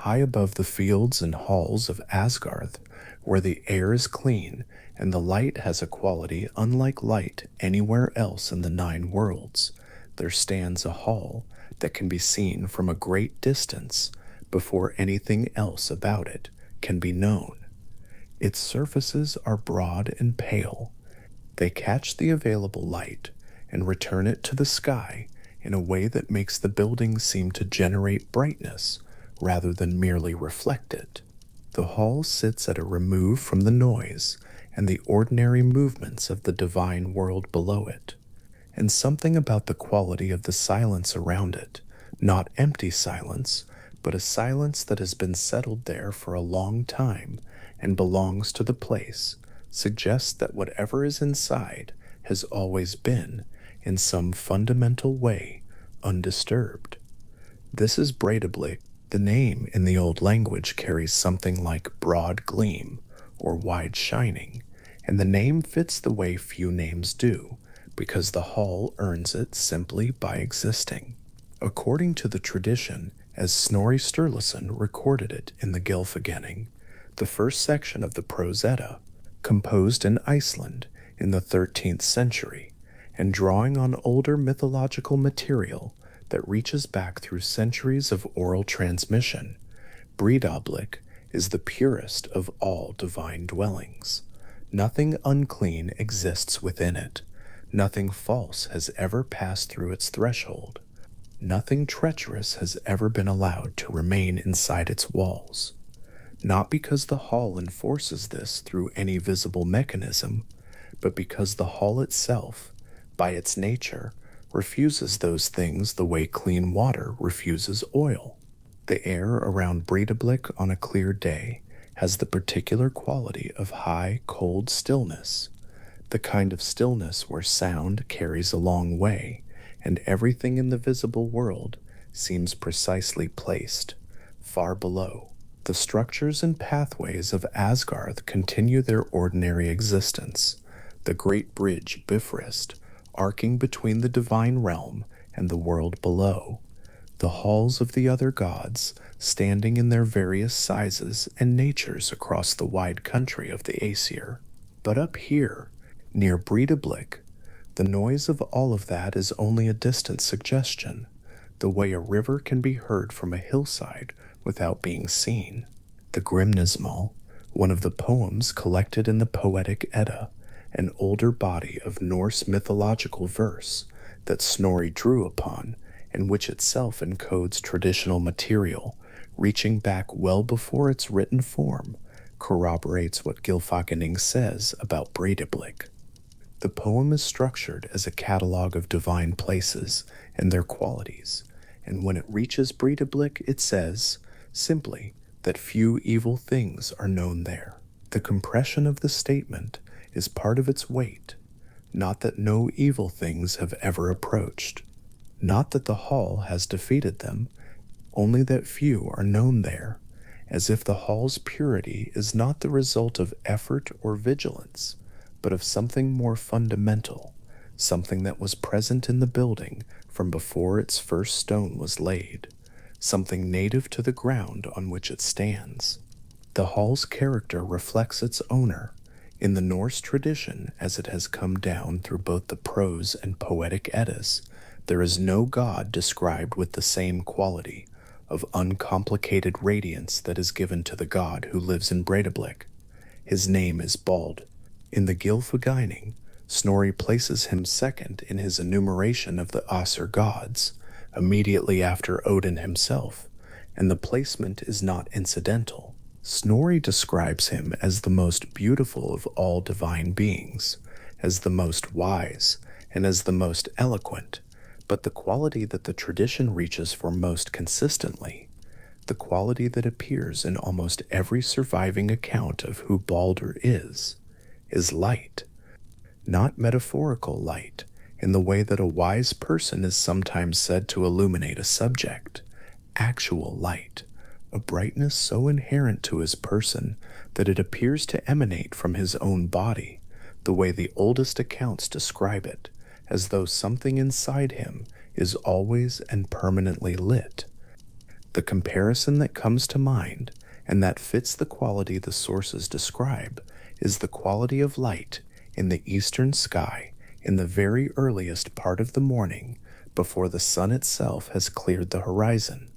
high above the fields and halls of Asgard, where the air is clean and the light has a quality unlike light anywhere else in the nine worlds, there stands a hall that can be seen from a great distance before anything else about it can be known. Its surfaces are broad and pale. They catch the available light and return it to the sky in a way that makes the building seem to generate brightness rather than merely reflect it. The hall sits at a remove from the noise and the ordinary movements of the divine world below it, and something about the quality of the silence around it, not empty silence, but a silence that has been settled there for a long time and belongs to the place, suggests that whatever is inside has always been, in some fundamental way, undisturbed. This is Breidablik. The name in the old language carries something like broad gleam or wide shining, and the name fits the way few names do, because the hall earns it simply by existing. According to the tradition, as Snorri Sturluson recorded it in the Gylfaginning, the first section of the Prose Edda, composed in Iceland in the 13th century, and drawing on older mythological material that reaches back through centuries of oral transmission, Breidablik is the purest of all divine dwellings. Nothing unclean exists within it. Nothing false has ever passed through its threshold. Nothing treacherous has ever been allowed to remain inside its walls. Not because the hall enforces this through any visible mechanism, but because the hall itself, by its nature, refuses those things the way clean water refuses oil. The air around Breidablik on a clear day has the particular quality of high, cold stillness, the kind of stillness where sound carries a long way, and everything in the visible world seems precisely placed, far below. The structures and pathways of Asgard continue their ordinary existence, the great bridge Bifrost, arcing between the divine realm and the world below, the halls of the other gods standing in their various sizes and natures across the wide country of the Aesir. But up here, near Breidablik, the noise of all of that is only a distant suggestion, the way a river can be heard from a hillside without being seen. The Grimnismal, one of the poems collected in the Poetic Edda, an older body of Norse mythological verse that Snorri drew upon, and which itself encodes traditional material, reaching back well before its written form, corroborates what Gylfaginning says about Breidablik. The poem is structured as a catalogue of divine places and their qualities, and when it reaches Breidablik, it says, simply, that few evil things are known there. The compression of the statement is part of its weight, not that no evil things have ever approached, not that the hall has defeated them, only that few are known there, as if the hall's purity is not the result of effort or vigilance, but of something more fundamental, something that was present in the building from before its first stone was laid, something native to the ground on which it stands. The hall's character reflects its owner, in the Norse tradition as it has come down through both the prose and poetic Eddas. There is no god described with the same quality of uncomplicated radiance that is given to the god who lives in Breidablik. His name is Baldr. In the Gylfaginning, Snorri places him second in his enumeration of the Asir gods, immediately after Odin himself, and the placement is not incidental. Snorri describes him as the most beautiful of all divine beings, as the most wise, and as the most eloquent, but the quality that the tradition reaches for most consistently, the quality that appears in almost every surviving account of who Baldr is light. Not metaphorical light, in the way that a wise person is sometimes said to illuminate a subject. Actual light, a brightness so inherent to his person that it appears to emanate from his own body, the way the oldest accounts describe it, as though something inside him is always and permanently lit. The comparison that comes to mind, and that fits the quality the sources describe, is the quality of light in the eastern sky in the very earliest part of the morning before the sun itself has cleared the horizon.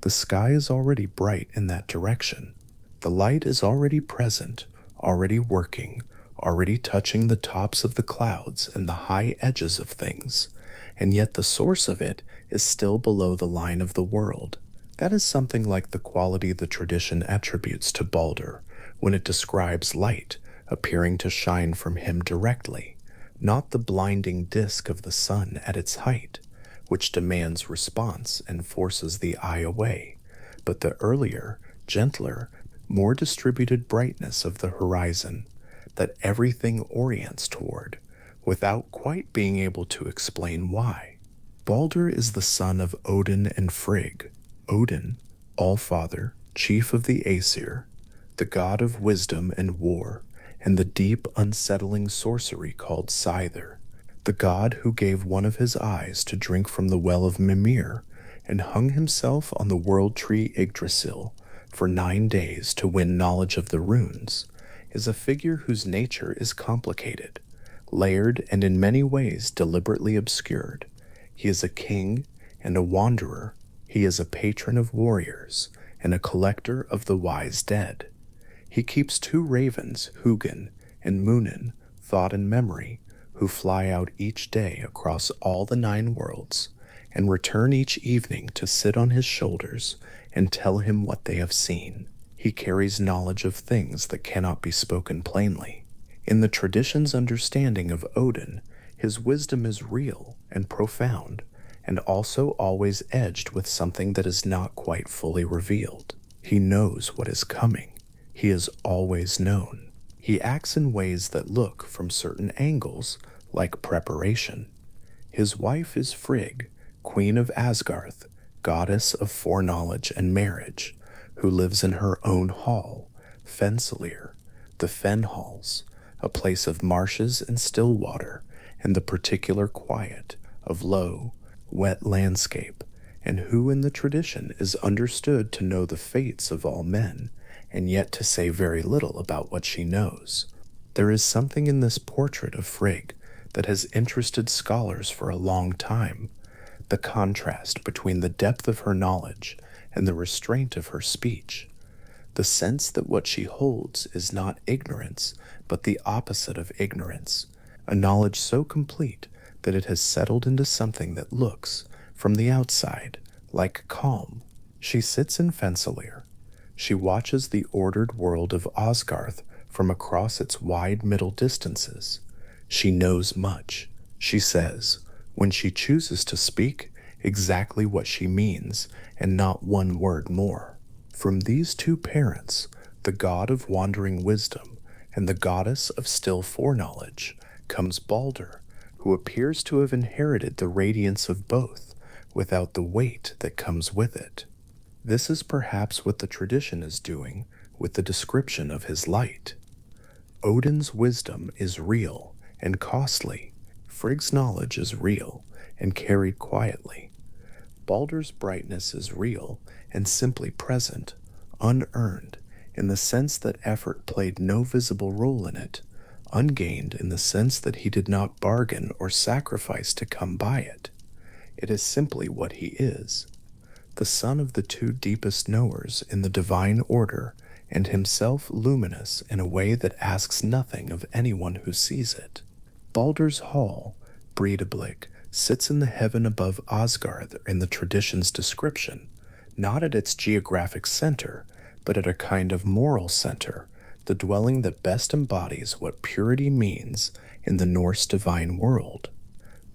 The sky is already bright in that direction. The light is already present, already working, already touching the tops of the clouds and the high edges of things, and yet the source of it is still below the line of the world. That is something like the quality the tradition attributes to Baldr when it describes light appearing to shine from him directly, not the blinding disk of the sun at its height, which demands response and forces the eye away, but the earlier, gentler, more distributed brightness of the horizon that everything orients toward, without quite being able to explain why. Baldr is the son of Odin and Frigg. Odin, All-Father, chief of the Aesir, the god of wisdom and war, and the deep, unsettling sorcery called Scyther, the god who gave one of his eyes to drink from the well of Mimir and hung himself on the world tree Yggdrasil for 9 days to win knowledge of the runes, is a figure whose nature is complicated, layered, and in many ways deliberately obscured. He is a king and a wanderer. He is a patron of warriors and a collector of the wise dead. He keeps 2 ravens, Hugin and Munin, thought and memory, who fly out each day across all the 9 worlds and return each evening to sit on his shoulders and tell him what they have seen. He carries knowledge of things that cannot be spoken plainly. In the tradition's understanding of Odin, his wisdom is real and profound, and also always edged with something that is not quite fully revealed. He knows what is coming. He is always known. He acts in ways that look, from certain angles, like preparation. His wife is Frigg, queen of Asgarth, goddess of foreknowledge and marriage, who lives in her own hall, Fensalir, the Fen Halls, a place of marshes and still water, and the particular quiet of low, wet landscape, and who in the tradition is understood to know the fates of all men, and yet to say very little about what she knows. There is something in this portrait of Frigg that has interested scholars for a long time, the contrast between the depth of her knowledge and the restraint of her speech, the sense that what she holds is not ignorance, but the opposite of ignorance, a knowledge so complete that it has settled into something that looks, from the outside, like calm. She sits in Fensalir. She watches the ordered world of Asgarth from across its wide middle distances. She knows much. She says, when she chooses to speak, exactly what she means, and not one word more. From these 2 parents, the god of wandering wisdom and the goddess of still foreknowledge, comes Baldr, who appears to have inherited the radiance of both without the weight that comes with it. This is perhaps what the tradition is doing with the description of his light. Odin's wisdom is real and costly. Frigg's knowledge is real and carried quietly. Baldr's brightness is real and simply present, unearned, in the sense that effort played no visible role in it, ungained in the sense that he did not bargain or sacrifice to come by it. It is simply what he is, the son of the 2 deepest knowers in the divine order, and himself luminous in a way that asks nothing of anyone who sees it. Baldr's hall, Breidablik, sits in the heaven above Asgard in the tradition's description, not at its geographic center, but at a kind of moral center, the dwelling that best embodies what purity means in the Norse divine world.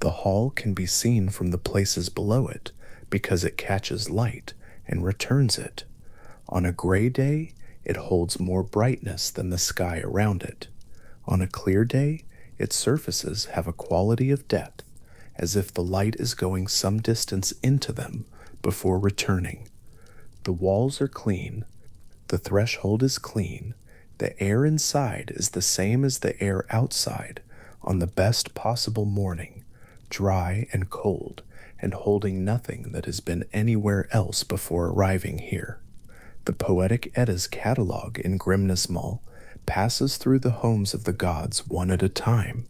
The hall can be seen from the places below it, because it catches light and returns it. On a gray day, it holds more brightness than the sky around it. On a clear day, its surfaces have a quality of depth, as if the light is going some distance into them before returning. The walls are clean, the threshold is clean, the air inside is the same as the air outside on the best possible morning, dry and cold, and holding nothing that has been anywhere else before arriving here. The Poetic Edda's catalog in Grimnismal passes through the homes of the gods one at a time,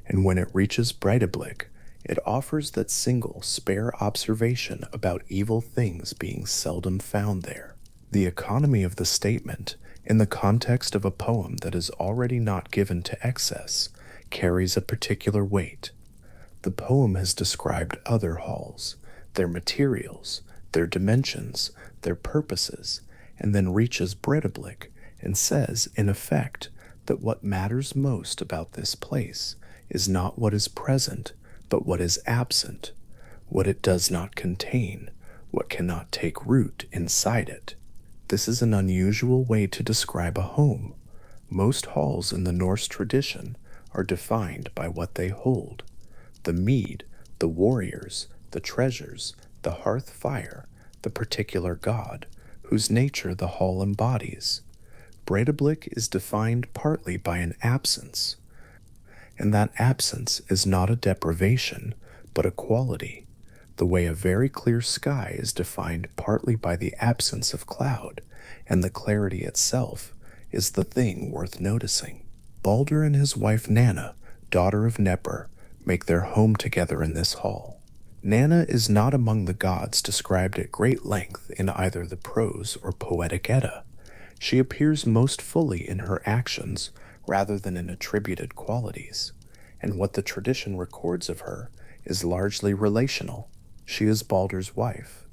and when it reaches Breidablik, it offers that single, spare observation about evil things being seldom found there. The economy of the statement, in the context of a poem that is already not given to excess, carries a particular weight. The poem has described other halls, their materials, their dimensions, their purposes, and then reaches Breidablik and says, in effect, that what matters most about this place is not what is present, but what is absent, what it does not contain, what cannot take root inside it. This is an unusual way to describe a home. Most halls in the Norse tradition are defined by what they hold. The mead, the warriors, the treasures, the hearth fire, the particular god, whose nature the hall embodies. Breidablik is defined partly by an absence, and that absence is not a deprivation, but a quality, the way a very clear sky is defined partly by the absence of cloud, and the clarity itself is the thing worth noticing. Baldr and his wife Nanna, daughter of Nepr, make their home together in this hall. Nanna is not among the gods described at great length in either the prose or poetic Edda. She appears most fully in her actions rather than in attributed qualities, and what the tradition records of her is largely relational. She is Baldr's wife.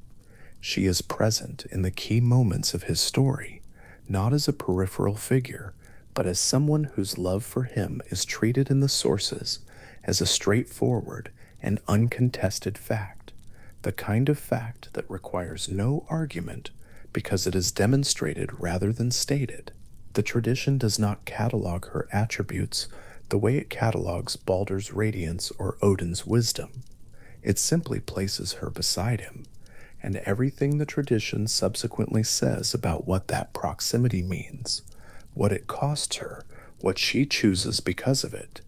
She is present in the key moments of his story, not as a peripheral figure, but as someone whose love for him is treated in the sources as a straightforward and uncontested fact, the kind of fact that requires no argument because it is demonstrated rather than stated. The tradition does not catalog her attributes the way it catalogs Baldr's radiance or Odin's wisdom. It simply places her beside him, and everything the tradition subsequently says about what that proximity means, what it costs her, what she chooses because of it,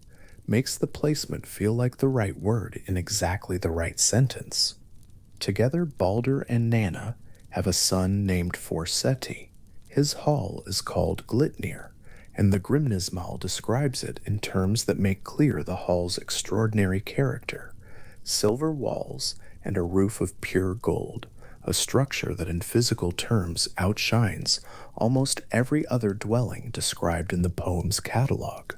makes the placement feel like the right word in exactly the right sentence. Together, Baldr and Nanna have a son named Forseti. His hall is called Glitnir, and the Grimnismal describes it in terms that make clear the hall's extraordinary character: silver walls and a roof of pure gold, a structure that in physical terms outshines almost every other dwelling described in the poem's catalog.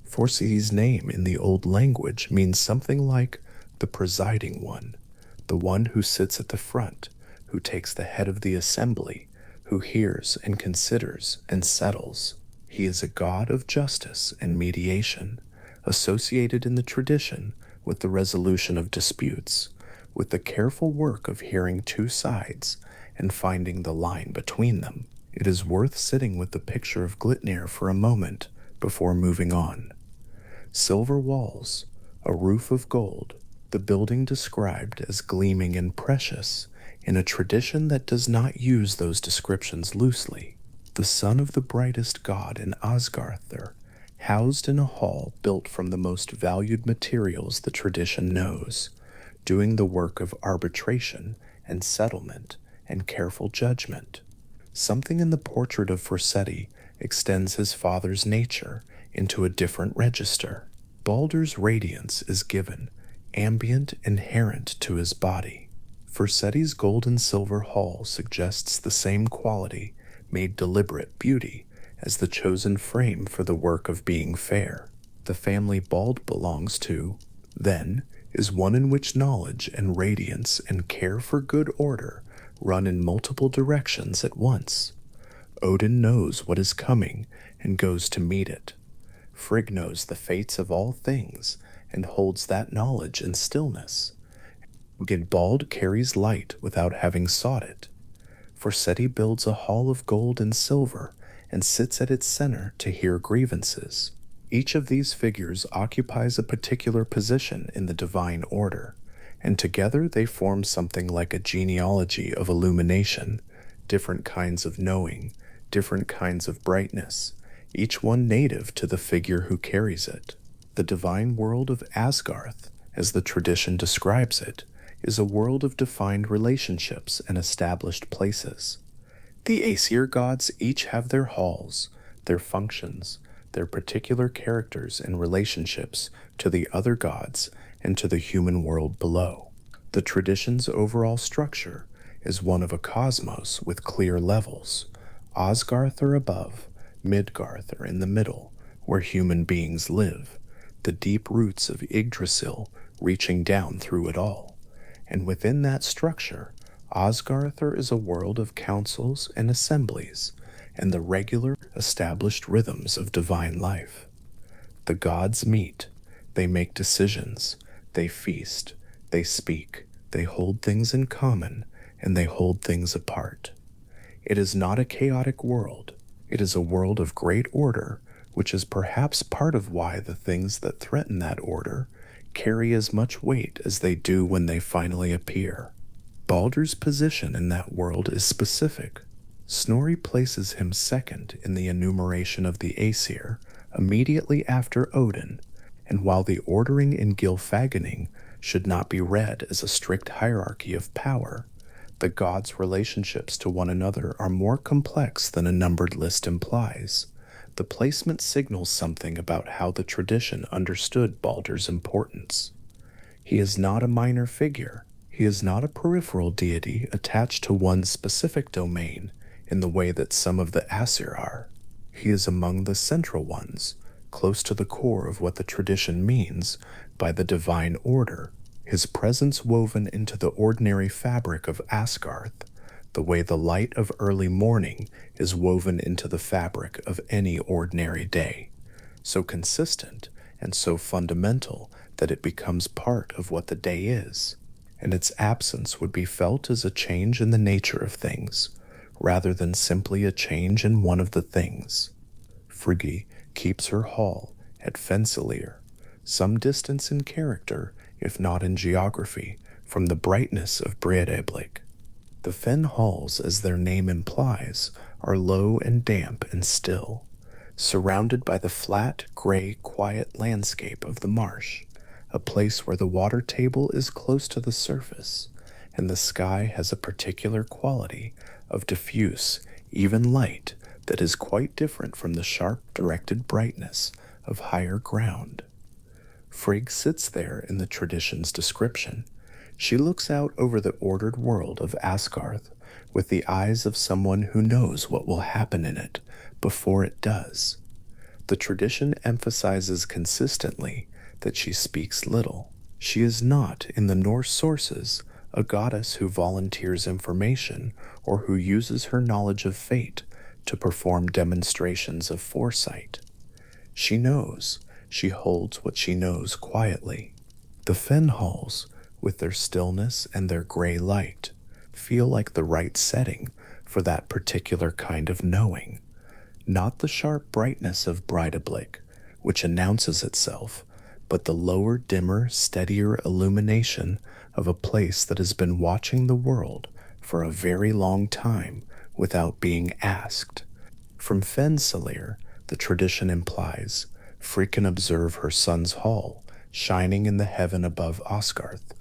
Forseti's name in the Old Language means something like the presiding one, the one who sits at the front, who takes the head of the assembly, who hears and considers and settles. He is a god of justice and mediation, associated in the tradition with the resolution of disputes, with the careful work of hearing two sides and finding the line between them. It is worth sitting with the picture of Glitnir for a moment before moving on. Silver walls, a roof of gold, the building described as gleaming and precious, in a tradition that does not use those descriptions loosely. The son of the brightest god in Asgarthur, housed in a hall built from the most valued materials the tradition knows, doing the work of arbitration and settlement and careful judgment. Something in the portrait of Forseti extends his father's nature into a different register. Baldr's radiance is given, ambient, inherent to his body. Forseti's gold and silver hall suggests the same quality, made deliberate beauty, as the chosen frame for the work of being fair. The family Bald belongs to, then, is one in which knowledge and radiance and care for good order run in multiple directions at once. Odin knows what is coming and goes to meet it. Frigg knows the fates of all things and holds that knowledge in stillness. Bald carries light without having sought it. Forseti builds a hall of gold and silver and sits at its center to hear grievances. Each of these figures occupies a particular position in the divine order, and together they form something like a genealogy of illumination, different kinds of knowing, different kinds of brightness, each one native to the figure who carries it. The divine world of Asgarth, as the tradition describes it, is a world of defined relationships and established places. The Aesir gods each have their halls, their functions, their particular characters and relationships to the other gods and to the human world below. The tradition's overall structure is one of a cosmos with clear levels. Asgarth are above, Midgarth are in the middle, where human beings live, the deep roots of Yggdrasil reaching down through it all. And within that structure, Asgarthar is a world of councils and assemblies, and the regular, established rhythms of divine life. The gods meet, they make decisions, they feast, they speak, they hold things in common, and they hold things apart. It is not a chaotic world, it is a world of great order, which is perhaps part of why the things that threaten that order carry as much weight as they do when they finally appear. Baldr's position in that world is specific. Snorri places him second in the enumeration of the Aesir, immediately after Odin, and while the ordering in Gylfaginning should not be read as a strict hierarchy of power, the gods' relationships to one another are more complex than a numbered list implies. The placement signals something about how the tradition understood Baldr's importance. He is not a minor figure. He is not a peripheral deity attached to one specific domain in the way that some of the Aesir are. He is among the central ones, close to the core of what the tradition means by the divine order, his presence woven into the ordinary fabric of Asgarth, the way the light of early morning is woven into the fabric of any ordinary day, so consistent and so fundamental that it becomes part of what the day is, and its absence would be felt as a change in the nature of things, rather than simply a change in one of the things. Friggi keeps her hall at Fensalir, some distance in character, if not in geography, from the brightness of Breidablik. The fen halls, as their name implies, are low and damp and still, surrounded by the flat, gray, quiet landscape of the marsh, a place where the water table is close to the surface, and the sky has a particular quality of diffuse, even light that is quite different from the sharp, directed brightness of higher ground. Frigg sits there in the tradition's description. She looks out over the ordered world of Asgarth with the eyes of someone who knows what will happen in it before it does. The tradition emphasizes consistently that she speaks little. She is not, in the Norse sources, a goddess who volunteers information or who uses her knowledge of fate to perform demonstrations of foresight. She knows. She holds what she knows quietly. The fen halls, with their stillness and their gray light, feel like the right setting for that particular kind of knowing, not the sharp brightness of Breidablik, which announces itself, but the lower, dimmer, steadier illumination of a place that has been watching the world for a very long time without being asked. From Fensalir, the tradition implies, Frigg can observe her son's hall shining in the heaven above Asgarth.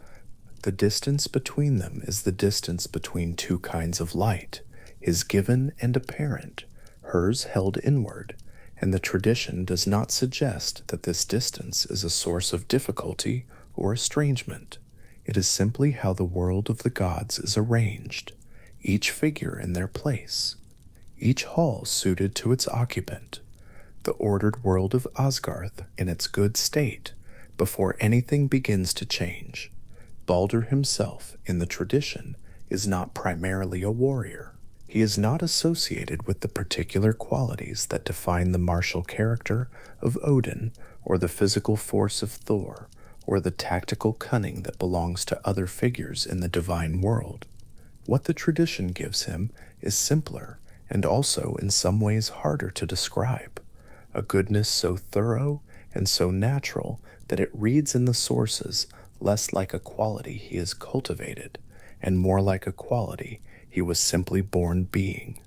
The distance between them is the distance between two kinds of light, his given and apparent, hers held inward, and the tradition does not suggest that this distance is a source of difficulty or estrangement. It is simply how the world of the gods is arranged, each figure in their place, each hall suited to its occupant, the ordered world of Asgarth in its good state before anything begins to change. Baldr himself, in the tradition, is not primarily a warrior. He is not associated with the particular qualities that define the martial character of Odin, or the physical force of Thor, or the tactical cunning that belongs to other figures in the divine world. What the tradition gives him is simpler and also in some ways harder to describe, a goodness so thorough and so natural that it reads in the sources less like a quality he has cultivated and more like a quality he was simply born being.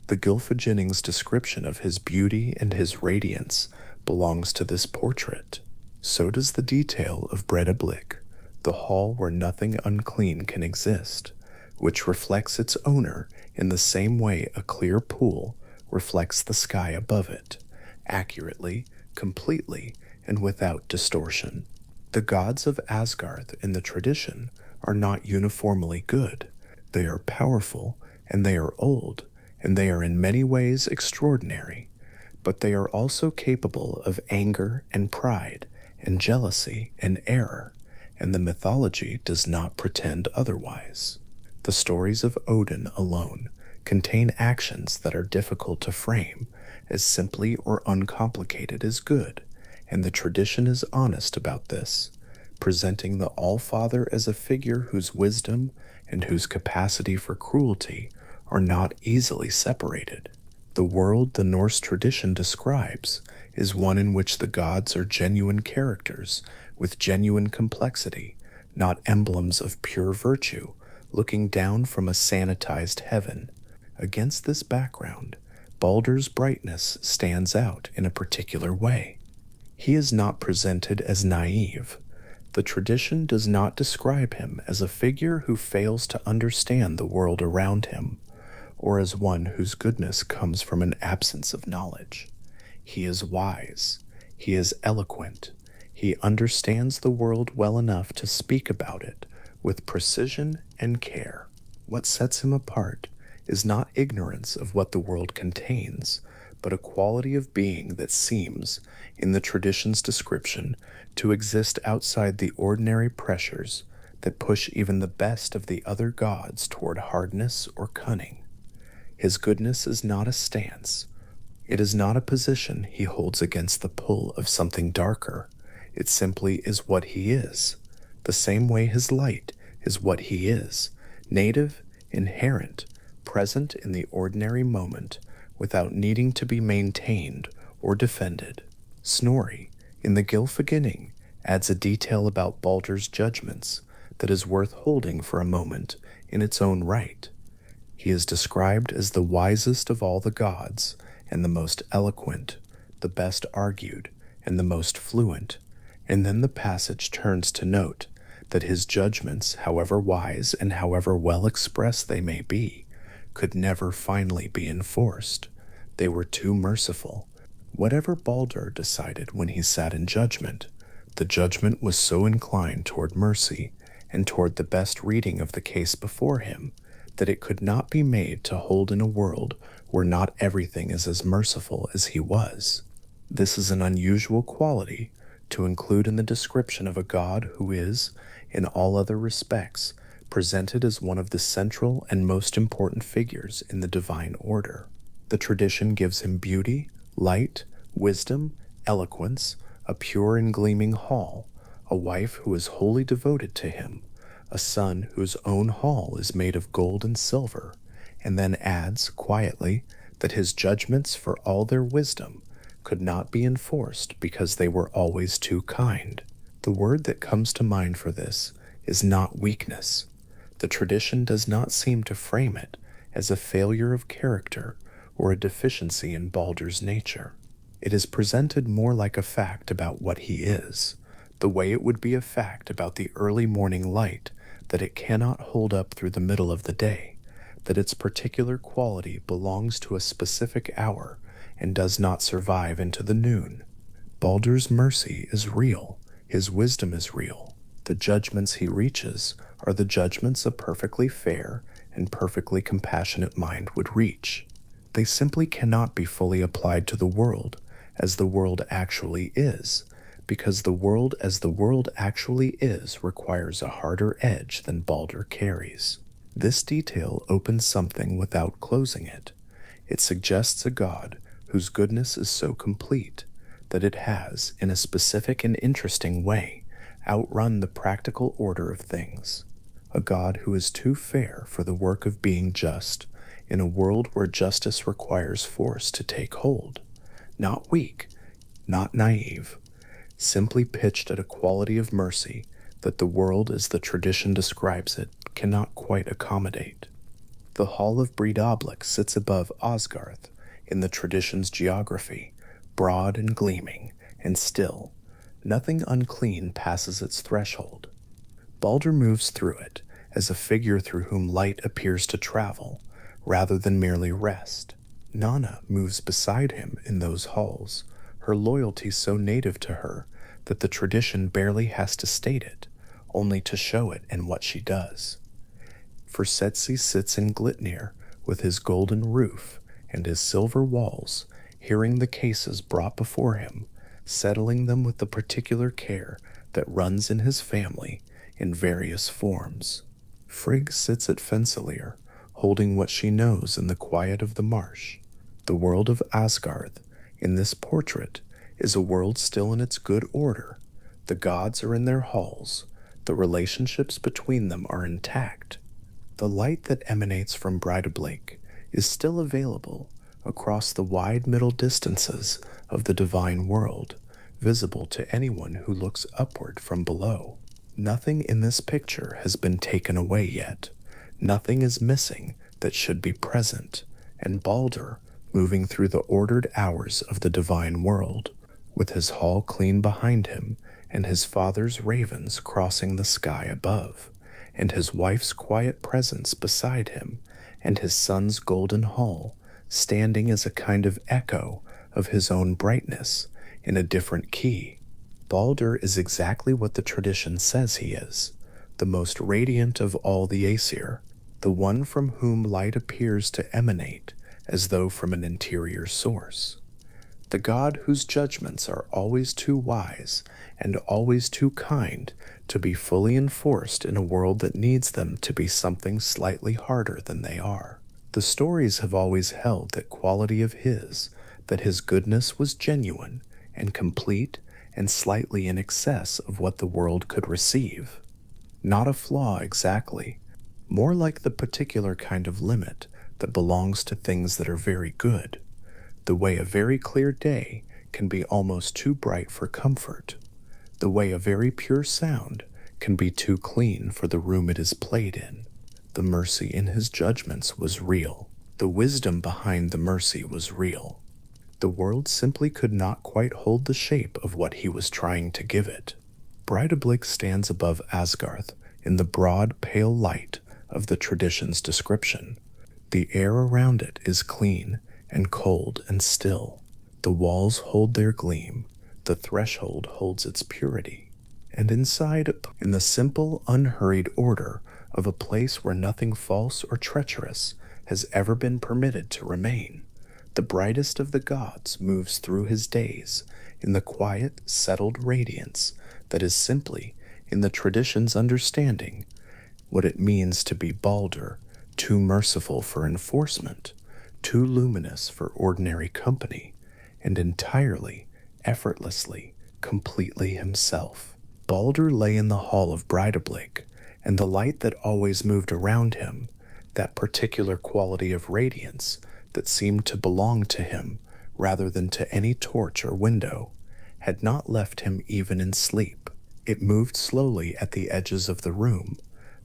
The Gylfaginning's description of his beauty and his radiance belongs to this portrait. So does the detail of Breidablik, the hall where nothing unclean can exist, which reflects its owner in the same way a clear pool reflects the sky above it, accurately, completely, and without distortion. The gods of Asgard in the tradition are not uniformly good. They are powerful, and they are old, and they are in many ways extraordinary, but they are also capable of anger and pride, and jealousy and error, and the mythology does not pretend otherwise. The stories of Odin alone contain actions that are difficult to frame as simply or uncomplicated as good, and the tradition is honest about this, presenting the All-Father as a figure whose wisdom and whose capacity for cruelty are not easily separated. The world the Norse tradition describes is one in which the gods are genuine characters with genuine complexity, not emblems of pure virtue looking down from a sanitized heaven. Against this background, Baldr's brightness stands out in a particular way. He is not presented as naive. The tradition does not describe him as a figure who fails to understand the world around him, or as one whose goodness comes from an absence of knowledge. He is wise. He is eloquent. He understands the world well enough to speak about it with precision and care. What sets him apart is not ignorance of what the world contains, but a quality of being that seems, in the tradition's description, to exist outside the ordinary pressures that push even the best of the other gods toward hardness or cunning. His goodness is not a stance. It is not a position he holds against the pull of something darker. It simply is what he is, the same way his light is what he is, native, inherent, present in the ordinary moment, without needing to be maintained or defended. Snorri, in the Gylfaginning, adds a detail about Baldr's judgments that is worth holding for a moment in its own right. He is described as the wisest of all the gods, and the most eloquent, the best argued, and the most fluent, and then the passage turns to note that his judgments, however wise and however well expressed they may be, could never finally be enforced. They were too merciful. Whatever Baldr decided when he sat in judgment, the judgment was so inclined toward mercy and toward the best reading of the case before him that it could not be made to hold in a world where not everything is as merciful as he was. This is an unusual quality to include in the description of a god who is, in all other respects, presented as one of the central and most important figures in the divine order. The tradition gives him beauty, light, wisdom, eloquence, a pure and gleaming hall, a wife who is wholly devoted to him, a son whose own hall is made of gold and silver, and then adds, quietly, that his judgments, for all their wisdom, could not be enforced because they were always too kind. The word that comes to mind for this is not weakness. The tradition does not seem to frame it as a failure of character or a deficiency in Baldr's nature. It is presented more like a fact about what he is, the way it would be a fact about the early morning light that it cannot hold up through the middle of the day, that its particular quality belongs to a specific hour and does not survive into the noon. Baldr's mercy is real. His wisdom is real. The judgments he reaches are the judgments a perfectly fair and perfectly compassionate mind would reach. They simply cannot be fully applied to the world as the world actually is, because the world as the world actually is requires a harder edge than Baldr carries. This detail opens something without closing it. It suggests a god whose goodness is so complete that it has, in a specific and interesting way, outrun the practical order of things. A god who is too fair for the work of being just, in a world where justice requires force to take hold. Not weak, not naive, simply pitched at a quality of mercy that the world as the tradition describes it cannot quite accommodate. The Hall of Breidablik sits above Asgarth in the tradition's geography, broad and gleaming, and still. Nothing unclean passes its threshold. Baldr moves through it as a figure through whom light appears to travel, rather than merely rest. Nanna moves beside him in those halls, her loyalty so native to her that the tradition barely has to state it, only to show it in what she does. For Setsi sits in Glitnir with his golden roof and his silver walls, hearing the cases brought before him, settling them with the particular care that runs in his family in various forms. Frigg sits at Fensalir, holding what she knows in the quiet of the marsh. The world of Asgard, in this portrait, is a world still in its good order. The gods are in their halls. The relationships between them are intact. The light that emanates from Breidablik is still available across the wide middle distances of the divine world, visible to anyone who looks upward from below. Nothing in this picture has been taken away yet. Nothing is missing that should be present, and Baldr, moving through the ordered hours of the divine world, with his hall clean behind him, and his father's ravens crossing the sky above, and his wife's quiet presence beside him, and his son's golden hall standing as a kind of echo of his own brightness in a different key. Baldr is exactly what the tradition says he is, the most radiant of all the Aesir, the one from whom light appears to emanate as though from an interior source. The god whose judgments are always too wise and always too kind to be fully enforced in a world that needs them to be something slightly harder than they are. The stories have always held that quality of his, that his goodness was genuine and complete and slightly in excess of what the world could receive. Not a flaw exactly, more like the particular kind of limit that belongs to things that are very good, the way a very clear day can be almost too bright for comfort, the way a very pure sound can be too clean for the room it is played in. The mercy in his judgments was real. The wisdom behind the mercy was real. The world simply could not quite hold the shape of what he was trying to give it. Breidablik stands above Asgarth in the broad, pale light of the tradition's description. The air around it is clean and cold and still. The walls hold their gleam. The threshold holds its purity. And inside, in the simple, unhurried order of a place where nothing false or treacherous has ever been permitted to remain, the brightest of the gods moves through his days in the quiet, settled radiance that is simply, in the tradition's understanding, what it means to be Baldr, too merciful for enforcement, too luminous for ordinary company, and entirely, effortlessly, completely himself. Baldr lay in the hall of Breidablik, and the light that always moved around him, that particular quality of radiance that seemed to belong to him rather than to any torch or window, had not left him even in sleep. It moved slowly at the edges of the room,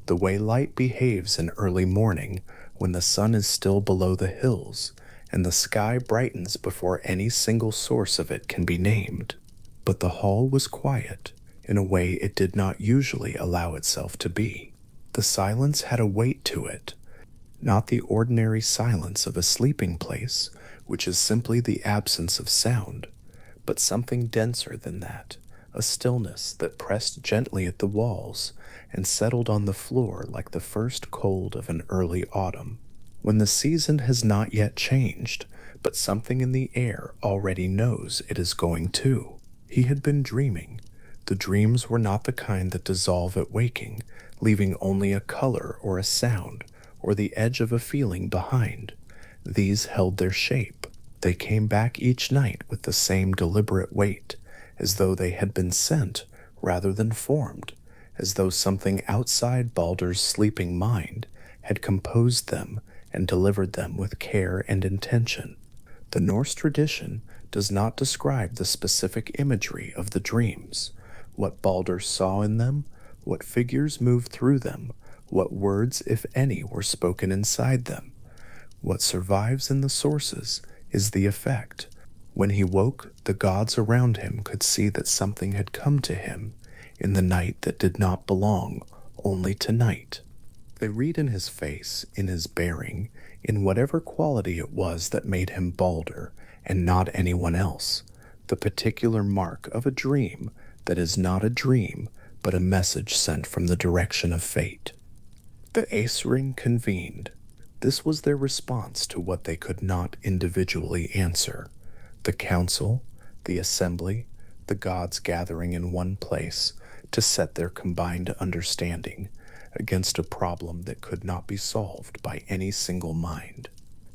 the way light behaves in early morning when the sun is still below the hills and the sky brightens before any single source of it can be named. But the hall was quiet in a way it did not usually allow itself to be. The silence had a weight to it, not the ordinary silence of a sleeping place, which is simply the absence of sound, but something denser than that, a stillness that pressed gently at the walls and settled on the floor like the first cold of an early autumn, when the season has not yet changed, but something in the air already knows it is going to. He had been dreaming. The dreams were not the kind that dissolve at waking, leaving only a color or a sound or the edge of a feeling behind. These held their shape. They came back each night with the same deliberate weight, as though they had been sent rather than formed, as though something outside Baldr's sleeping mind had composed them and delivered them with care and intention. The Norse tradition does not describe the specific imagery of the dreams, what Baldr saw in them, what figures moved through them, what words, if any, were spoken inside them. What survives in the sources is the effect. When he woke, the gods around him could see that something had come to him in the night that did not belong only tonight. They read in his face, in his bearing, in whatever quality it was that made him Baldr, and not anyone else, the particular mark of a dream that is not a dream, but a message sent from the direction of fate. The Aesring convened. This was their response to what they could not individually answer. The council, the assembly, the gods gathering in one place to set their combined understanding against a problem that could not be solved by any single mind.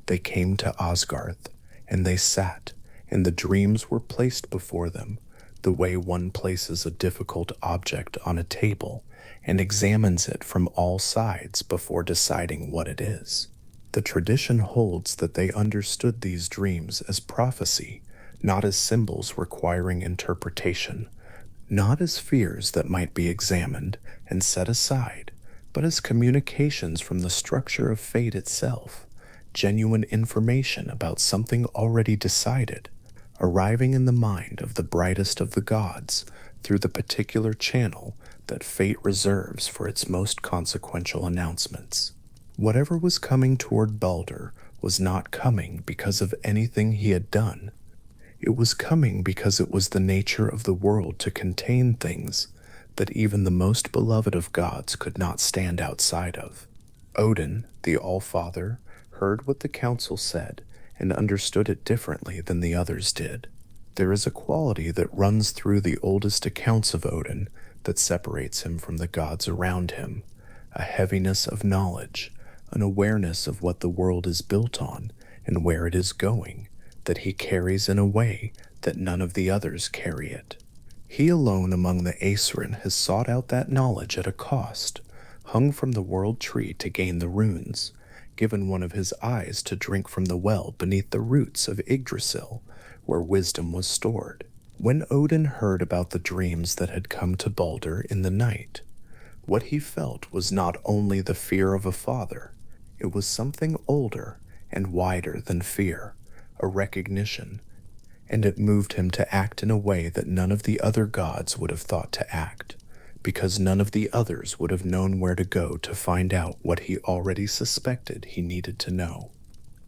They came to Asgarth, and they sat, and the dreams were placed before them, the way one places a difficult object on a table and examines it from all sides before deciding what it is. The tradition holds that they understood these dreams as prophecy, not as symbols requiring interpretation, not as fears that might be examined and set aside, but as communications from the structure of fate itself, genuine information about something already decided, arriving in the mind of the brightest of the gods through the particular channel that fate reserves for its most consequential announcements. Whatever was coming toward Baldr was not coming because of anything he had done. It was coming because it was the nature of the world to contain things that even the most beloved of gods could not stand outside of. Odin, the All-Father, heard what the council said and understood it differently than the others did. There is a quality that runs through the oldest accounts of Odin that separates him from the gods around him, a heaviness of knowledge, an awareness of what the world is built on and where it is going, that he carries in a way that none of the others carry it. He alone among the Aesrin has sought out that knowledge at a cost, hung from the world tree to gain the runes, given one of his eyes to drink from the well beneath the roots of Yggdrasil, where wisdom was stored. When Odin heard about the dreams that had come to Baldr in the night, what he felt was not only the fear of a father, it was something older and wider than fear, a recognition, and it moved him to act in a way that none of the other gods would have thought to act, because none of the others would have known where to go to find out what he already suspected he needed to know.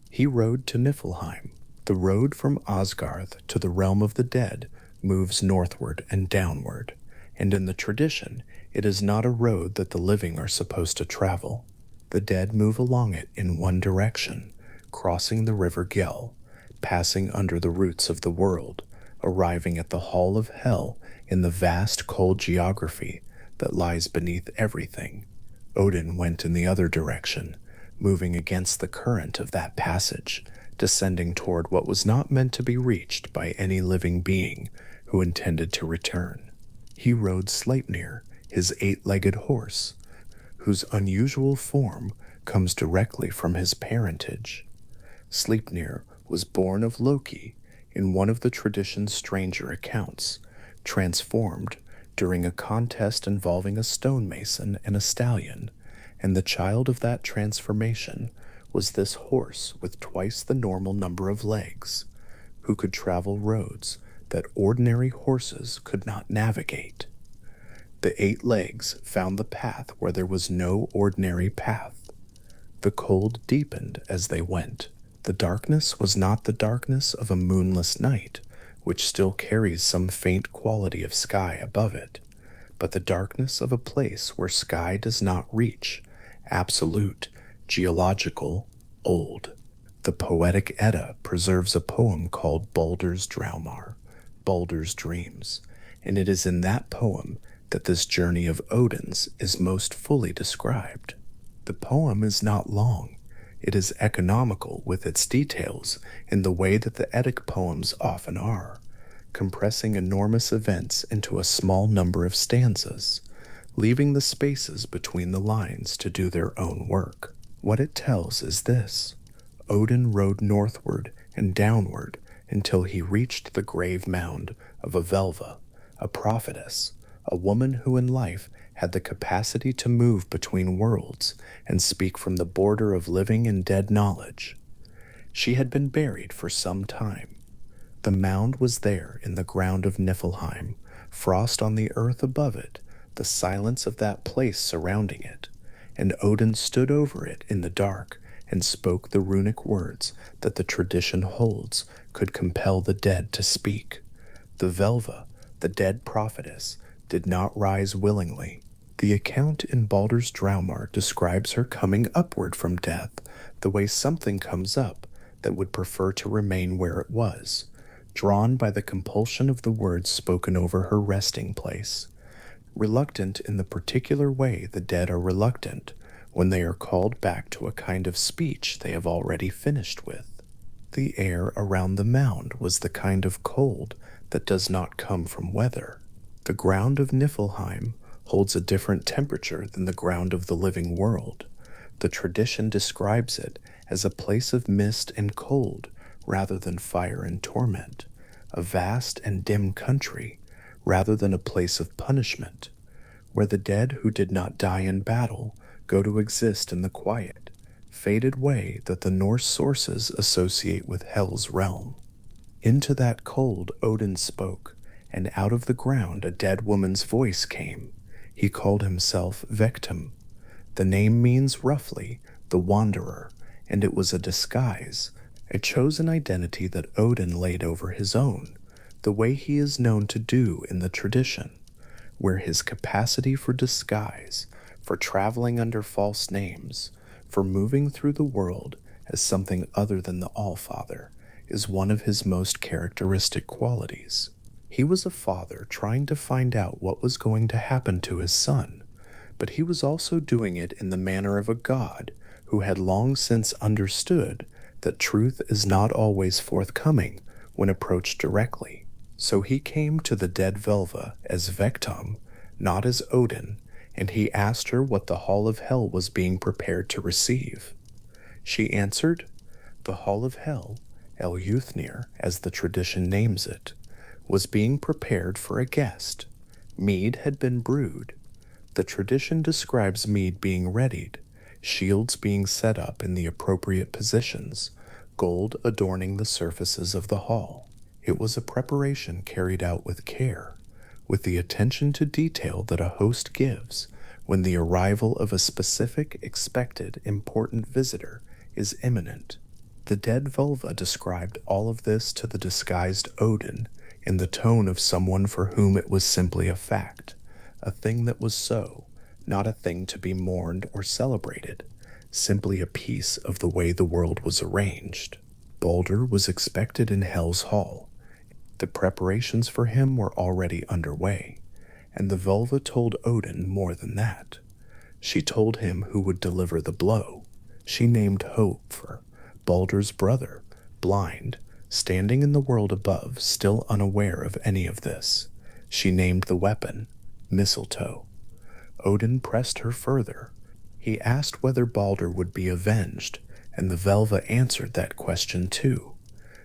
He rode to Niflheim. The road from Asgarth to the realm of the dead moves northward and downward, and in the tradition, it is not a road that the living are supposed to travel. The dead move along it in one direction, crossing the river Gjell, passing under the roots of the world, arriving at the Hall of Hell in the vast cold geography that lies beneath everything. Odin went in the other direction, moving against the current of that passage, descending toward what was not meant to be reached by any living being who intended to return. He rode Sleipnir, his 8-legged horse, whose unusual form comes directly from his parentage. Sleipnir was born of Loki in one of the tradition's stranger accounts, transformed during a contest involving a stonemason and a stallion, and the child of that transformation was this horse with twice the normal number of legs, who could travel roads that ordinary horses could not navigate. The 8 legs found the path where there was no ordinary path. The cold deepened as they went. The darkness was not the darkness of a moonless night, which still carries some faint quality of sky above it, but the darkness of a place where sky does not reach, absolute, geological, old. The Poetic Edda preserves a poem called Baldr's Draumar, Baldr's Dreams, and it is in that poem that this journey of Odin's is most fully described. The poem is not long. It is economical with its details in the way that the Eddic poems often are, compressing enormous events into a small number of stanzas, leaving the spaces between the lines to do their own work. What it tells is this: Odin rode northward and downward until he reached the grave mound of Avelva, a prophetess, a woman who in life had the capacity to move between worlds and speak from the border of living and dead knowledge. She had been buried for some time. The mound was there in the ground of Niflheim, frost on the earth above it, the silence of that place surrounding it, and Odin stood over it in the dark and spoke the runic words that the tradition holds could compel the dead to speak. The Velva, the dead prophetess, did not rise willingly. The account in Baldr's Draumar describes her coming upward from death, the way something comes up that would prefer to remain where it was, drawn by the compulsion of the words spoken over her resting place. Reluctant in the particular way the dead are reluctant when they are called back to a kind of speech they have already finished with. The air around the mound was the kind of cold that does not come from weather. The ground of Niflheim holds a different temperature than the ground of the living world. The tradition describes it as a place of mist and cold rather than fire and torment, a vast and dim country rather than a place of punishment, where the dead who did not die in battle go to exist in the quiet, faded way that the Norse sources associate with Hel's realm. Into that cold Odin spoke, and out of the ground a dead woman's voice came. He called himself Vectum. The name means roughly the wanderer, and it was a disguise, a chosen identity that Odin laid over his own, the way he is known to do in the tradition, where his capacity for disguise, for traveling under false names, for moving through the world as something other than the Allfather, is one of his most characteristic qualities. He was a father trying to find out what was going to happen to his son, but he was also doing it in the manner of a god who had long since understood that truth is not always forthcoming when approached directly. So he came to the dead Velva as Vectum, not as Odin, and he asked her what the Hall of Hell was being prepared to receive. She answered, "The Hall of Hell, Eluthnir, as the tradition names it, was being prepared for a guest. Mead had been brewed. The tradition describes mead being readied, shields being set up in the appropriate positions, gold adorning the surfaces of the hall. It was a preparation carried out with care, with the attention to detail that a host gives when the arrival of a specific, expected, important visitor is imminent." The dead Volva described all of this to the disguised Odin in the tone of someone for whom it was simply a fact, a thing that was so, not a thing to be mourned or celebrated, simply a piece of the way the world was arranged. Baldr was expected in Hel's Hall. The preparations for him were already underway, and the Volva told Odin more than that. She told him who would deliver the blow. She named Hopr, Baldr's brother, blind, standing in the world above, still unaware of any of this. She named the weapon, mistletoe. Odin pressed her further. He asked whether Baldr would be avenged, and the Velva answered that question too,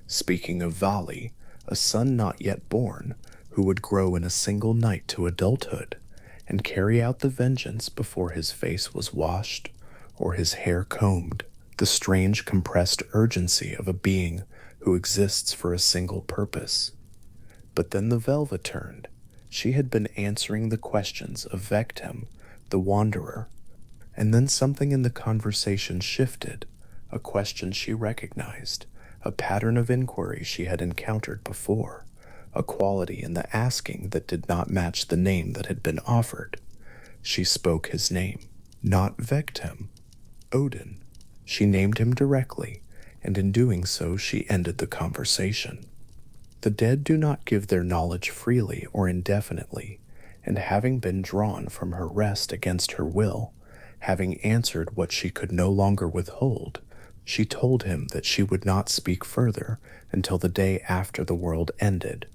speaking of Vali, a son not yet born, who would grow in a single night to adulthood, and carry out the vengeance before his face was washed or his hair combed, the strange compressed urgency of a being who exists for a single purpose. But then the Velva turned. She had been answering the questions of Vectum, the Wanderer, and then something in the conversation shifted, a question she recognized, a pattern of inquiry she had encountered before, a quality in the asking that did not match the name that had been offered. She spoke his name, not Vectum, Odin. She named him directly, and in doing so she ended the conversation. The dead do not give their knowledge freely or indefinitely, and having been drawn from her rest against her will, having answered what she could no longer withhold, she told him that she would not speak further until the day after the world ended,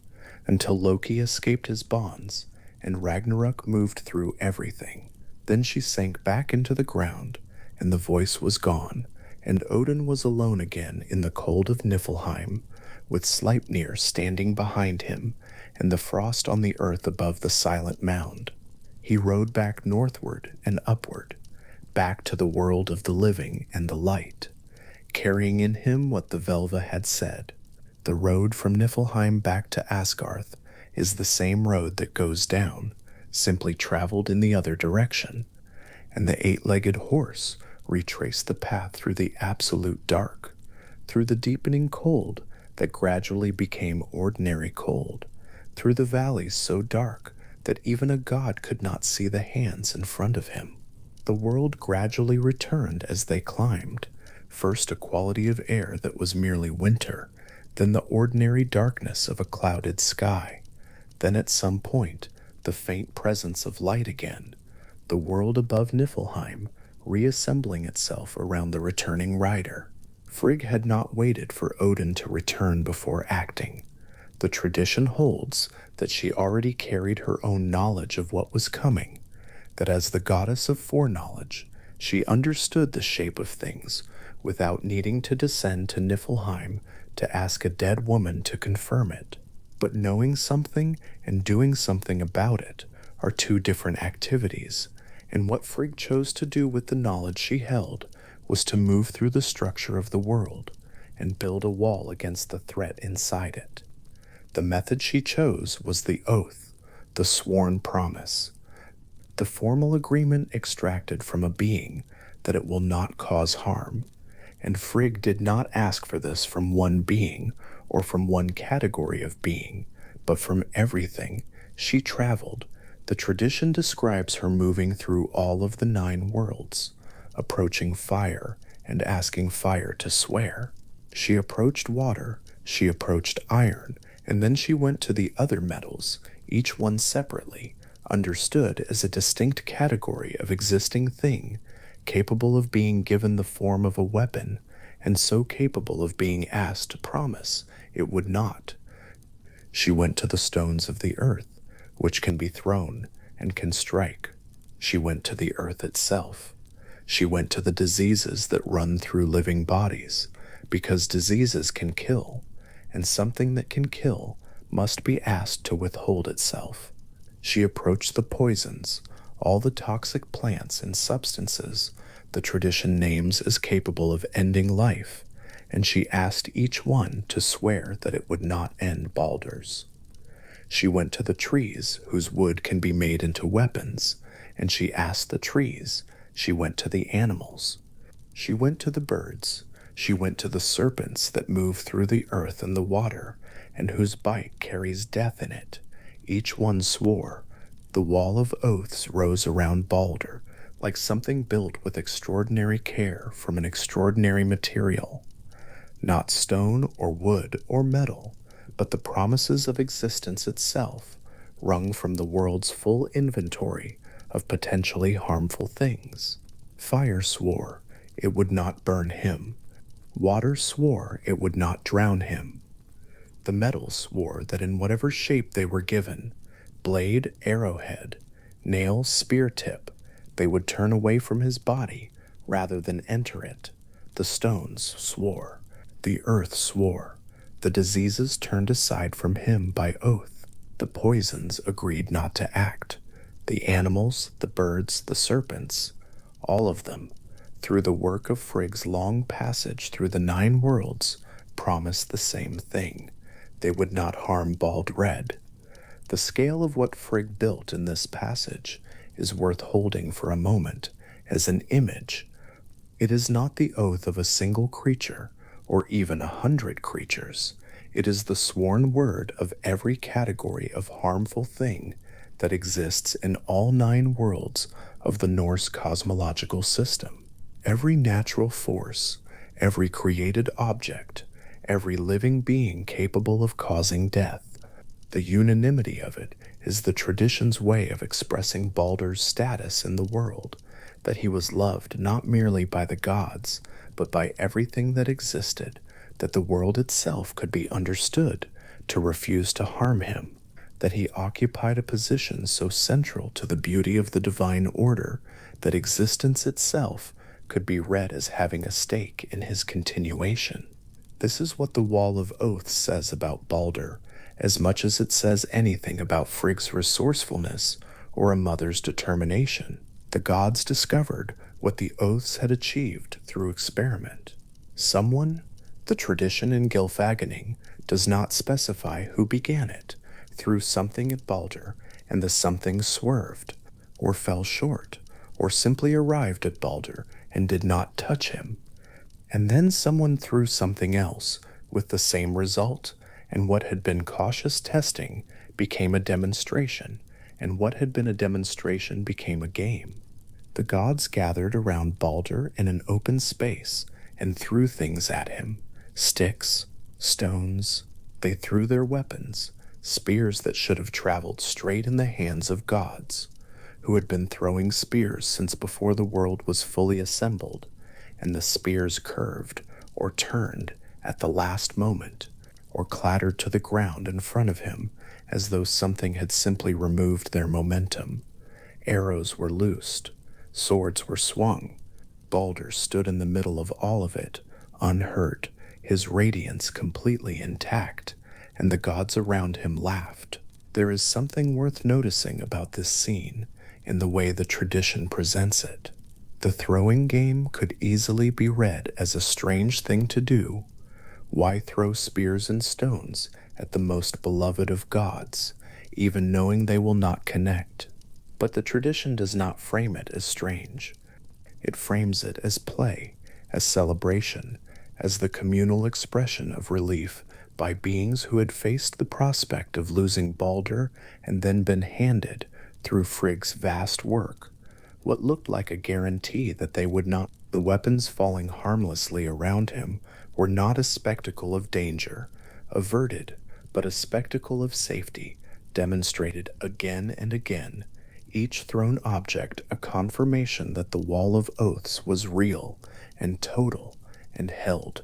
until Loki escaped his bonds, and Ragnarok moved through everything. Then she sank back into the ground, and the voice was gone, and Odin was alone again in the cold of Niflheim, with Sleipnir standing behind him, and the frost on the earth above the silent mound. He rode back northward and upward, back to the world of the living and the light, carrying in him what the Velva had said. The road from Niflheim back to Asgarth is the same road that goes down, simply traveled in the other direction, and the eight-legged horse retraced the path through the absolute dark, through the deepening cold that gradually became ordinary cold, through the valleys so dark that even a god could not see the hands in front of him. The world gradually returned as they climbed, first a quality of air that was merely winter, then the ordinary darkness of a clouded sky, then at some point the faint presence of light again, the world above Niflheim reassembling itself around the returning rider. Frigg had not waited for Odin to return before acting. The tradition holds that she already carried her own knowledge of what was coming, that as the goddess of foreknowledge, she understood the shape of things without needing to descend to Niflheim to ask a dead woman to confirm it. But knowing something and doing something about it are two different activities, and what Frigg chose to do with the knowledge she held was to move through the structure of the world and build a wall against the threat inside it. The method she chose was the oath, the sworn promise, the formal agreement extracted from a being that it will not cause harm. And Frigg did not ask for this from one being or from one category of being, but from everything. She traveled. The tradition describes her moving through all of the 9 worlds, approaching fire and asking fire to swear. She approached water, she approached iron, and then she went to the other metals, each one separately, understood as a distinct category of existing thing, capable of being given the form of a weapon, and so capable of being asked to promise it would not. She went to the stones of the earth, which can be thrown and can strike. She went to the earth itself. She went to the diseases that run through living bodies, because diseases can kill, and something that can kill must be asked to withhold itself. She approached the poisons, all the toxic plants and substances the tradition names as capable of ending life, and she asked each one to swear that it would not end Baldr's. She went to the trees whose wood can be made into weapons, and she asked the trees. She went to the animals. She went to the birds. She went to the serpents that move through the earth and the water, and whose bite carries death in it. Each one swore. The wall of oaths rose around Baldr, like something built with extraordinary care from an extraordinary material. Not stone or wood or metal, but the promises of existence itself, wrung from the world's full inventory of potentially harmful things. Fire swore it would not burn him. Water swore it would not drown him. The metals swore that in whatever shape they were given, blade, arrowhead, nail, spear tip, they would turn away from his body rather than enter it. The stones swore. The earth swore. The diseases turned aside from him by oath. The poisons agreed not to act. The animals, the birds, the serpents, all of them, through the work of Frigg's long passage through the 9 worlds, promised the same thing. They would not harm Baldr. The scale of what Frigg built in this passage is worth holding for a moment as an image. It is not the oath of a single creature, or even 100 creatures. It is the sworn word of every category of harmful thing that exists in all 9 worlds of the Norse cosmological system. Every natural force, every created object, every living being capable of causing death. The unanimity of it is the tradition's way of expressing Baldr's status in the world, that he was loved not merely by the gods, but by everything that existed, that the world itself could be understood to refuse to harm him, that he occupied a position so central to the beauty of the divine order that existence itself could be read as having a stake in his continuation. This is what the Wall of Oaths says about Baldr, as much as it says anything about Frigg's resourcefulness or a mother's determination. The gods discovered what the oaths had achieved through experiment. Someone? The tradition in Gylfaginning does not specify who began it, threw something at Baldr, and the something swerved, or fell short, or simply arrived at Baldr and did not touch him. And then someone threw something else with the same result, and what had been cautious testing became a demonstration, and what had been a demonstration became a game. The gods gathered around Baldr in an open space and threw things at him: sticks, stones. They threw their weapons, spears that should have traveled straight in the hands of gods, who had been throwing spears since before the world was fully assembled, and the spears curved or turned at the last moment, or clattered to the ground in front of him as though something had simply removed their momentum. Arrows were loosed, swords were swung. Baldr stood in the middle of all of it, unhurt, his radiance completely intact, and the gods around him laughed. There is something worth noticing about this scene in the way the tradition presents it. The throwing game could easily be read as a strange thing to do. Why throw spears and stones at the most beloved of gods, even knowing they will not connect? But the tradition does not frame it as strange. It frames it as play, as celebration, as the communal expression of relief by beings who had faced the prospect of losing Baldr and then been handed, through Frigg's vast work, what looked like a guarantee that they would not. The weapons falling harmlessly around him were not a spectacle of danger, averted, but a spectacle of safety, demonstrated again and again, each thrown object a confirmation that the wall of oaths was real and total and held.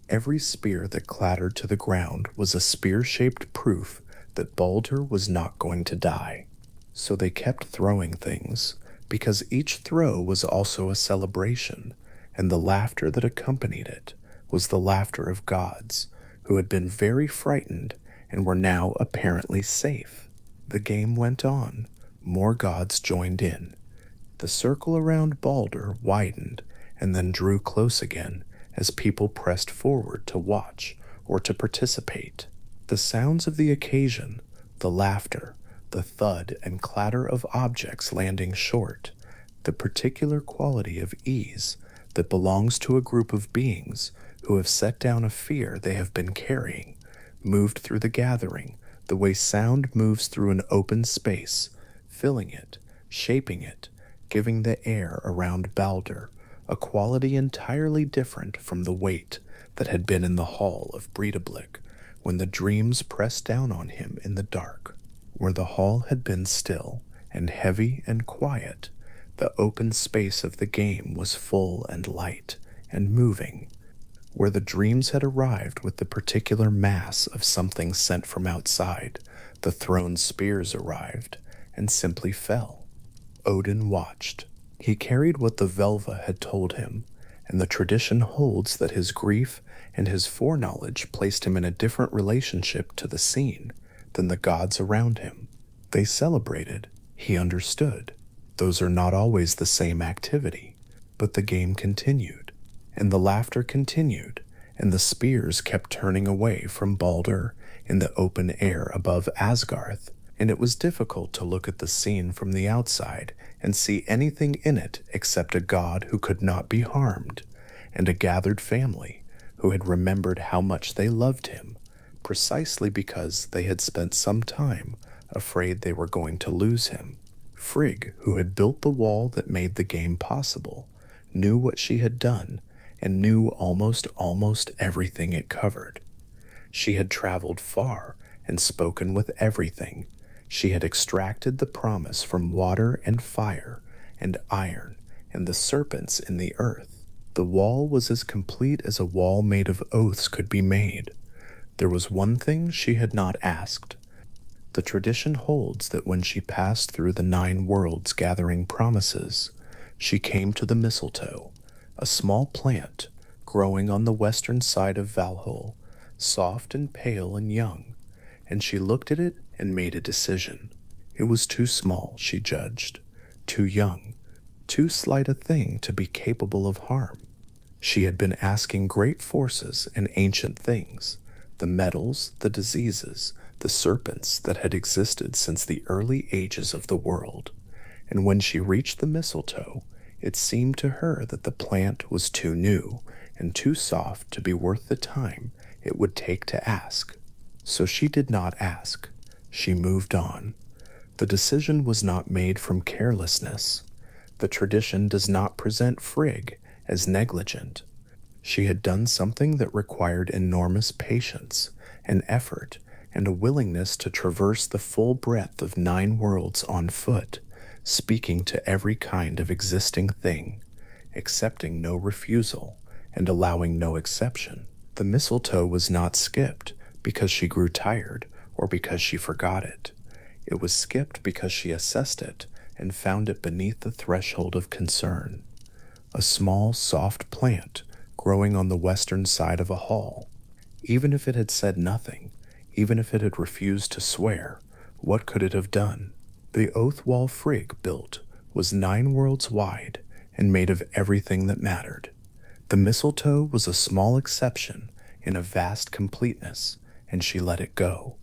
Every spear that clattered to the ground was a spear-shaped proof that Baldr was not going to die. So they kept throwing things, because each throw was also a celebration, and the laughter that accompanied it was the laughter of gods, who had been very frightened and were now apparently safe. The game went on. More gods joined in. The circle around Baldr widened and then drew close again as people pressed forward to watch or to participate. The sounds of the occasion, the laughter, the thud and clatter of objects landing short, the particular quality of ease that belongs to a group of beings who have set down a fear they have been carrying, moved through the gathering the way sound moves through an open space, filling it, shaping it, giving the air around Baldr a quality entirely different from the weight that had been in the hall of Breidablik when the dreams pressed down on him in the dark. Where the hall had been still and heavy and quiet, the open space of the game was full and light and moving. Where the dreams had arrived with the particular mass of something sent from outside, the thrown spears arrived and simply fell. Odin watched. He carried what the Velva had told him, and the tradition holds that his grief and his foreknowledge placed him in a different relationship to the scene than the gods around him. They celebrated. He understood. Those are not always the same activity, but the game continued, and the laughter continued, and the spears kept turning away from Baldr in the open air above Asgarth, and it was difficult to look at the scene from the outside and see anything in it except a god who could not be harmed, and a gathered family who had remembered how much they loved him, precisely because they had spent some time afraid they were going to lose him. Frigg, who had built the wall that made the game possible, knew what she had done and knew almost everything it covered. She had traveled far and spoken with everything. She had extracted the promise from water and fire and iron and the serpents in the earth. The wall was as complete as a wall made of oaths could be made. There was one thing she had not asked. The tradition holds that when she passed through the 9 worlds gathering promises, she came to the mistletoe, a small plant growing on the western side of Valhall, soft and pale and young, and she looked at it and made a decision. It was too small, she judged, too young, too slight a thing to be capable of harm. She had been asking great forces and ancient things, The metals, the diseases, the serpents that had existed since the early ages of the world. And when she reached the mistletoe, it seemed to her that the plant was too new and too soft to be worth the time it would take to ask. So she did not ask. She moved on. The decision was not made from carelessness. The tradition does not present Frigg as negligent. She had done something that required enormous patience and effort and a willingness to traverse the full breadth of 9 worlds on foot, speaking to every kind of existing thing, accepting no refusal and allowing no exception. The mistletoe was not skipped because she grew tired or because she forgot it. It was skipped because she assessed it and found it beneath the threshold of concern. A small, soft plant growing on the western side of a hall. Even if it had said nothing, even if it had refused to swear, what could it have done? The oath wall Frigg built was 9 worlds wide and made of everything that mattered. The mistletoe was a small exception in a vast completeness, and she let it go.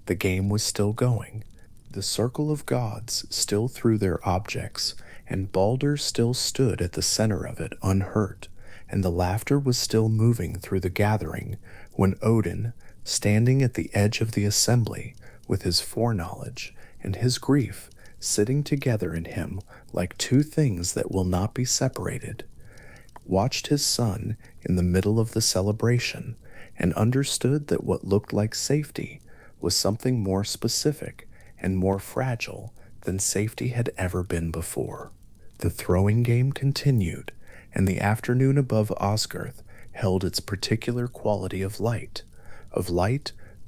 The game was still going. The circle of gods still threw their objects, and Baldr still stood at the center of it unhurt, and the laughter was still moving through the gathering when Odin, standing at the edge of the assembly with his foreknowledge and his grief sitting together in him like two things that will not be separated, watched his son in the middle of the celebration and understood that what looked like safety was something more specific and more fragile than safety had ever been before. The throwing game continued, and the afternoon above Osgarth held its particular quality of light,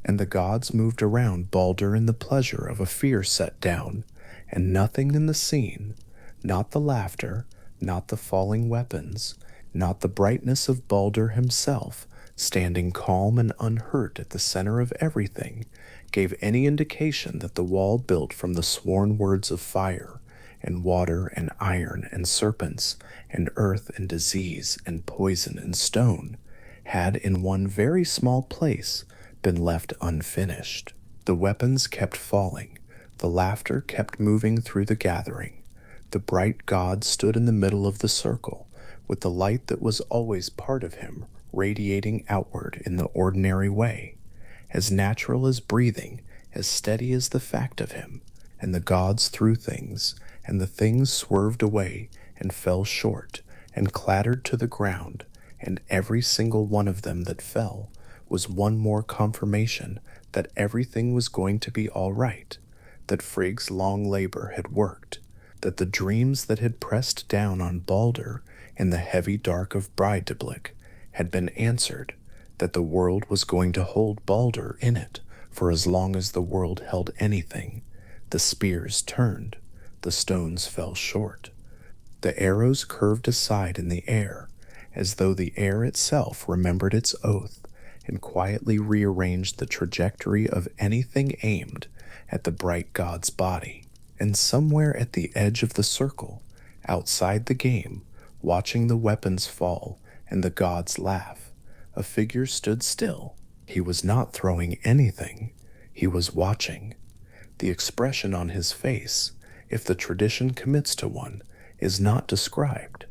and the gods moved around Baldr in the pleasure of a fear set down, and nothing in the scene, not the laughter, not the falling weapons, not the brightness of Baldr himself, standing calm and unhurt at the center of everything, gave any indication that the wall built from the sworn words of fire, and water and iron and serpents, and earth and disease and poison and stone, had in one very small place been left unfinished. The weapons kept falling, the laughter kept moving through the gathering. The bright god stood in the middle of the circle, with the light that was always part of him radiating outward in the ordinary way, as natural as breathing, as steady as the fact of him. And the gods threw things, and the things swerved away and fell short and clattered to the ground, and every single one of them that fell was one more confirmation that everything was going to be all right, that Frigg's long labor had worked, that the dreams that had pressed down on Baldr in the heavy dark of Breidablik had been answered, that the world was going to hold Baldr in it for as long as the world held anything. The spears turned, the stones fell short, the arrows curved aside in the air, as though the air itself remembered its oath and quietly rearranged the trajectory of anything aimed at the bright god's body. And somewhere at the edge of the circle, outside the game, watching the weapons fall and the gods laugh, a figure stood still. He was not throwing anything. He was watching. The expression on his face, if the tradition commits to one, is not described.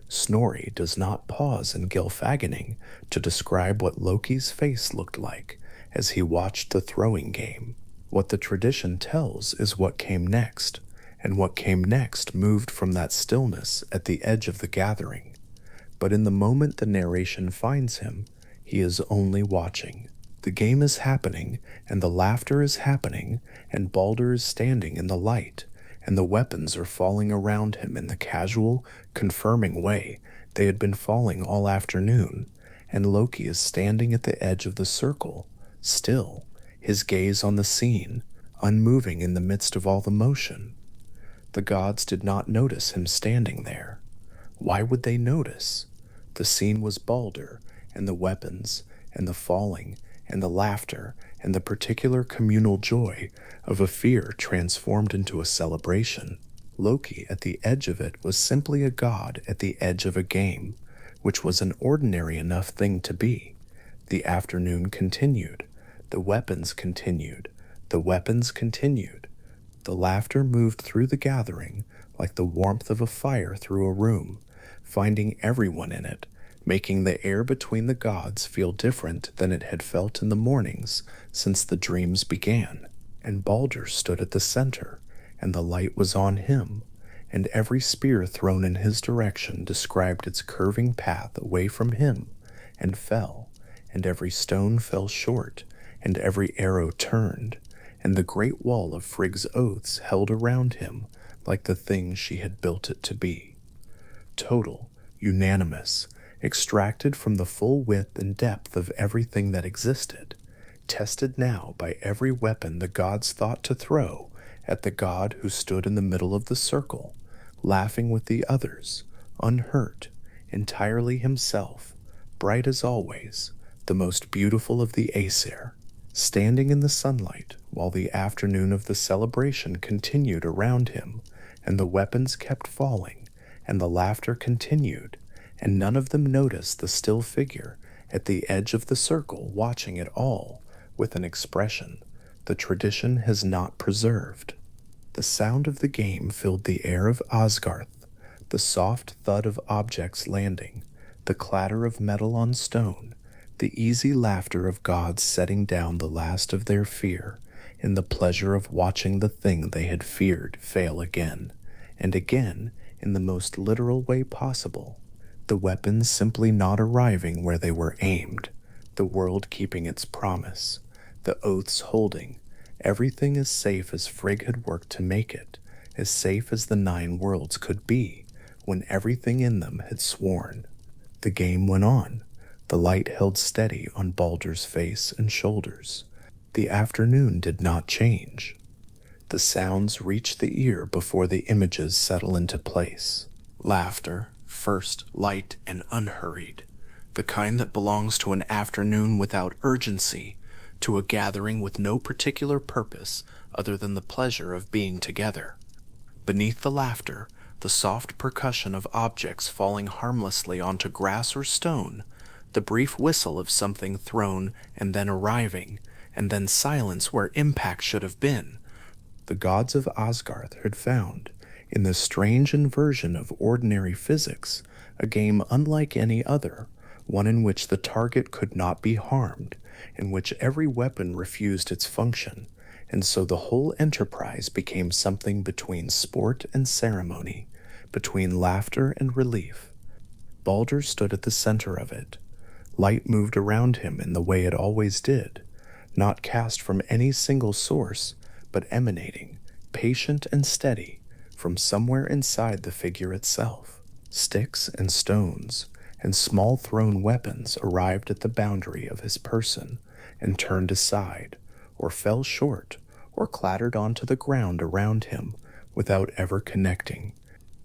Snorri does not pause in Gylfaginning to describe what Loki's face looked like as he watched the throwing game. What the tradition tells is what came next, and what came next moved from that stillness at the edge of the gathering. But in the moment the narration finds him, he is only watching. The game is happening, and the laughter is happening, and Baldr is standing in the light, and the weapons are falling around him in the casual, confirming way they had been falling all afternoon, and Loki is standing at the edge of the circle, still, his gaze on the scene, unmoving in the midst of all the motion. The gods did not notice him standing there. Why would they notice? The scene was Baldr, and the weapons, and the falling, and the laughter, and the particular communal joy of a fear transformed into a celebration. Loki at the edge of it was simply a god at the edge of a game, which was an ordinary enough thing to be. The afternoon continued. The weapons continued. The weapons continued. The laughter moved through the gathering like the warmth of a fire through a room, finding everyone in it, making the air between the gods feel different than it had felt in the mornings since the dreams began. And Baldr stood at the center, and the light was on him, and every spear thrown in his direction described its curving path away from him, and fell, and every stone fell short, and every arrow turned, and the great wall of Frigg's oaths held around him like the thing she had built it to be. Total, unanimous, extracted from the full width and depth of everything that existed, tested now by every weapon the gods thought to throw at the god who stood in the middle of the circle, laughing with the others, unhurt, entirely himself, bright as always, the most beautiful of the Aesir, standing in the sunlight while the afternoon of the celebration continued around him, and the weapons kept falling, and the laughter continued, and none of them noticed the still figure at the edge of the circle watching it all with an expression the tradition has not preserved. The sound of the game filled the air of Asgarth, the soft thud of objects landing, the clatter of metal on stone, the easy laughter of gods setting down the last of their fear in the pleasure of watching the thing they had feared fail again, and again in the most literal way possible, the weapons simply not arriving where they were aimed, the world keeping its promise, the oaths holding, everything as safe as Frigg had worked to make it, as safe as the 9 worlds could be when everything in them had sworn. The game went on. The light held steady on Baldr's face and shoulders. The afternoon did not change. The sounds reach the ear before the images settle into place. Laughter, first, light and unhurried, the kind that belongs to an afternoon without urgency, to a gathering with no particular purpose other than the pleasure of being together. Beneath the laughter, the soft percussion of objects falling harmlessly onto grass or stone, the brief whistle of something thrown and then arriving, and then silence where impact should have been. The gods of Asgarth had found, in this strange inversion of ordinary physics, a game unlike any other, one in which the target could not be harmed, in which every weapon refused its function, and so the whole enterprise became something between sport and ceremony, between laughter and relief. Baldr stood at the center of it. Light moved around him in the way it always did, not cast from any single source, but emanating, patient and steady, from somewhere inside the figure itself. Sticks and stones and small thrown weapons arrived at the boundary of his person and turned aside, or fell short, or clattered onto the ground around him without ever connecting.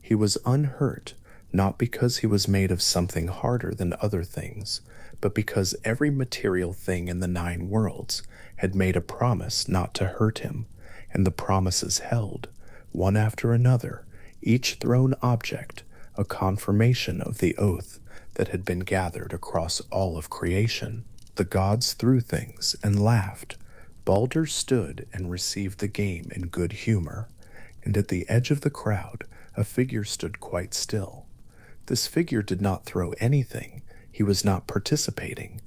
He was unhurt, not because he was made of something harder than other things, but because every material thing in the 9 worlds had made a promise not to hurt him, and the promises held, one after another, each thrown object, a confirmation of the oath that had been gathered across all of creation. The gods threw things and laughed. Baldr stood and received the game in good humor, and at the edge of the crowd a figure stood quite still. This figure did not throw anything. He was not participating.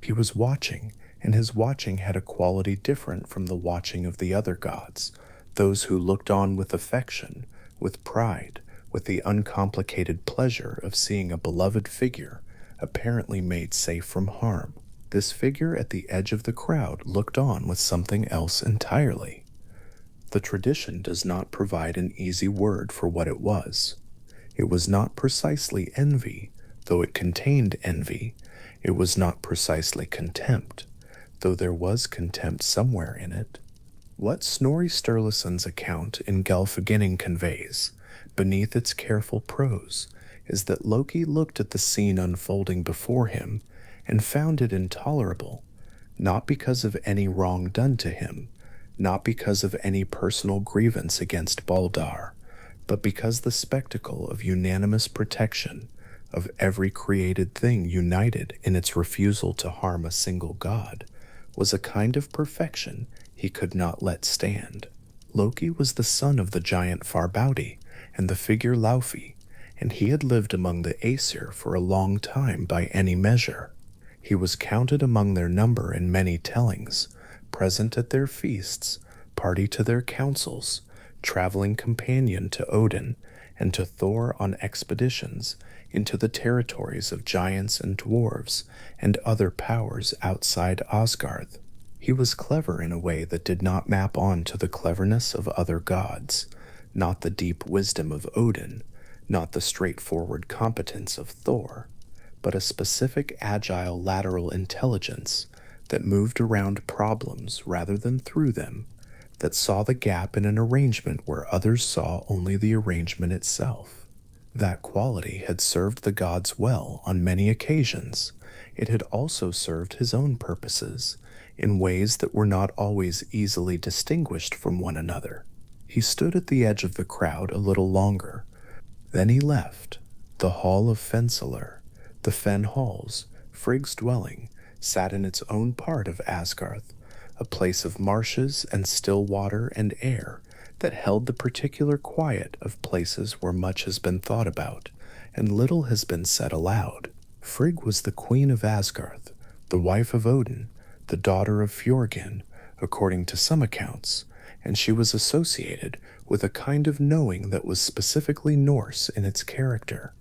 He was watching, and his watching had a quality different from the watching of the other gods, those who looked on with affection, with pride, with the uncomplicated pleasure of seeing a beloved figure apparently made safe from harm. This figure at the edge of the crowd looked on with something else entirely. The tradition does not provide an easy word for what it was. It was not precisely envy, though it contained envy. It was not precisely contempt, though there was contempt somewhere in it. What Snorri Sturluson's account in Gelfaginning conveys, beneath its careful prose, is that Loki looked at the scene unfolding before him and found it intolerable, not because of any wrong done to him, not because of any personal grievance against Baldr, but because the spectacle of unanimous protection, of every created thing united in its refusal to harm a single god, was a kind of perfection he could not let stand. Loki was the son of the giant Farbauti and the figure Laufey, and he had lived among the Aesir for a long time by any measure. He was counted among their number in many tellings, present at their feasts, party to their councils, traveling companion to Odin, and to Thor on expeditions into the territories of giants and dwarves and other powers outside Asgard. He was clever in a way that did not map on to the cleverness of other gods, not the deep wisdom of Odin, not the straightforward competence of Thor, but a specific agile lateral intelligence that moved around problems rather than through them, that saw the gap in an arrangement where others saw only the arrangement itself. That quality had served the gods well on many occasions. It had also served his own purposes in ways that were not always easily distinguished from one another. He stood at the edge of the crowd a little longer. Then he left. The hall of Fensalir, the Fen halls, Frigg's dwelling, sat in its own part of Asgard, a place of marshes and still water and air that held the particular quiet of places where much has been thought about and little has been said aloud. Frigg was the queen of Asgard, the wife of Odin, the daughter of Fjorgyn, according to some accounts, and she was associated with a kind of knowing that was specifically Norse in its character,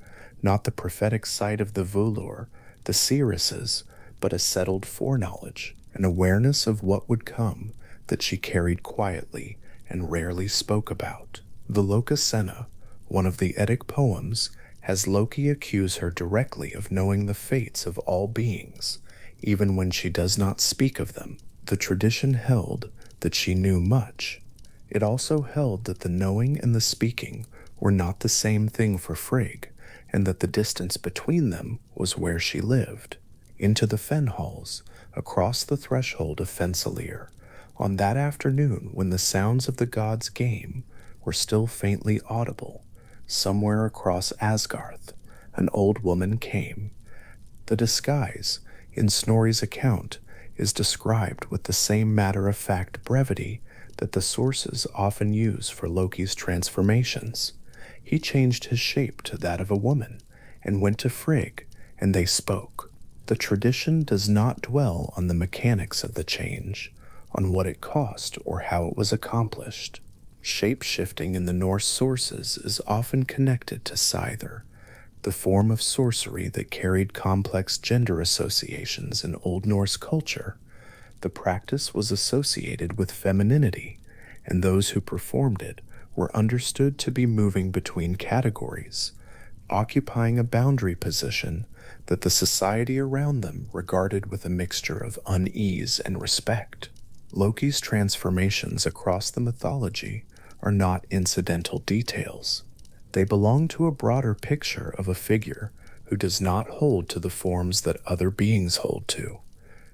not the prophetic sight of the Volur, the seeresses, but a settled foreknowledge, an awareness of what would come that she carried quietly and rarely spoke about. The Lokasenna, one of the Eddic poems, has Loki accuse her directly of knowing the fates of all beings, even when she does not speak of them. The tradition held that she knew much. It also held that the knowing and the speaking were not the same thing for Frigg, and that the distance between them was where she lived. Into the Fen halls, across the threshold of Fensalir, on that afternoon when the sounds of the gods' game were still faintly audible, somewhere across Asgard, an old woman came. The disguise, in Snorri's account, is described with the same matter-of-fact brevity that the sources often use for Loki's transformations. He changed his shape to that of a woman and went to Frigg, and they spoke. The tradition does not dwell on the mechanics of the change, on what it cost or how it was accomplished. Shape-shifting in the Norse sources is often connected to Scyther, the form of sorcery that carried complex gender associations in Old Norse culture. The practice was associated with femininity, and those who performed it were understood to be moving between categories, occupying a boundary position that the society around them regarded with a mixture of unease and respect. Loki's transformations across the mythology are not incidental details. They belong to a broader picture of a figure who does not hold to the forms that other beings hold to,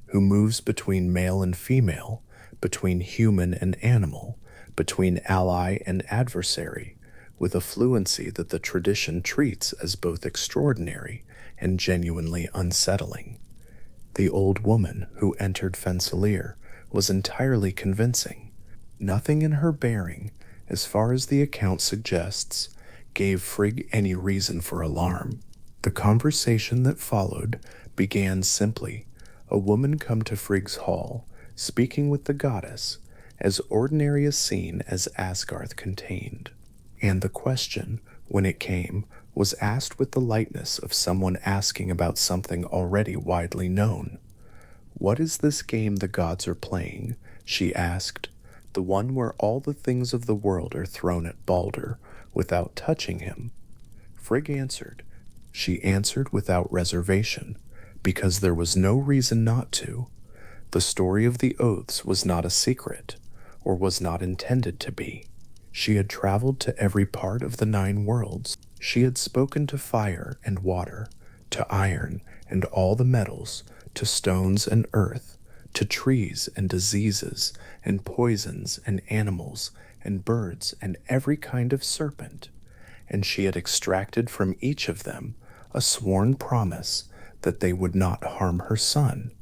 who moves between male and female, between human and animal, between ally and adversary, with a fluency that the tradition treats as both extraordinary and genuinely unsettling. The old woman who entered Fensalir was entirely convincing. Nothing in her bearing, as far as the account suggests, gave Frigg any reason for alarm. The conversation that followed began simply, a woman come to Frigg's hall, speaking with the goddess, as ordinary a scene as Asgard contained. And the question, when it came, was asked with the lightness of someone asking about something already widely known. "What is this game the gods are playing?" she asked. "The one where all the things of the world are thrown at Baldr without touching him?" Frigg answered. She answered without reservation, because there was no reason not to. The story of the oaths was not a secret, or was not intended to be. She had traveled to every part of the 9 worlds. She had spoken to fire and water, to iron and all the metals, to stones and earth, to trees and diseases and poisons and animals and birds and every kind of serpent, and she had extracted from each of them a sworn promise that they would not harm her son,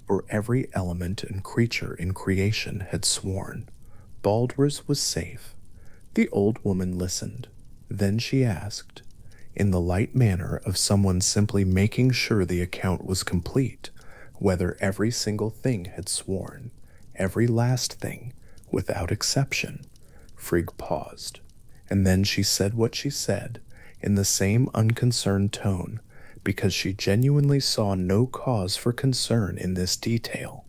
for every element and creature in creation had sworn. Baldr's was safe. The old woman listened. Then she asked, in the light manner of someone simply making sure the account was complete, whether every single thing had sworn, every last thing, without exception. Frigg paused, and then she said what she said, in the same unconcerned tone, because she genuinely saw no cause for concern in this detail,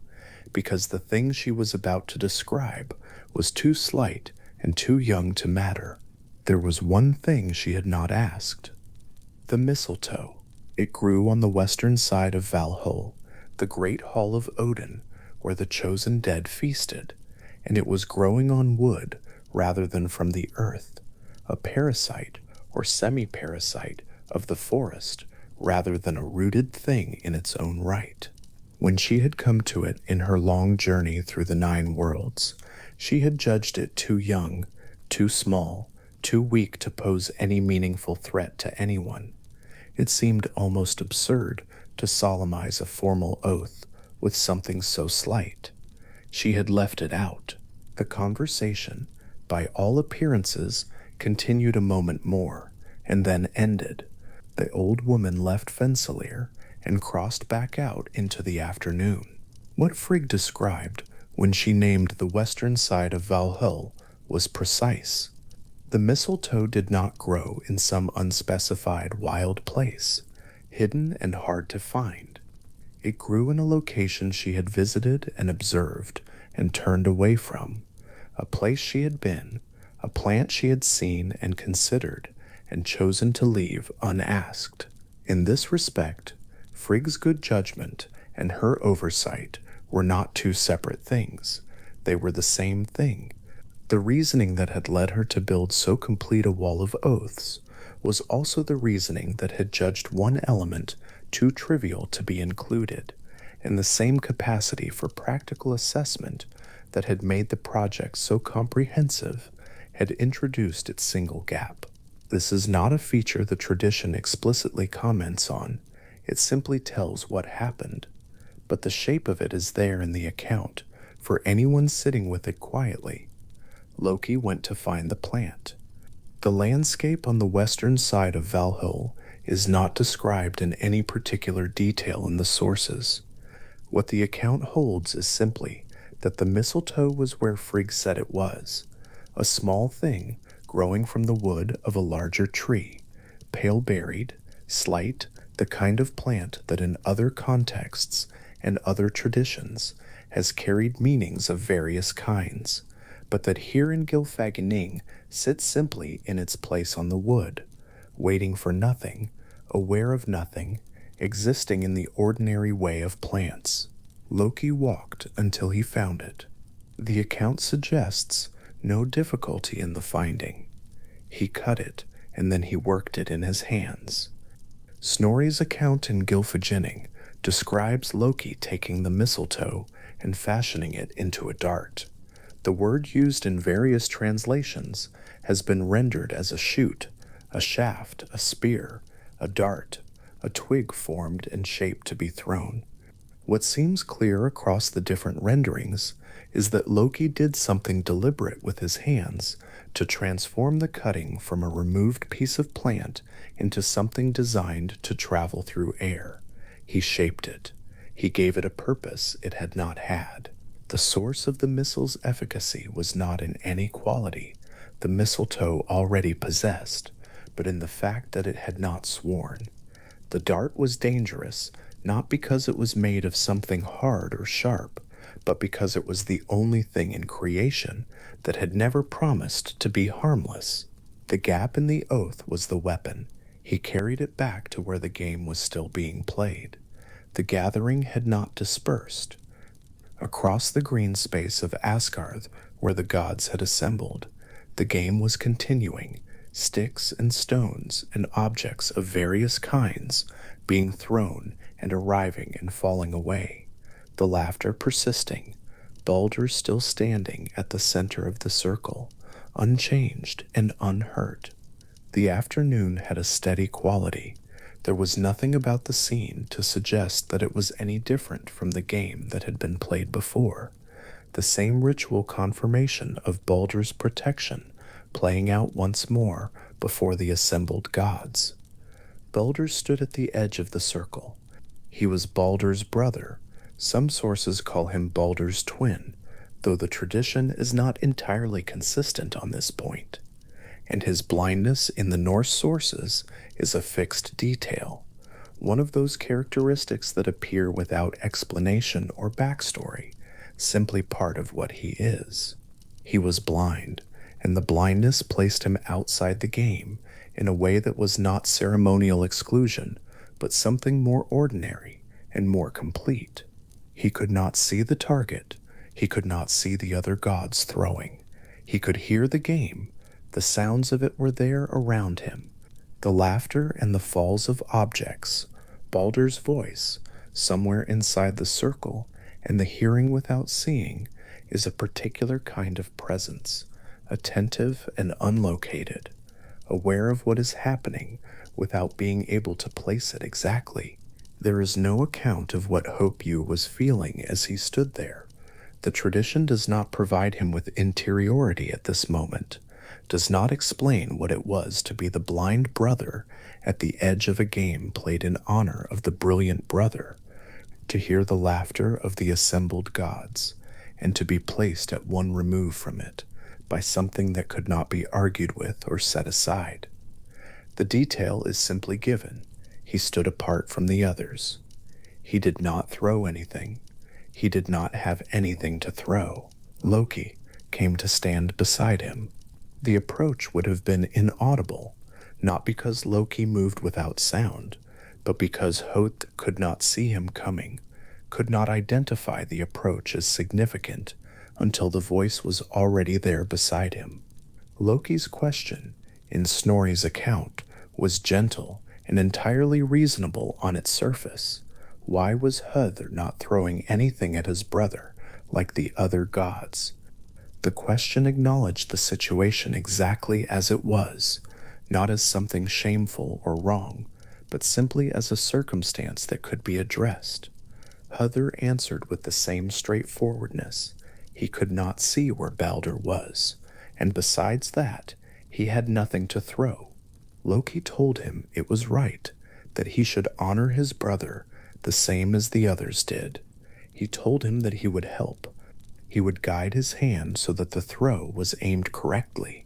because the thing she was about to describe was too slight and too young to matter. There was one thing she had not asked. The mistletoe. It grew on the western side of Valhall, the great hall of Odin, where the chosen dead feasted, and it was growing on wood rather than from the earth, a parasite or semi-parasite of the forest rather than a rooted thing in its own right. When she had come to it in her long journey through the 9 worlds, she had judged it too young, too small, too weak to pose any meaningful threat to anyone. It seemed almost absurd to solemnize a formal oath with something so slight. She had left it out. The conversation, by all appearances, continued a moment more, and then ended. The old woman left Fensalir and crossed back out into the afternoon. What Frigg described when she named the western side of Valhall was precise. The mistletoe did not grow in some unspecified wild place, hidden and hard to find. It grew in a location she had visited and observed and turned away from, a place she had been, a plant she had seen and considered and chosen to leave unasked. In this respect, Frigg's good judgment and her oversight were not two separate things. They were the same thing. The reasoning that had led her to build so complete a wall of oaths was also the reasoning that had judged one element too trivial to be included, and the same capacity for practical assessment that had made the project so comprehensive had introduced its single gap. This is not a feature the tradition explicitly comments on. It simply tells what happened, but the shape of it is there in the account for anyone sitting with it quietly. Loki went to find the plant. The landscape on the western side of Valhall is not described in any particular detail in the sources. What the account holds is simply that the mistletoe was where Frigg said it was, a small thing growing from the wood of a larger tree, pale-berried, slight, the kind of plant that in other contexts and other traditions has carried meanings of various kinds, but that here in Gylfaginning sits simply in its place on the wood, waiting for nothing, aware of nothing, existing in the ordinary way of plants. Loki walked until he found it. The account suggests no difficulty in the finding. He cut it, and then he worked it in his hands. Snorri's account in Gylfaginning describes Loki taking the mistletoe and fashioning it into a dart. The word used in various translations has been rendered as a shoot, a shaft, a spear, a dart, a twig formed and shaped to be thrown. What seems clear across the different renderings is that Loki did something deliberate with his hands to transform the cutting from a removed piece of plant into something designed to travel through air. He shaped it. He gave it a purpose it had not had. The source of the missile's efficacy was not in any quality the mistletoe already possessed, but in the fact that it had not sworn. The dart was dangerous, not because it was made of something hard or sharp, but because it was the only thing in creation that had never promised to be harmless. The gap in the oath was the weapon. He carried it back to where the game was still being played. The gathering had not dispersed. Across the green space of Asgard, where the gods had assembled, the game was continuing, sticks and stones and objects of various kinds being thrown and arriving and falling away, the laughter persisting, Baldr still standing at the center of the circle, unchanged and unhurt. The afternoon had a steady quality. There was nothing about the scene to suggest that it was any different from the game that had been played before. The same ritual confirmation of Baldr's protection playing out once more before the assembled gods. Baldr stood at the edge of the circle. He was Baldr's brother. Some sources call him Baldr's twin, though the tradition is not entirely consistent on this point. And his blindness in the Norse sources is a fixed detail, one of those characteristics that appear without explanation or backstory, simply part of what he is. He was blind, and the blindness placed him outside the game in a way that was not ceremonial exclusion, but something more ordinary and more complete. He could not see the target. He could not see the other gods throwing. He could hear the game. The sounds of it were there around him. The laughter and the falls of objects, Baldr's voice, somewhere inside the circle, and the hearing without seeing is a particular kind of presence, attentive and unlocated, aware of what is happening without being able to place it exactly. There is no account of what Hope-U was feeling as he stood there. The tradition does not provide him with interiority at this moment, does not explain what it was to be the blind brother at the edge of a game played in honor of the brilliant brother, to hear the laughter of the assembled gods, and to be placed at one remove from it by something that could not be argued with or set aside. The detail is simply given. He stood apart from the others. He did not throw anything. He did not have anything to throw. Loki came to stand beside him. The approach would have been inaudible, not because Loki moved without sound, but because Hoth could not see him coming, could not identify the approach as significant until the voice was already there beside him. Loki's question, in Snorri's account, was gentle and entirely reasonable on its surface. Why was Hrðr not throwing anything at his brother like the other gods? The question acknowledged the situation exactly as it was, not as something shameful or wrong, but simply as a circumstance that could be addressed. Hrðr answered with the same straightforwardness. He could not see where Baldr was, and besides that, he had nothing to throw. Loki told him it was right, that he should honor his brother the same as the others did. He told him that he would help. He would guide his hand so that the throw was aimed correctly,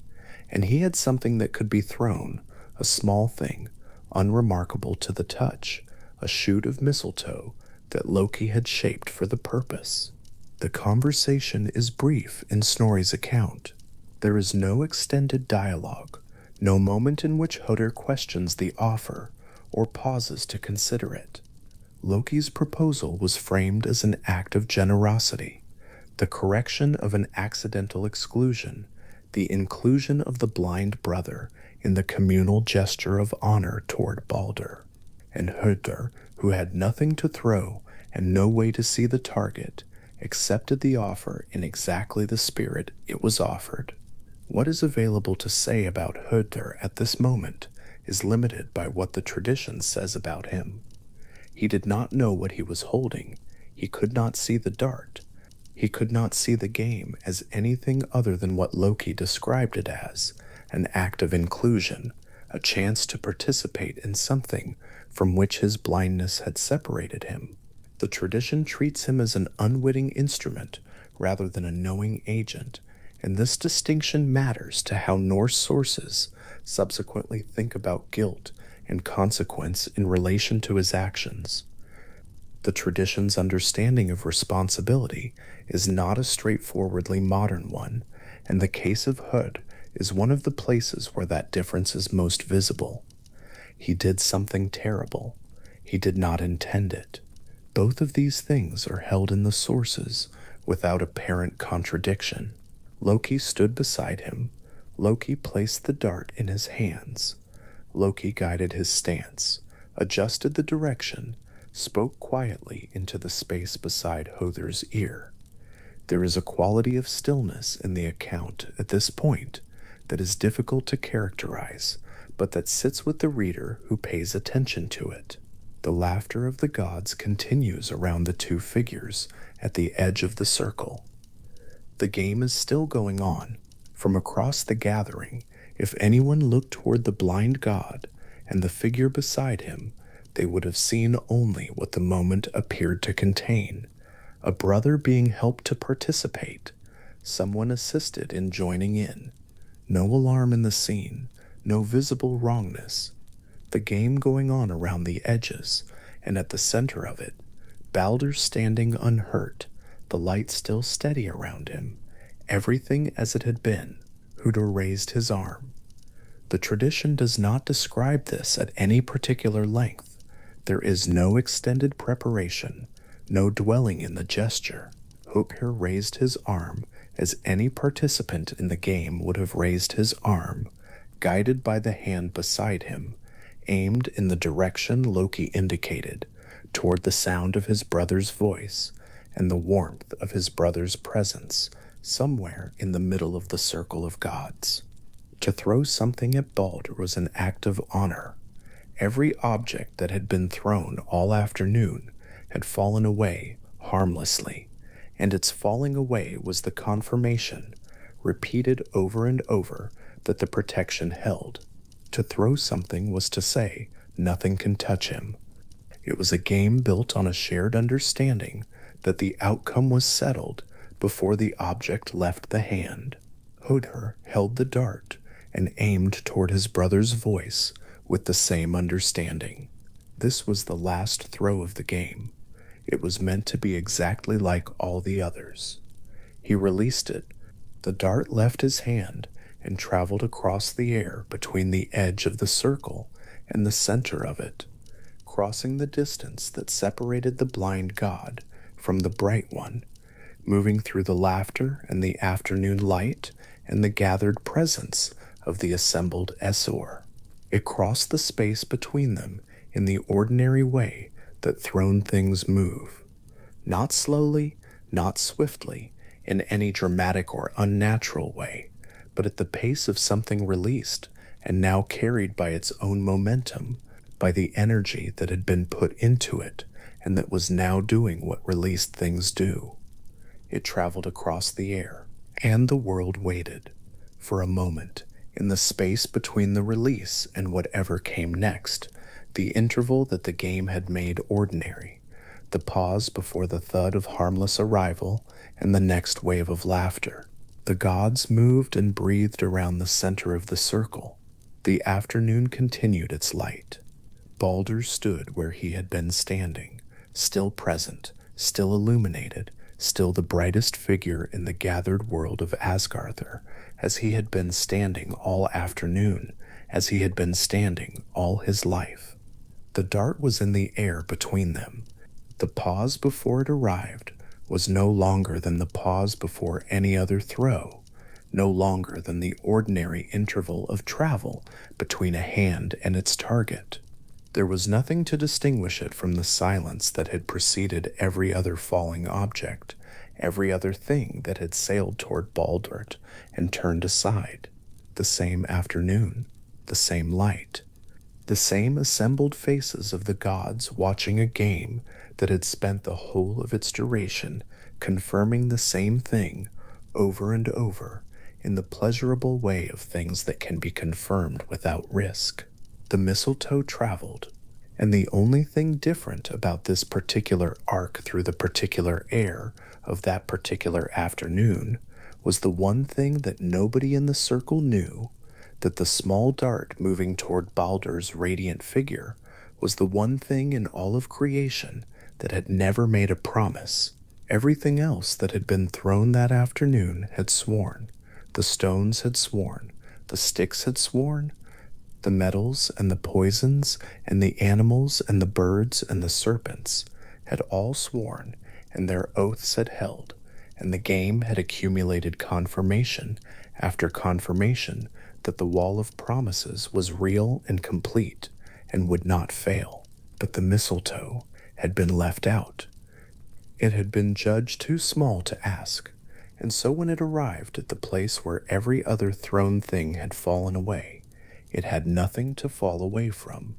and he had something that could be thrown, a small thing, unremarkable to the touch, a shoot of mistletoe that Loki had shaped for the purpose. The conversation is brief in Snorri's account. There is no extended dialogue, no moment in which Hrðr questions the offer or pauses to consider it. Loki's proposal was framed as an act of generosity, the correction of an accidental exclusion, the inclusion of the blind brother in the communal gesture of honor toward Baldr. And Hrðr, who had nothing to throw and no way to see the target, accepted the offer in exactly the spirit it was offered. What is available to say about Hrðr at this moment is limited by what the tradition says about him. He did not know what he was holding. He could not see the dart. He could not see the game as anything other than what Loki described it as, an act of inclusion, a chance to participate in something from which his blindness had separated him. The tradition treats him as an unwitting instrument rather than a knowing agent, and this distinction matters to how Norse sources subsequently think about guilt and consequence in relation to his actions. The tradition's understanding of responsibility is not a straightforwardly modern one, and the case of Hrðr is one of the places where that difference is most visible. He did something terrible. He did not intend it. Both of these things are held in the sources without apparent contradiction. Loki stood beside him. Loki placed the dart in his hands. Loki guided his stance, adjusted the direction, spoke quietly into the space beside Hrðr's ear. There is a quality of stillness in the account at this point that is difficult to characterize, but that sits with the reader who pays attention to it. The laughter of the gods continues around the two figures at the edge of the circle. The game is still going on. From across the gathering, if anyone looked toward the blind god and the figure beside him, they would have seen only what the moment appeared to contain: a brother being helped to participate, someone assisted in joining in. No alarm in the scene, no visible wrongness. The game going on around the edges, and at the center of it, Baldr standing unhurt, the light still steady around him, everything as it had been. Hodor raised his arm. The tradition does not describe this at any particular length. There is no extended preparation, no dwelling in the gesture. Hodor raised his arm as any participant in the game would have raised his arm, guided by the hand beside him, aimed in the direction Loki indicated, toward the sound of his brother's voice and the warmth of his brother's presence, somewhere in the middle of the circle of gods. To throw something at Baldr was an act of honor. Every object that had been thrown all afternoon had fallen away harmlessly, and its falling away was the confirmation, repeated over and over, that the protection held. To throw something was to say, nothing can touch him. It was a game built on a shared understanding that the outcome was settled before the object left the hand. Hodor held the dart and aimed toward his brother's voice with the same understanding. This was the last throw of the game. It was meant to be exactly like all the others. He released it. The dart left his hand and traveled across the air between the edge of the circle and the center of it, crossing the distance that separated the blind god from the bright one, moving through the laughter and the afternoon light and the gathered presence of the assembled Esor. It crossed the space between them in the ordinary way that thrown things move, not slowly, not swiftly, in any dramatic or unnatural way, but at the pace of something released and now carried by its own momentum, by the energy that had been put into it and that was now doing what released things do. It traveled across the air, and the world waited. For a moment, in the space between the release and whatever came next, the interval that the game had made ordinary, the pause before the thud of harmless arrival and the next wave of laughter. The gods moved and breathed around the center of the circle. The afternoon continued its light. Baldr stood where he had been standing, still present, still illuminated, still the brightest figure in the gathered world of Asgardr, as he had been standing all afternoon, as he had been standing all his life. The dart was in the air between them. The pause before it arrived was no longer than the pause before any other throw, no longer than the ordinary interval of travel between a hand and its target. There was nothing to distinguish it from the silence that had preceded every other falling object, every other thing that had sailed toward Baldr and turned aside. The same afternoon, the same light, the same assembled faces of the gods watching a game that had spent the whole of its duration confirming the same thing over and over in the pleasurable way of things that can be confirmed without risk. The mistletoe traveled, and the only thing different about this particular arc through the particular air of that particular afternoon was the one thing that nobody in the circle knew, that the small dart moving toward Baldr's radiant figure was the one thing in all of creation that had never made a promise. Everything else that had been thrown that afternoon had sworn. The stones had sworn. The sticks had sworn. The metals and the poisons and the animals and the birds and the serpents had all sworn, and their oaths had held, and the game had accumulated confirmation after confirmation that the wall of promises was real and complete and would not fail. But the mistletoe had been left out. It had been judged too small to ask, and so when it arrived at the place where every other thrown thing had fallen away, It had nothing to fall away from,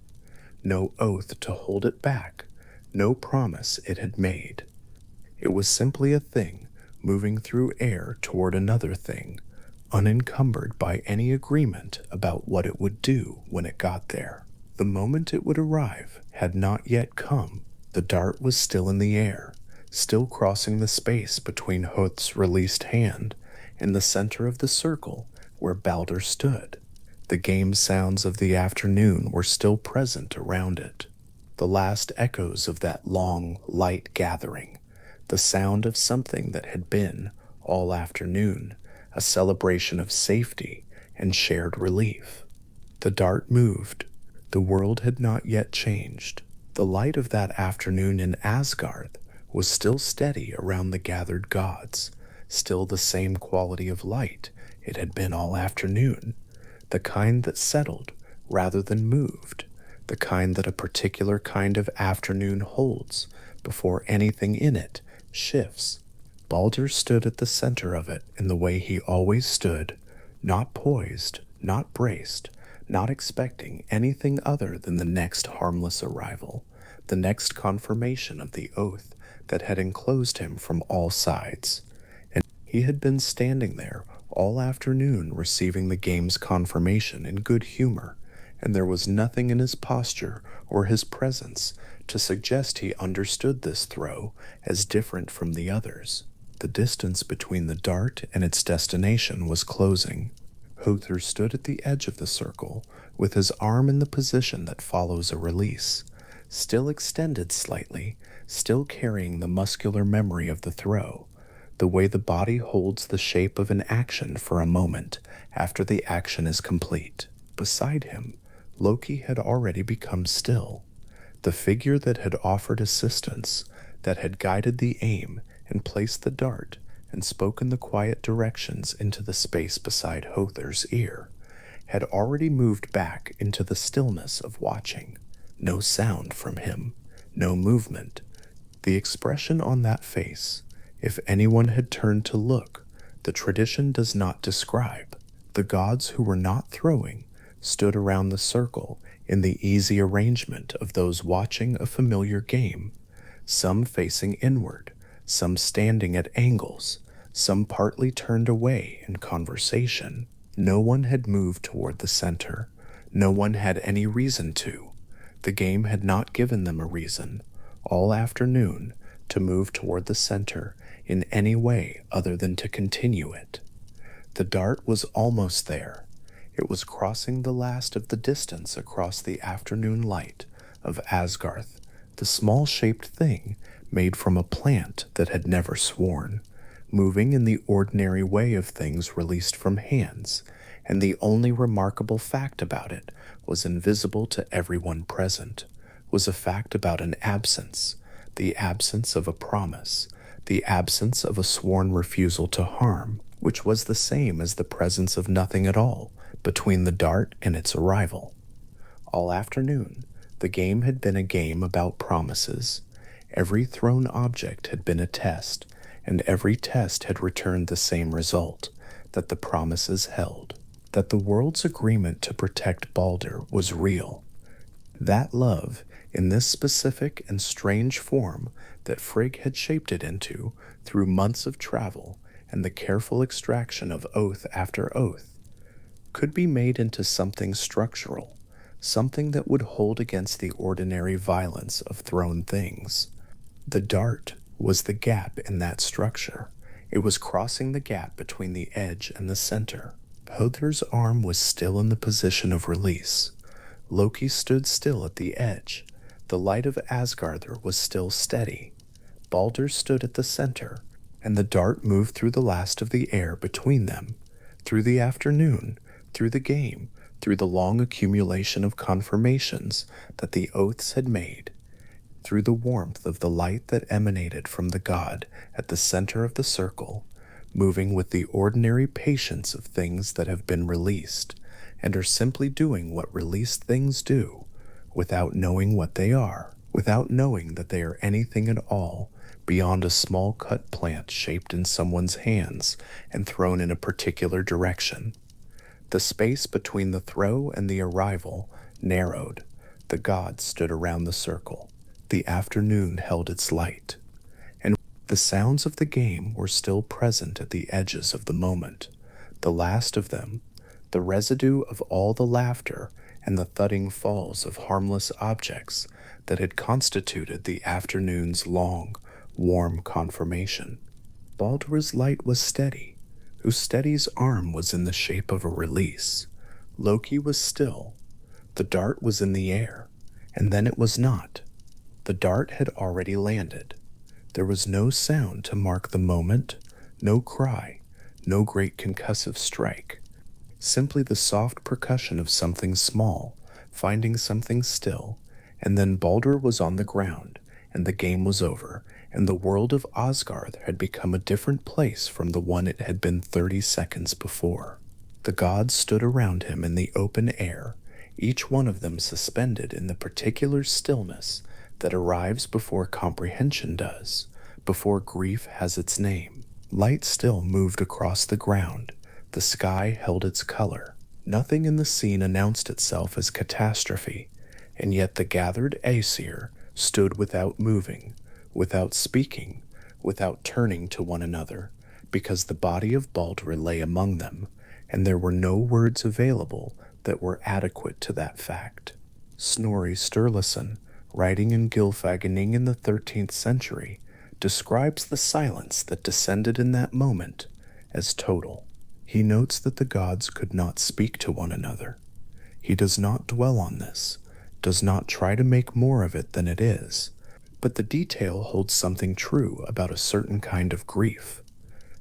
no oath to hold it back, no promise it had made. It was simply a thing moving through air toward another thing, unencumbered by any agreement about what it would do when it got there. The moment it would arrive had not yet come. The dart was still in the air, still crossing the space between Hoth's released hand and the center of the circle where Baldr stood. The game sounds of the afternoon were still present around it. The last echoes of that long, light gathering, the sound of something that had been, all afternoon, a celebration of safety and shared relief. The dart moved. The world had not yet changed. The light of that afternoon in Asgard was still steady around the gathered gods, still the same quality of light it had been all afternoon, the kind that settled rather than moved, the kind that a particular kind of afternoon holds before anything in it shifts. Baldr stood at the center of it in the way he always stood, not poised, not braced, not expecting anything other than the next harmless arrival, the next confirmation of the oath that had enclosed him from all sides. And he had been standing there all afternoon receiving the game's confirmation in good humor, and there was nothing in his posture or his presence to suggest he understood this throw as different from the others. The distance between the dart and its destination was closing. Hother stood at the edge of the circle, with his arm in the position that follows a release, still extended slightly, still carrying the muscular memory of the throw, the way the body holds the shape of an action for a moment after the action is complete. Beside him, Loki had already become still. The figure that had offered assistance, that had guided the aim and placed the dart and spoken the quiet directions into the space beside Hother's ear, had already moved back into the stillness of watching. No sound from him, no movement. The expression on that face, if anyone had turned to look, the tradition does not describe. The gods who were not throwing stood around the circle in the easy arrangement of those watching a familiar game, some facing inward, some standing at angles, some partly turned away in conversation. No one had moved toward the center. No one had any reason to. The game had not given them a reason, all afternoon, to move toward the center in any way other than to continue it. The dart was almost there. It was crossing the last of the distance across the afternoon light of Asgarth, the small-shaped thing made from a plant that had never sworn, moving in the ordinary way of things released from hands, and the only remarkable fact about it was invisible to everyone present, was a fact about an absence, the absence of a promise, the absence of a sworn refusal to harm, which was the same as the presence of nothing at all between the dart and its arrival. All afternoon, the game had been a game about promises. Every thrown object had been a test, and every test had returned the same result, that the promises held, that the world's agreement to protect Baldr was real. That love, in this specific and strange form that Frigg had shaped it into through months of travel and the careful extraction of oath after oath, could be made into something structural, something that would hold against the ordinary violence of thrown things. The dart was the gap in that structure. It was crossing the gap between the edge and the center. Hother's arm was still in the position of release. Loki stood still at the edge. The light of Asgardr was still steady. Baldr stood at the center, and the dart moved through the last of the air between them, through the afternoon, through the game, through the long accumulation of confirmations that the oaths had made, through the warmth of the light that emanated from the god at the center of the circle, moving with the ordinary patience of things that have been released and are simply doing what released things do, without knowing what they are, without knowing that they are anything at all beyond a small cut plant shaped in someone's hands and thrown in a particular direction. The space between the throw and the arrival narrowed. The gods stood around the circle. The afternoon held its light, and the sounds of the game were still present at the edges of the moment. The last of them, the residue of all the laughter and the thudding falls of harmless objects that had constituted the afternoon's long, warm confirmation. Baldr's light was steady. Ustedi's arm was in the shape of a release. Loki was still. The dart was in the air, and then it was not. The dart had already landed. There was no sound to mark the moment, no cry, no great concussive strike. Simply the soft percussion of something small, finding something still, and then Baldr was on the ground, and the game was over, and the world of Asgard had become a different place from the one it had been 30 seconds before. The gods stood around him in the open air, each one of them suspended in the particular stillness that arrives before comprehension does, before grief has its name. Light still moved across the ground. The sky held its color. Nothing in the scene announced itself as catastrophe, and yet the gathered Aesir stood without moving, without speaking, without turning to one another, because the body of Baldr lay among them, and there were no words available that were adequate to that fact. Snorri Sturluson, writing in Gylfaginning in the 13th century, describes the silence that descended in that moment as total. He notes that the gods could not speak to one another. He does not dwell on this, does not try to make more of it than it is, but the detail holds something true about a certain kind of grief,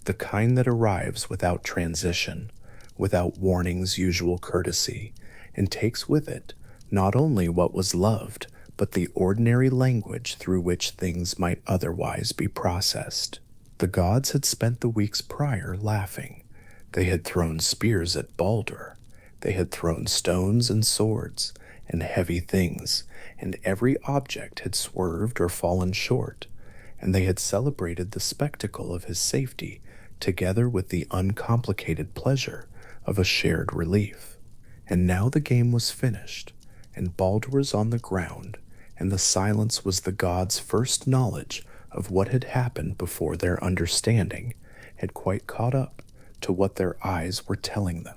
the kind that arrives without transition, without warning's usual courtesy, and takes with it not only what was loved, but the ordinary language through which things might otherwise be processed. The gods had spent the weeks prior laughing. They had thrown spears at Baldr. They had thrown stones and swords and heavy things, and every object had swerved or fallen short, and they had celebrated the spectacle of his safety together with the uncomplicated pleasure of a shared relief. And now the game was finished, and Baldr was on the ground, and the silence was the gods' first knowledge of what had happened before their understanding had quite caught up to what their eyes were telling them.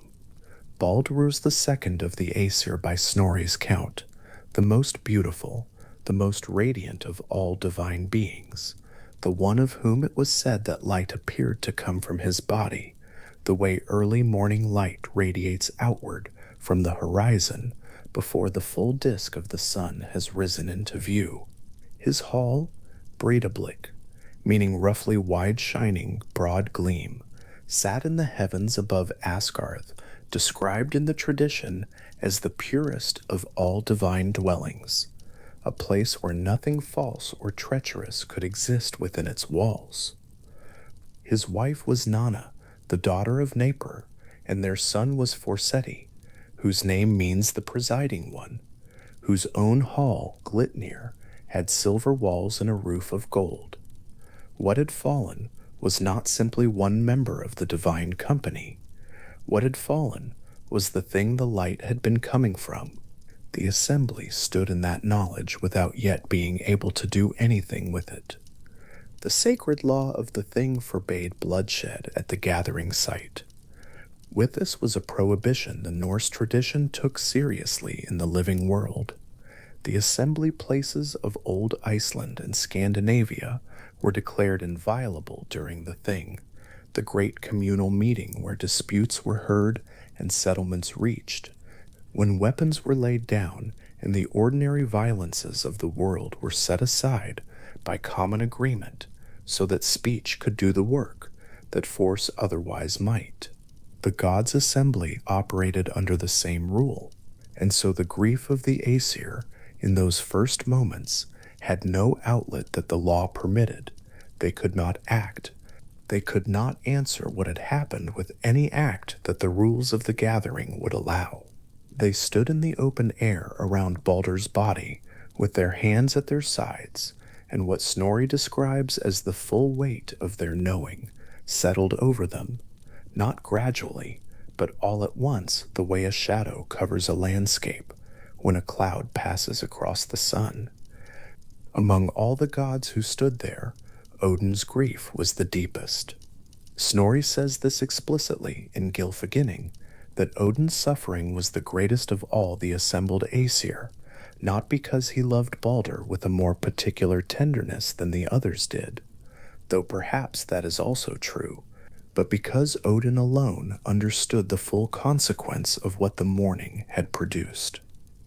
Baldr was the second of the Aesir by Snorri's count, the most beautiful, the most radiant of all divine beings, the one of whom it was said that light appeared to come from his body, the way early morning light radiates outward from the horizon before the full disk of the sun has risen into view. His hall, Breidablik, meaning roughly wide-shining, broad gleam, sat in the heavens above Asgard, described in the tradition as the purest of all divine dwellings, a place where nothing false or treacherous could exist within its walls. His wife was Nanna, the daughter of Naper, and their son was Forseti, whose name means the presiding one, whose own hall, Glitnir, had silver walls and a roof of gold. What had fallen was not simply one member of the divine company. What had fallen was the thing the light had been coming from. The assembly stood in that knowledge without yet being able to do anything with it. The sacred law of the thing forbade bloodshed at the gathering site. With this was a prohibition the Norse tradition took seriously in the living world. The assembly places of old Iceland and Scandinavia were declared inviolable during the thing, the great communal meeting where disputes were heard and settlements reached, when weapons were laid down and the ordinary violences of the world were set aside by common agreement so that speech could do the work that force otherwise might. The gods' assembly operated under the same rule, and so the grief of the Aesir in those first moments had no outlet that the law permitted. They could not act. They could not answer what had happened with any act that the rules of the gathering would allow. They stood in the open air around Baldr's body, with their hands at their sides, and what Snorri describes as the full weight of their knowing settled over them, not gradually, but all at once the way a shadow covers a landscape when a cloud passes across the sun. Among all the gods who stood there, Odin's grief was the deepest. Snorri says this explicitly in Gylfaginning, that Odin's suffering was the greatest of all the assembled Aesir, not because he loved Baldr with a more particular tenderness than the others did, though perhaps that is also true, but because Odin alone understood the full consequence of what the mourning had produced.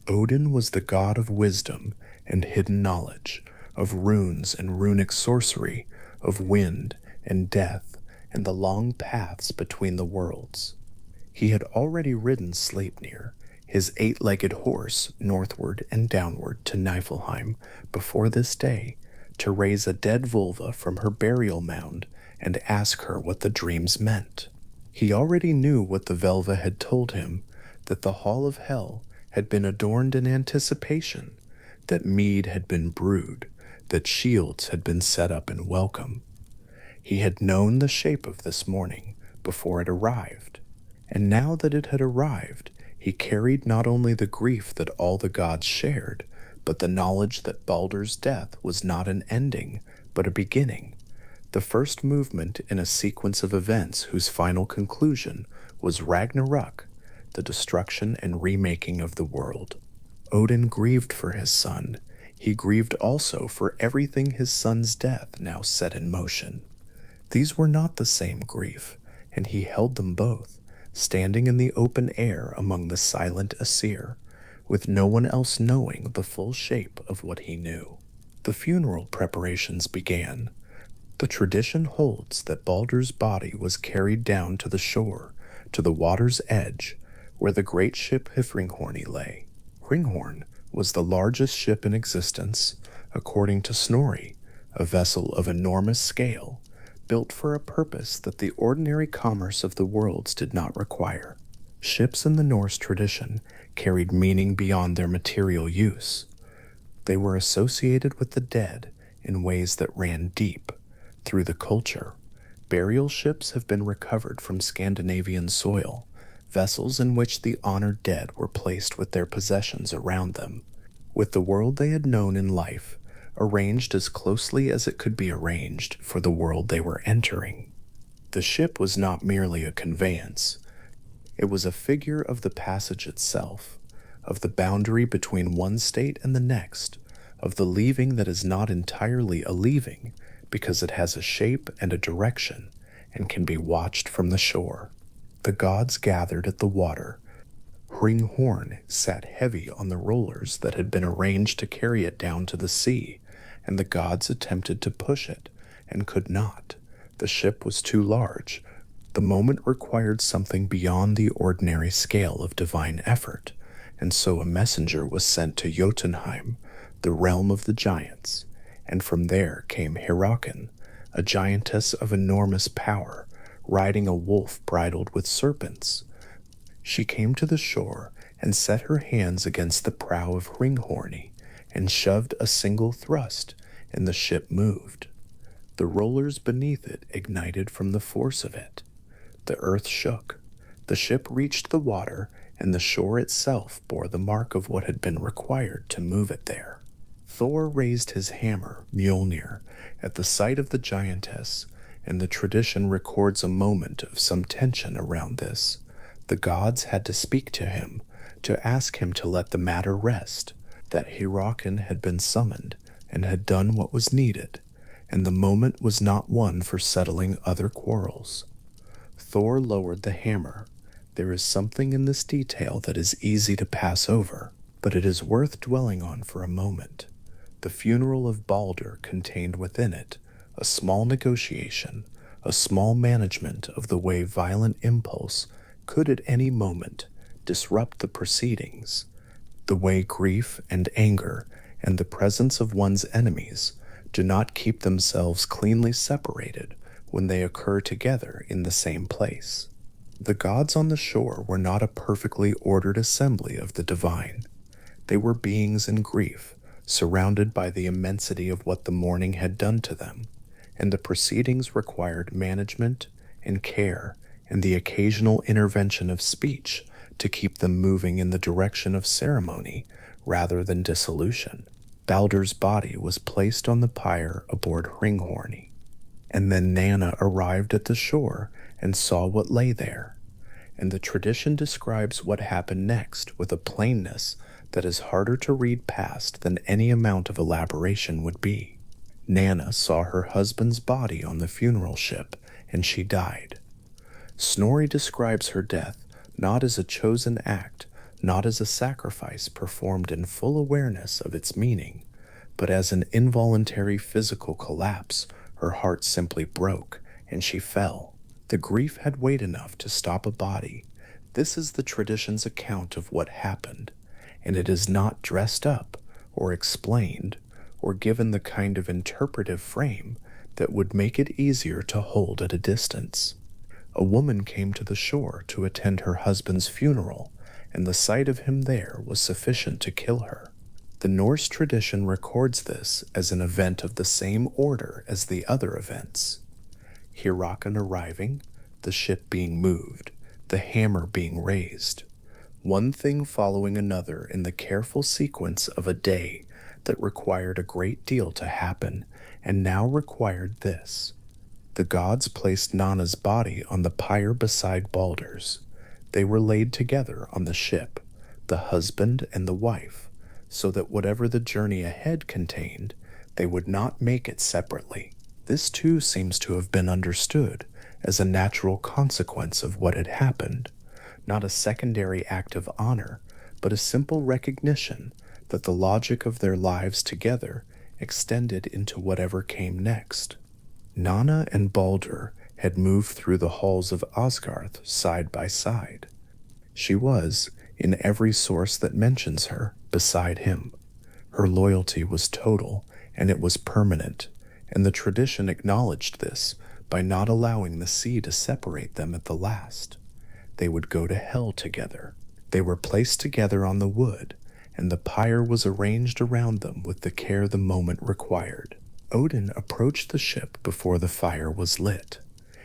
Odin was the god of wisdom and hidden knowledge, of runes and runic sorcery, of wind and death, and the long paths between the worlds. He had already ridden Sleipnir, his 8-legged horse, northward and downward to Niflheim before this day, to raise a dead vulva from her burial mound and ask her what the dreams meant. He already knew what the Velva had told him, that the Hall of Hell had been adorned in anticipation, that mead had been brewed, that shields had been set up in welcome. He had known the shape of this morning before it arrived, and now that it had arrived, he carried not only the grief that all the gods shared, but the knowledge that Baldr's death was not an ending, but a beginning, the first movement in a sequence of events whose final conclusion was Ragnarok, the destruction and remaking of the world. Odin grieved for his son. He grieved also for everything his son's death now set in motion. These were not the same grief, and he held them both, standing in the open air among the silent Aesir, with no one else knowing the full shape of what he knew. The funeral preparations began. The tradition holds that Baldr's body was carried down to the shore, to the water's edge, where the great ship Hifringhorni lay. Hringhorn was the largest ship in existence, according to Snorri, a vessel of enormous scale, built for a purpose that the ordinary commerce of the worlds did not require. Ships in the Norse tradition carried meaning beyond their material use. They were associated with the dead in ways that ran deep through the culture. Burial ships have been recovered from Scandinavian soil, vessels in which the honored dead were placed with their possessions around them, with the world they had known in life arranged as closely as it could be arranged for the world they were entering. The ship was not merely a conveyance. It was a figure of the passage itself, of the boundary between one state and the next, of the leaving that is not entirely a leaving, because it has a shape and a direction, and can be watched from the shore. The gods gathered at the water. Hringhorn sat heavy on the rollers that had been arranged to carry it down to the sea, and the gods attempted to push it, and could not. The ship was too large. The moment required something beyond the ordinary scale of divine effort, and so a messenger was sent to Jotunheim, the realm of the giants, and from there came Hyrrokin, a giantess of enormous power, riding a wolf bridled with serpents. She came to the shore and set her hands against the prow of Hringhorni, and shoved a single thrust, and the ship moved. The rollers beneath it ignited from the force of it. The earth shook. The ship reached the water, and the shore itself bore the mark of what had been required to move it there. Thor raised his hammer, Mjolnir, at the sight of the giantess, and the tradition records a moment of some tension around this. The gods had to speak to him, to ask him to let the matter rest, that Hyrrokin had been summoned and had done what was needed, and the moment was not one for settling other quarrels. Thor lowered the hammer. There is something in this detail that is easy to pass over, but it is worth dwelling on for a moment. The funeral of Baldr contained within it a small negotiation, a small management of the way violent impulse could at any moment disrupt the proceedings, the way grief and anger and the presence of one's enemies do not keep themselves cleanly separated when they occur together in the same place. The gods on the shore were not a perfectly ordered assembly of the divine. They were beings in grief, surrounded by the immensity of what the morning had done to them, and the proceedings required management and care and the occasional intervention of speech to keep them moving in the direction of ceremony rather than dissolution. Baldr's body was placed on the pyre aboard Hringhorni, and then Nanna arrived at the shore and saw what lay there. And the tradition describes what happened next with a plainness that is harder to read past than any amount of elaboration would be. Nanna saw her husband's body on the funeral ship, and she died. Snorri describes her death not as a chosen act, not as a sacrifice performed in full awareness of its meaning, but as an involuntary physical collapse. Her heart simply broke, and she fell. The grief had weight enough to stop a body. This is the tradition's account of what happened, and it is not dressed up or explained or given the kind of interpretive frame that would make it easier to hold at a distance. A woman came to the shore to attend her husband's funeral, and the sight of him there was sufficient to kill her. The Norse tradition records this as an event of the same order as the other events. Hyrroken arriving, the ship being moved, the hammer being raised, one thing following another in the careful sequence of a day that required a great deal to happen, and now required this. The gods placed Nanna's body on the pyre beside Baldr's. They were laid together on the ship, the husband and the wife, so that whatever the journey ahead contained, they would not make it separately. This too seems to have been understood as a natural consequence of what had happened, not a secondary act of honor, but a simple recognition that the logic of their lives together extended into whatever came next. Nanna and Baldr had moved through the halls of Asgarth side by side. She was, in every source that mentions her, beside him. Her loyalty was total, and it was permanent, and the tradition acknowledged this by not allowing the sea to separate them at the last. They would go to hell together. They were placed together on the wood, and the pyre was arranged around them with the care the moment required. Odin approached the ship before the fire was lit.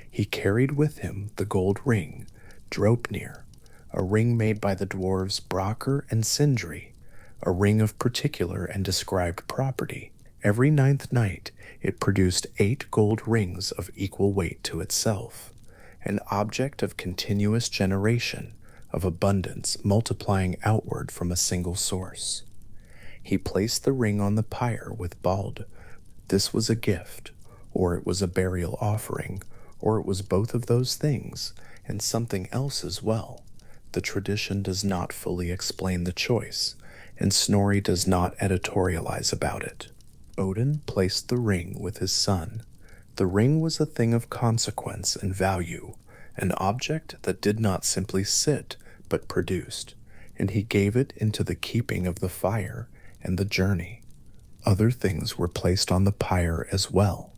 He carried with him the gold ring, Draupnir, a ring made by the dwarves Brakr and Sindri, a ring of particular and described property. Every 9th night it produced 8 gold rings of equal weight to itself, an object of continuous generation, of abundance multiplying outward from a single source. He placed the ring on the pyre with Bald. This was a gift, or it was a burial offering, or it was both of those things, and something else as well. The tradition does not fully explain the choice, and Snorri does not editorialize about it. Odin placed the ring with his son. The ring was a thing of consequence and value, an object that did not simply sit, but produced, and he gave it into the keeping of the fire and the journey. Other things were placed on the pyre as well.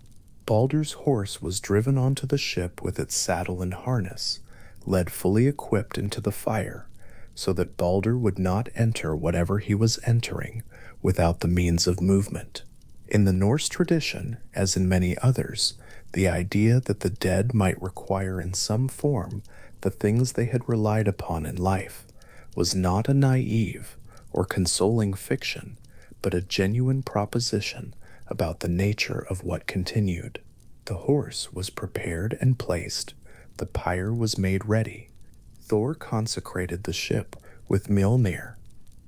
Baldr's horse was driven onto the ship with its saddle and harness, led fully equipped into the fire, so that Baldr would not enter whatever he was entering without the means of movement. In the Norse tradition, as in many others, the idea that the dead might require in some form the things they had relied upon in life was not a naive or consoling fiction, but a genuine proposition about the nature of what continued. The horse was prepared and placed. The pyre was made ready. Thor consecrated the ship with Mjolnir.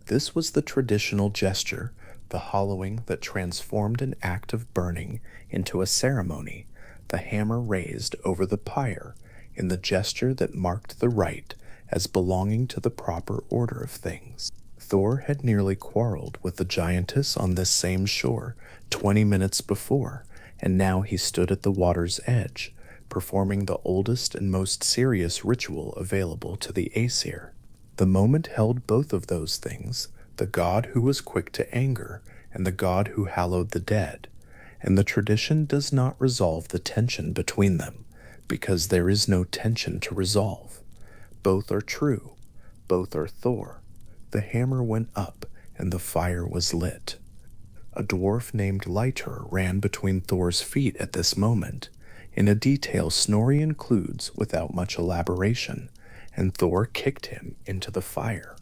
This was the traditional gesture, the hollowing that transformed an act of burning into a ceremony, the hammer raised over the pyre in the gesture that marked the rite as belonging to the proper order of things. Thor had nearly quarreled with the giantess on this same shore 20 minutes before, and now he stood at the water's edge, performing the oldest and most serious ritual available to the Aesir. The moment held both of those things, the god who was quick to anger and the god who hallowed the dead, and the tradition does not resolve the tension between them, because there is no tension to resolve. Both are true. Both are Thor. The hammer went up, and the fire was lit. A dwarf named Lighter ran between Thor's feet at this moment. in a detail Snorri includes without much elaboration, and Thor kicked him into the fire.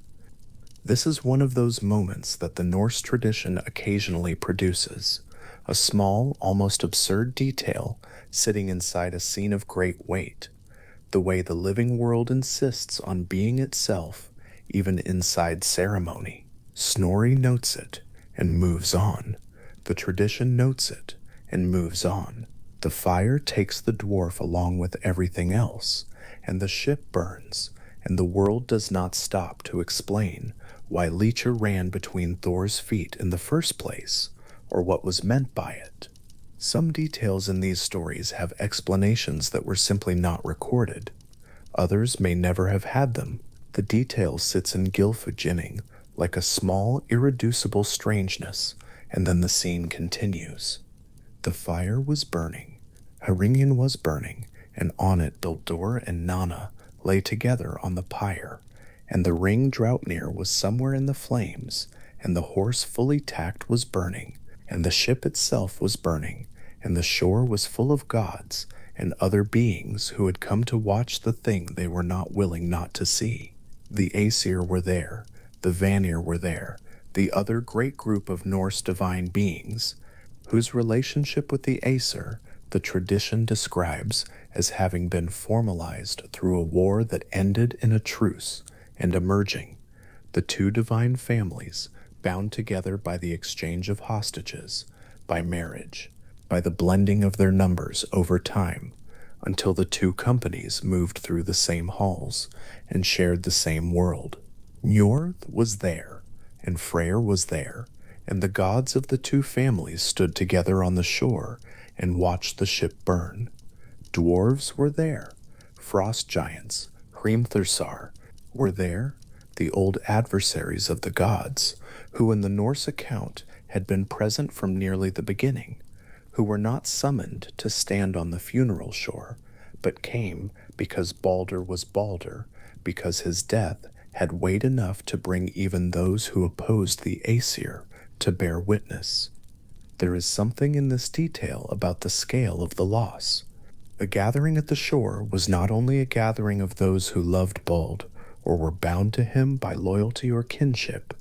This is one of those moments that the Norse tradition occasionally produces, a small, almost absurd detail sitting inside a scene of great weight, the way the living world insists on being itself, even inside ceremony. Snorri notes it and moves on. The tradition notes it and moves on. The fire takes the dwarf along with everything else, and the ship burns, and the world does not stop to explain why Leecher ran between Thor's feet in the first place, or what was meant by it. Some details in these stories have explanations that were simply not recorded. Others may never have had them. The detail sits in Gylfaginning like a small, irreducible strangeness, and then the scene continues. The fire was burning, Haringin was burning, and on it Baldr and Nanna lay together on the pyre, and the ring Draupnir was somewhere in the flames, and the horse fully tacked was burning, and the ship itself was burning, and the shore was full of gods and other beings who had come to watch the thing they were not willing not to see. The Aesir were there, the Vanir were there, the other great group of Norse divine beings, whose relationship with the Aesir the tradition describes as having been formalized through a war that ended in a truce and emerging, the two divine families bound together by the exchange of hostages, by marriage, by the blending of their numbers over time, until the two companies moved through the same halls and shared the same world. Njord was there, and Freyr was there, and the gods of the two families stood together on the shore and watched the ship burn. Dwarves were there, frost giants, Hrimthursar, were there, the old adversaries of the gods, who in the Norse account had been present from nearly the beginning, who were not summoned to stand on the funeral shore, but came because Baldr was Baldr, because his death had weight enough to bring even those who opposed the Aesir to bear witness. There is something in this detail about the scale of the loss. A gathering at the shore was not only a gathering of those who loved Bald or were bound to him by loyalty or kinship,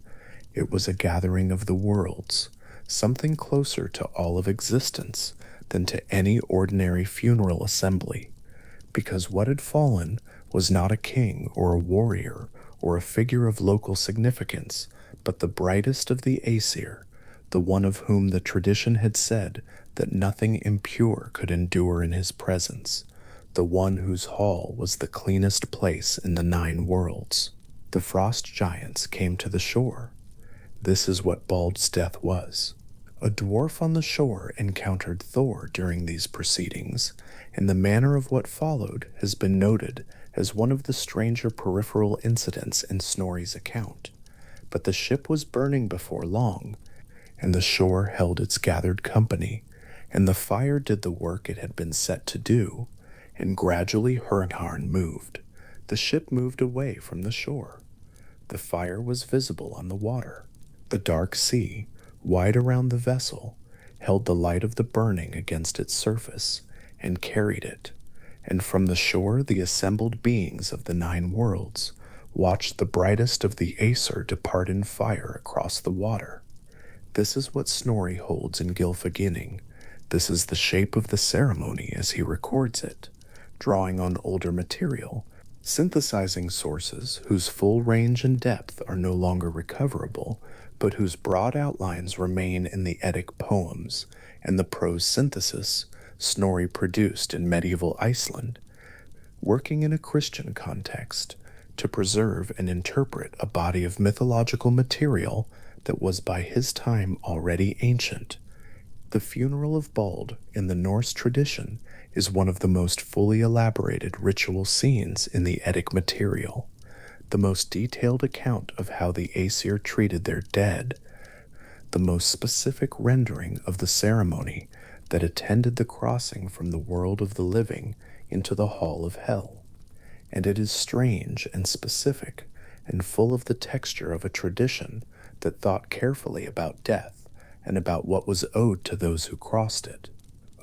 it was a gathering of the worlds, something closer to all of existence than to any ordinary funeral assembly, because what had fallen was not a king or a warrior or a figure of local significance, but the brightest of the Aesir, the one of whom the tradition had said that nothing impure could endure in his presence, the one whose hall was the cleanest place in the 9 worlds. The frost giants came to the shore. This is what Bald's death was. A dwarf on the shore encountered Thor during these proceedings, and the manner of what followed has been noted as one of the stranger peripheral incidents in Snorri's account. But the ship was burning before long, and the shore held its gathered company, and the fire did the work it had been set to do, and gradually Hurgharn moved. The ship moved away from the shore. The fire was visible on the water. The dark sea, wide around the vessel, held the light of the burning against its surface, and carried it, and from the shore the assembled beings of the 9 worlds watched the brightest of the Aesir depart in fire across the water. This is what Snorri holds in Gylfaginning. This is the shape of the ceremony as he records it, drawing on older material, synthesizing sources whose full range and depth are no longer recoverable, but whose broad outlines remain in the Eddic poems and the prose synthesis Snorri produced in medieval Iceland, working in a Christian context to preserve and interpret a body of mythological material that was by his time already ancient. The funeral of Bald in the Norse tradition is one of the most fully elaborated ritual scenes in the Eddic material, the most detailed account of how the Aesir treated their dead, the most specific rendering of the ceremony that attended the crossing from the world of the living into the hall of hell. And it is strange and specific and full of the texture of a tradition that thought carefully about death and about what was owed to those who crossed it.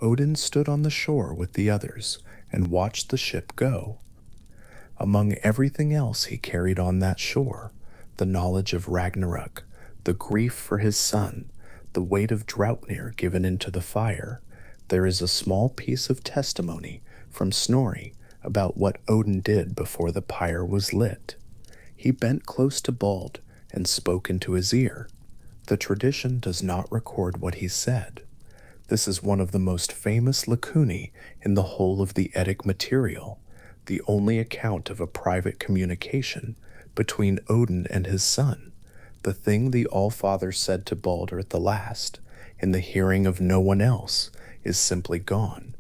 Odin stood on the shore with the others and watched the ship go. Among everything else he carried on that shore, the knowledge of Ragnarok, the grief for his son, the weight of Draupnir given into the fire, there is a small piece of testimony from Snorri about what Odin did before the pyre was lit. He bent close to Bald and spoke into his ear. The tradition does not record what he said. This is one of the most famous lacunae in the whole of the Eddic material, the only account of a private communication between Odin and his son, the thing the Allfather said to Baldr at the last, in the hearing of no one else, is simply gone.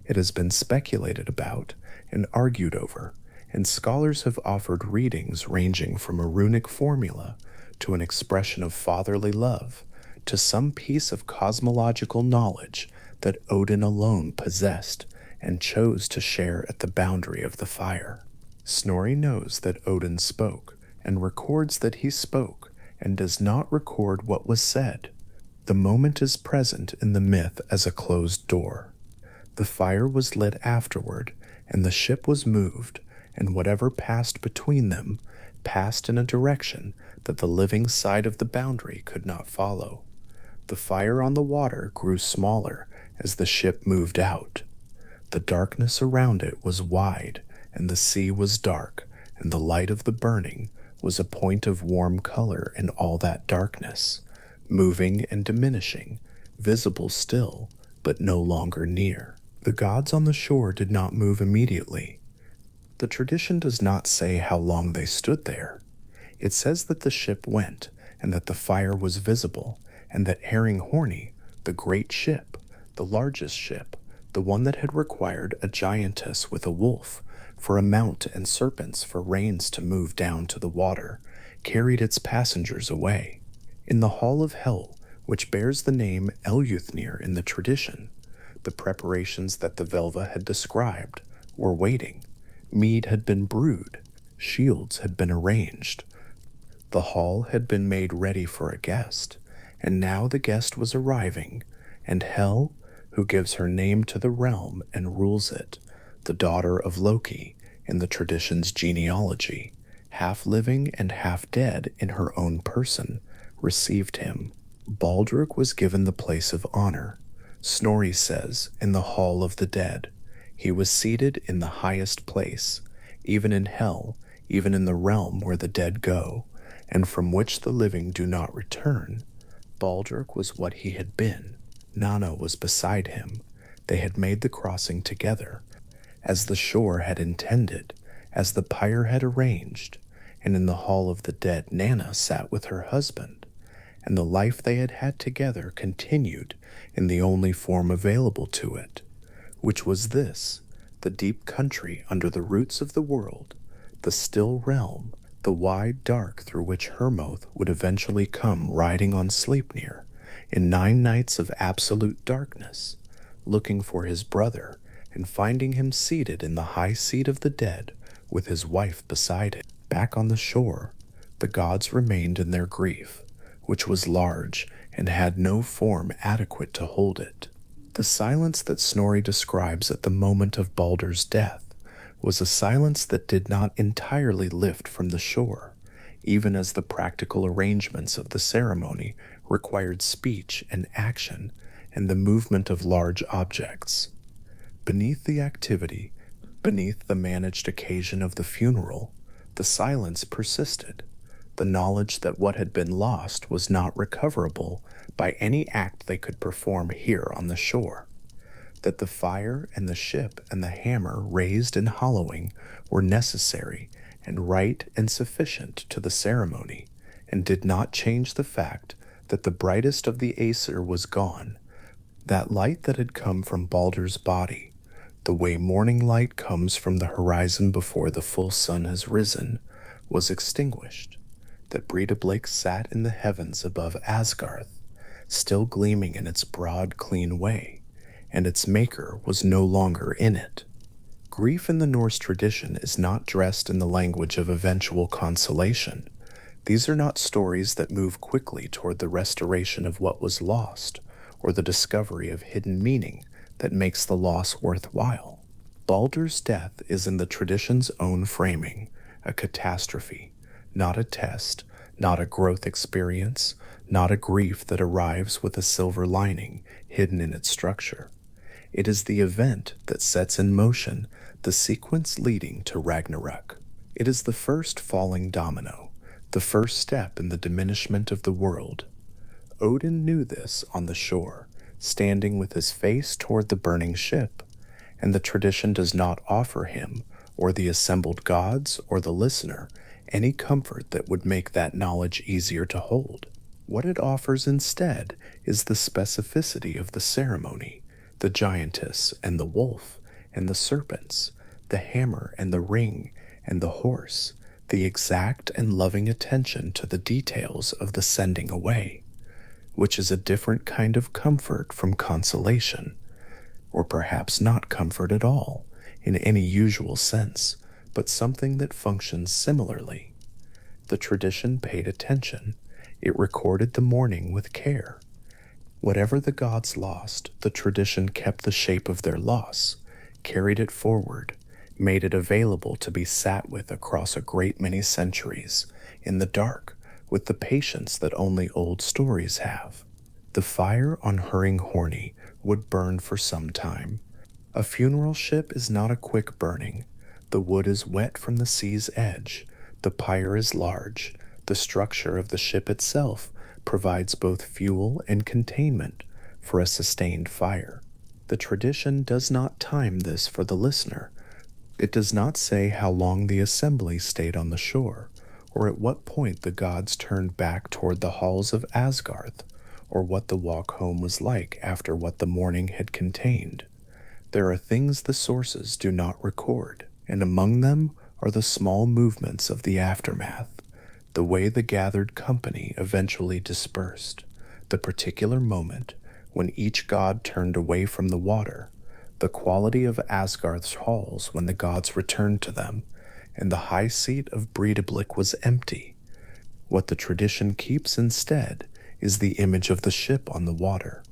It has been speculated about and argued over, and scholars have offered readings ranging from a runic formula to an expression of fatherly love to some piece of cosmological knowledge that Odin alone possessed and chose to share at the boundary of the fire. Snorri knows that Odin spoke and records that he spoke and does not record what was said. The moment is present in the myth as a closed door. The fire was lit afterward, and the ship was moved, and whatever passed between them passed in a direction that the living side of the boundary could not follow. The fire on the water grew smaller as the ship moved out. The darkness around it was wide, and the sea was dark, and the light of the burning was a point of warm color in all that darkness, moving and diminishing, visible still, but no longer near. The gods on the shore did not move immediately. The tradition does not say how long they stood there. It says that the ship went, and that the fire was visible, and that Herringhorni, the great ship, the largest ship, the one that had required a giantess with a wolf for a mount and serpents for reins to move down to the water, carried its passengers away. In the hall of Hel, which bears the name Eluthnir in the tradition, the preparations that the Velva had described were waiting. Mead had been brewed, shields had been arranged. The hall had been made ready for a guest, and now the guest was arriving, and Hel, who gives her name to the realm and rules it, the daughter of Loki in the tradition's genealogy, half living and half dead in her own person, received him. Baldric was given the place of honor. Snorri says, in the hall of the dead. He was seated in the highest place, even in Hel, even in the realm where the dead go, and from which the living do not return. Baldric was what he had been. Nanna was beside him. They had made the crossing together, as the shore had intended, as the pyre had arranged, and in the hall of the dead Nanna sat with her husband, and the life they had had together continued in the only form available to it, which was this, the deep country under the roots of the world, the still realm, the wide dark through which Hermoth would eventually come riding on Sleipnir, in 9 nights of absolute darkness, looking for his brother and finding him seated in the high seat of the dead with his wife beside him. Back on the shore, the gods remained in their grief, which was large and had no form adequate to hold it. The silence that Snorri describes at the moment of Baldr's death was a silence that did not entirely lift from the shore, even as the practical arrangements of the ceremony required speech and action and the movement of large objects. Beneath the activity, beneath the managed occasion of the funeral, the silence persisted, the knowledge that what had been lost was not recoverable by any act they could perform here on the shore, that the fire and the ship and the hammer raised and hollowing were necessary and right and sufficient to the ceremony, and did not change the fact that the brightest of the Aesir was gone, that light that had come from Baldr's body, the way morning light comes from the horizon before the full sun has risen, was extinguished, that Brita Blake sat in the heavens above Asgarth, still gleaming in its broad, clean way, and its maker was no longer in it. Grief in the Norse tradition is not dressed in the language of eventual consolation. These are not stories that move quickly toward the restoration of what was lost, or the discovery of hidden meaning that makes the loss worthwhile. Baldr's death is in the tradition's own framing, a catastrophe, not a test, not a growth experience, not a grief that arrives with a silver lining hidden in its structure. It is the event that sets in motion the sequence leading to Ragnarok. It is the first falling domino, the first step in the diminishment of the world. Odin knew this on the shore, standing with his face toward the burning ship, and the tradition does not offer him, or the assembled gods, or the listener, any comfort that would make that knowledge easier to hold. What it offers instead is the specificity of the ceremony, the giantess and the wolf and the serpents, the hammer and the ring and the horse, the exact and loving attention to the details of the sending away, which is a different kind of comfort from consolation, or perhaps not comfort at all, in any usual sense, but something that functions similarly. The tradition paid attention. It recorded the mourning with care. Whatever the gods lost, the tradition kept the shape of their loss, carried it forward, made it available to be sat with across a great many centuries, in the dark, with the patience that only old stories have. The fire on Hringhorni would burn for some time. A funeral ship is not a quick burning. The wood is wet from the sea's edge. The pyre is large. The structure of the ship itself provides both fuel and containment for a sustained fire. The tradition does not time this for the listener. It does not say how long the assembly stayed on the shore, or at what point the gods turned back toward the halls of Asgard, or what the walk home was like after what the morning had contained. There are things the sources do not record, and among them are the small movements of the aftermath, the way the gathered company eventually dispersed, the particular moment when each god turned away from the water, the quality of Asgard's halls when the gods returned to them, and the high seat of Breidablik was empty. What the tradition keeps instead is the image of the ship on the water,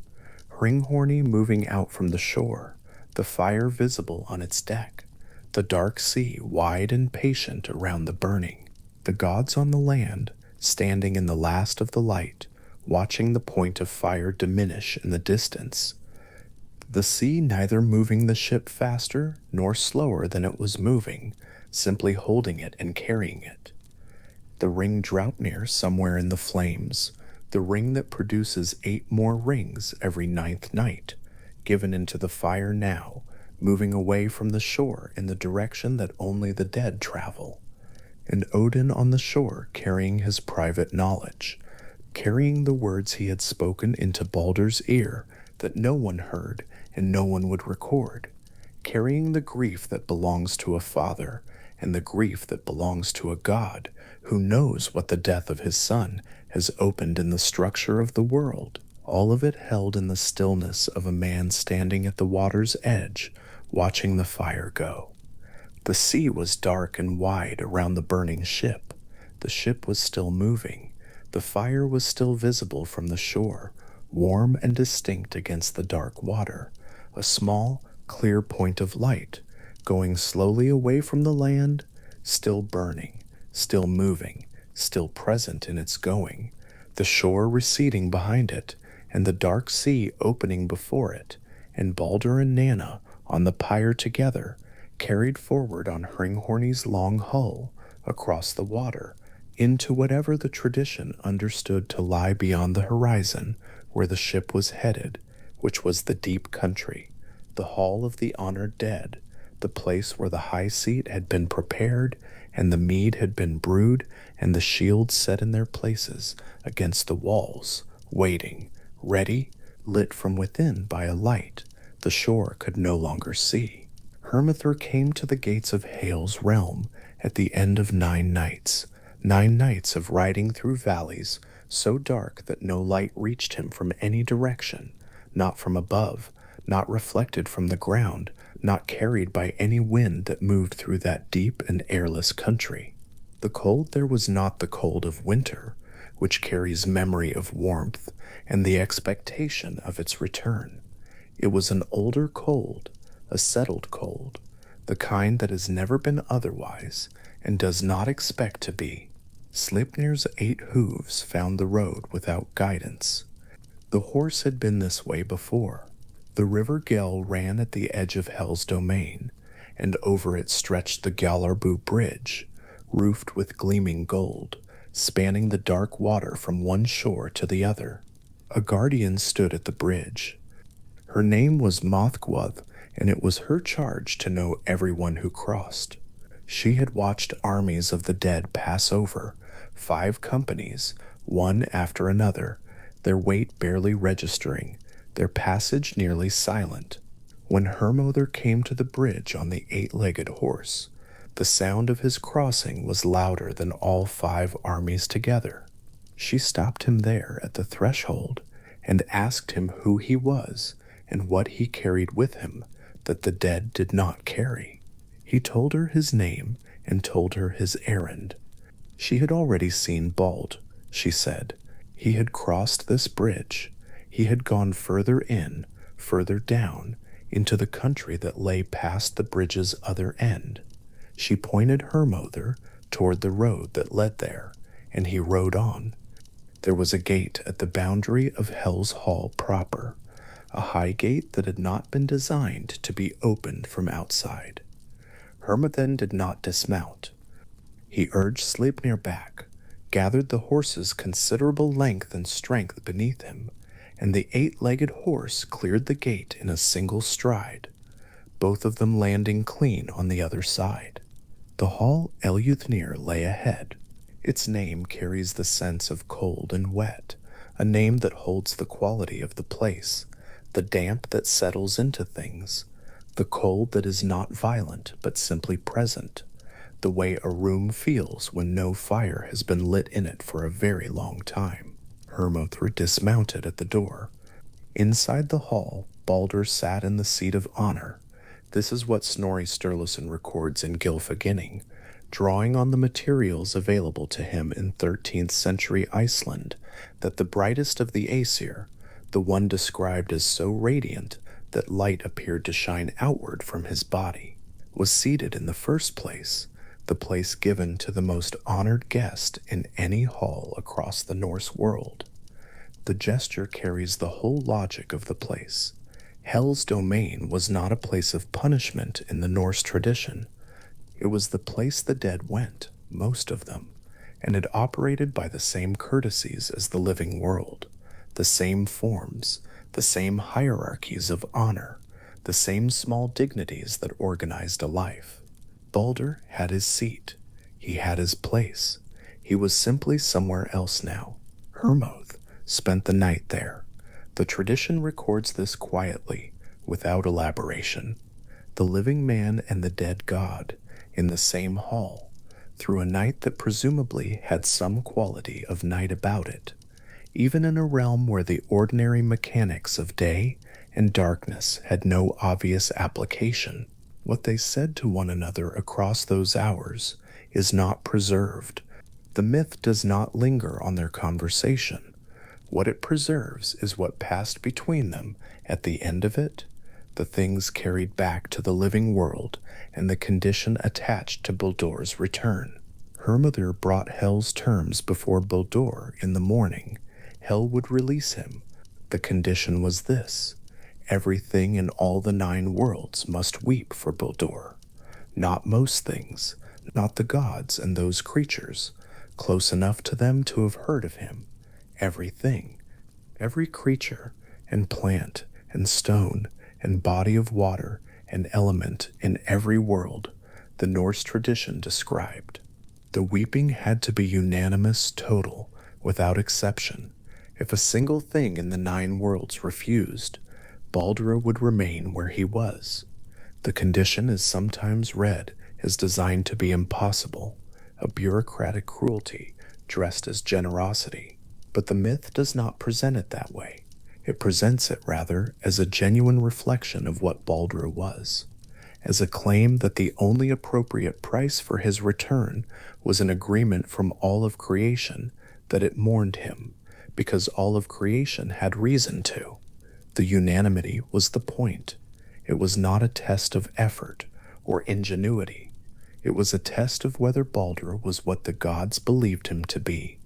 Hringhorni moving out from the shore, the fire visible on its deck, the dark sea wide and patient around the burning, the gods on the land standing in the last of the light, watching the point of fire diminish in the distance, the sea neither moving the ship faster nor slower than it was moving, simply holding it and carrying it. The ring Draupnir somewhere in the flames, the ring that produces 8 more rings every 9th night, given into the fire now, moving away from the shore in the direction that only the dead travel. And Odin on the shore carrying his private knowledge, carrying the words he had spoken into Baldr's ear that no one heard and no one would record, carrying the grief that belongs to a father and the grief that belongs to a god who knows what the death of his son has opened in the structure of the world, all of it held in the stillness of a man standing at the water's edge, watching the fire go. The sea was dark and wide around the burning ship. The ship was still moving. The fire was still visible from the shore, warm and distinct against the dark water, a small, clear point of light, going slowly away from the land, still burning, still moving, still present in its going, the shore receding behind it, and the dark sea opening before it, and Baldr and Nanna on the pyre together, carried forward on Hringhorni's long hull, across the water, into whatever the tradition understood to lie beyond the horizon where the ship was headed, which was the deep country, the hall of the honored dead, the place where the high seat had been prepared, and the mead had been brewed, and the shields set in their places against the walls, waiting, ready, lit from within by a light the shore could no longer see. Hermithur came to the gates of Hale's realm at the end of 9 nights, 9 nights of riding through valleys so dark that no light reached him from any direction, not from above, not reflected from the ground, not carried by any wind that moved through that deep and airless country. The cold there was not the cold of winter, which carries memory of warmth and the expectation of its return. It was an older cold, a settled cold, the kind that has never been otherwise and does not expect to be. Sleipnir's 8 hooves found the road without guidance. The horse had been this way before. The river Gel ran at the edge of Hel's domain, and over it stretched the Gjallarbu Bridge, roofed with gleaming gold, spanning the dark water from one shore to the other. A guardian stood at the bridge. Her name was Mothgwuth, and it was her charge to know everyone who crossed. She had watched armies of the dead pass over, 5 companies, one after another, their weight barely registering, their passage nearly silent. When Hermother came to the bridge on the 8-legged horse, the sound of his crossing was louder than all 5 armies together. She stopped him there at the threshold and asked him who he was and what he carried with him that the dead did not carry. He told her his name and told her his errand. She had already seen Bald, she said. He had crossed this bridge. He had gone further in, further down, into the country that lay past the bridge's other end. She pointed Hermother toward the road that led there, and he rode on. There was a gate at the boundary of Hel's Hall proper, a high gate that had not been designed to be opened from outside. Hermothen did not dismount. He urged Sleipnir back, gathered the horse's considerable length and strength beneath him, and the 8-legged horse cleared the gate in a single stride, both of them landing clean on the other side. The hall Eleuthner lay ahead. Its name carries the sense of cold and wet, a name that holds the quality of the place, the damp that settles into things, the cold that is not violent but simply present, the way a room feels when no fire has been lit in it for a very long time. Hermothr dismounted at the door. Inside the hall, Baldr sat in the seat of honor. This is what Snorri Sturluson records in Gylfaginning, drawing on the materials available to him in 13th century Iceland, that the brightest of the Aesir, the one described as so radiant that light appeared to shine outward from his body, was seated in the first place, the place given to the most honored guest in any hall across the Norse world. The gesture carries the whole logic of the place. Hel's domain was not a place of punishment in the Norse tradition. It was the place the dead went, most of them, and it operated by the same courtesies as the living world, the same forms, the same hierarchies of honor, the same small dignities that organized a life. Baldr had his seat. He had his place. He was simply somewhere else now. Hermothr spent the night there. The tradition records this quietly, without elaboration. The living man and the dead god, in the same hall, through a night that presumably had some quality of night about it, even in a realm where the ordinary mechanics of day and darkness had no obvious application. What they said to one another across those hours is not preserved. The myth does not linger on their conversation. What it preserves is what passed between them at the end of it, the things carried back to the living world, and the condition attached to Baldr's return. Hermothr brought Hel's terms before Baldr in the morning. Hel would release him. The condition was this: everything in all the 9 worlds must weep for Baldr. Not most things, not the gods and those creatures, close enough to them to have heard of him. Everything, every creature, and plant, and stone, and body of water, and element in every world, the Norse tradition described. The weeping had to be unanimous, total, without exception. If a single thing in the 9 worlds refused, Baldr would remain where he was. The condition is sometimes read as designed to be impossible, a bureaucratic cruelty dressed as generosity. But the myth does not present it that way. It presents it, rather, as a genuine reflection of what Baldr was, as a claim that the only appropriate price for his return was an agreement from all of creation that it mourned him, because all of creation had reason to. The unanimity was the point. It was not a test of effort or ingenuity. It was a test of whether Baldr was what the gods believed him to be,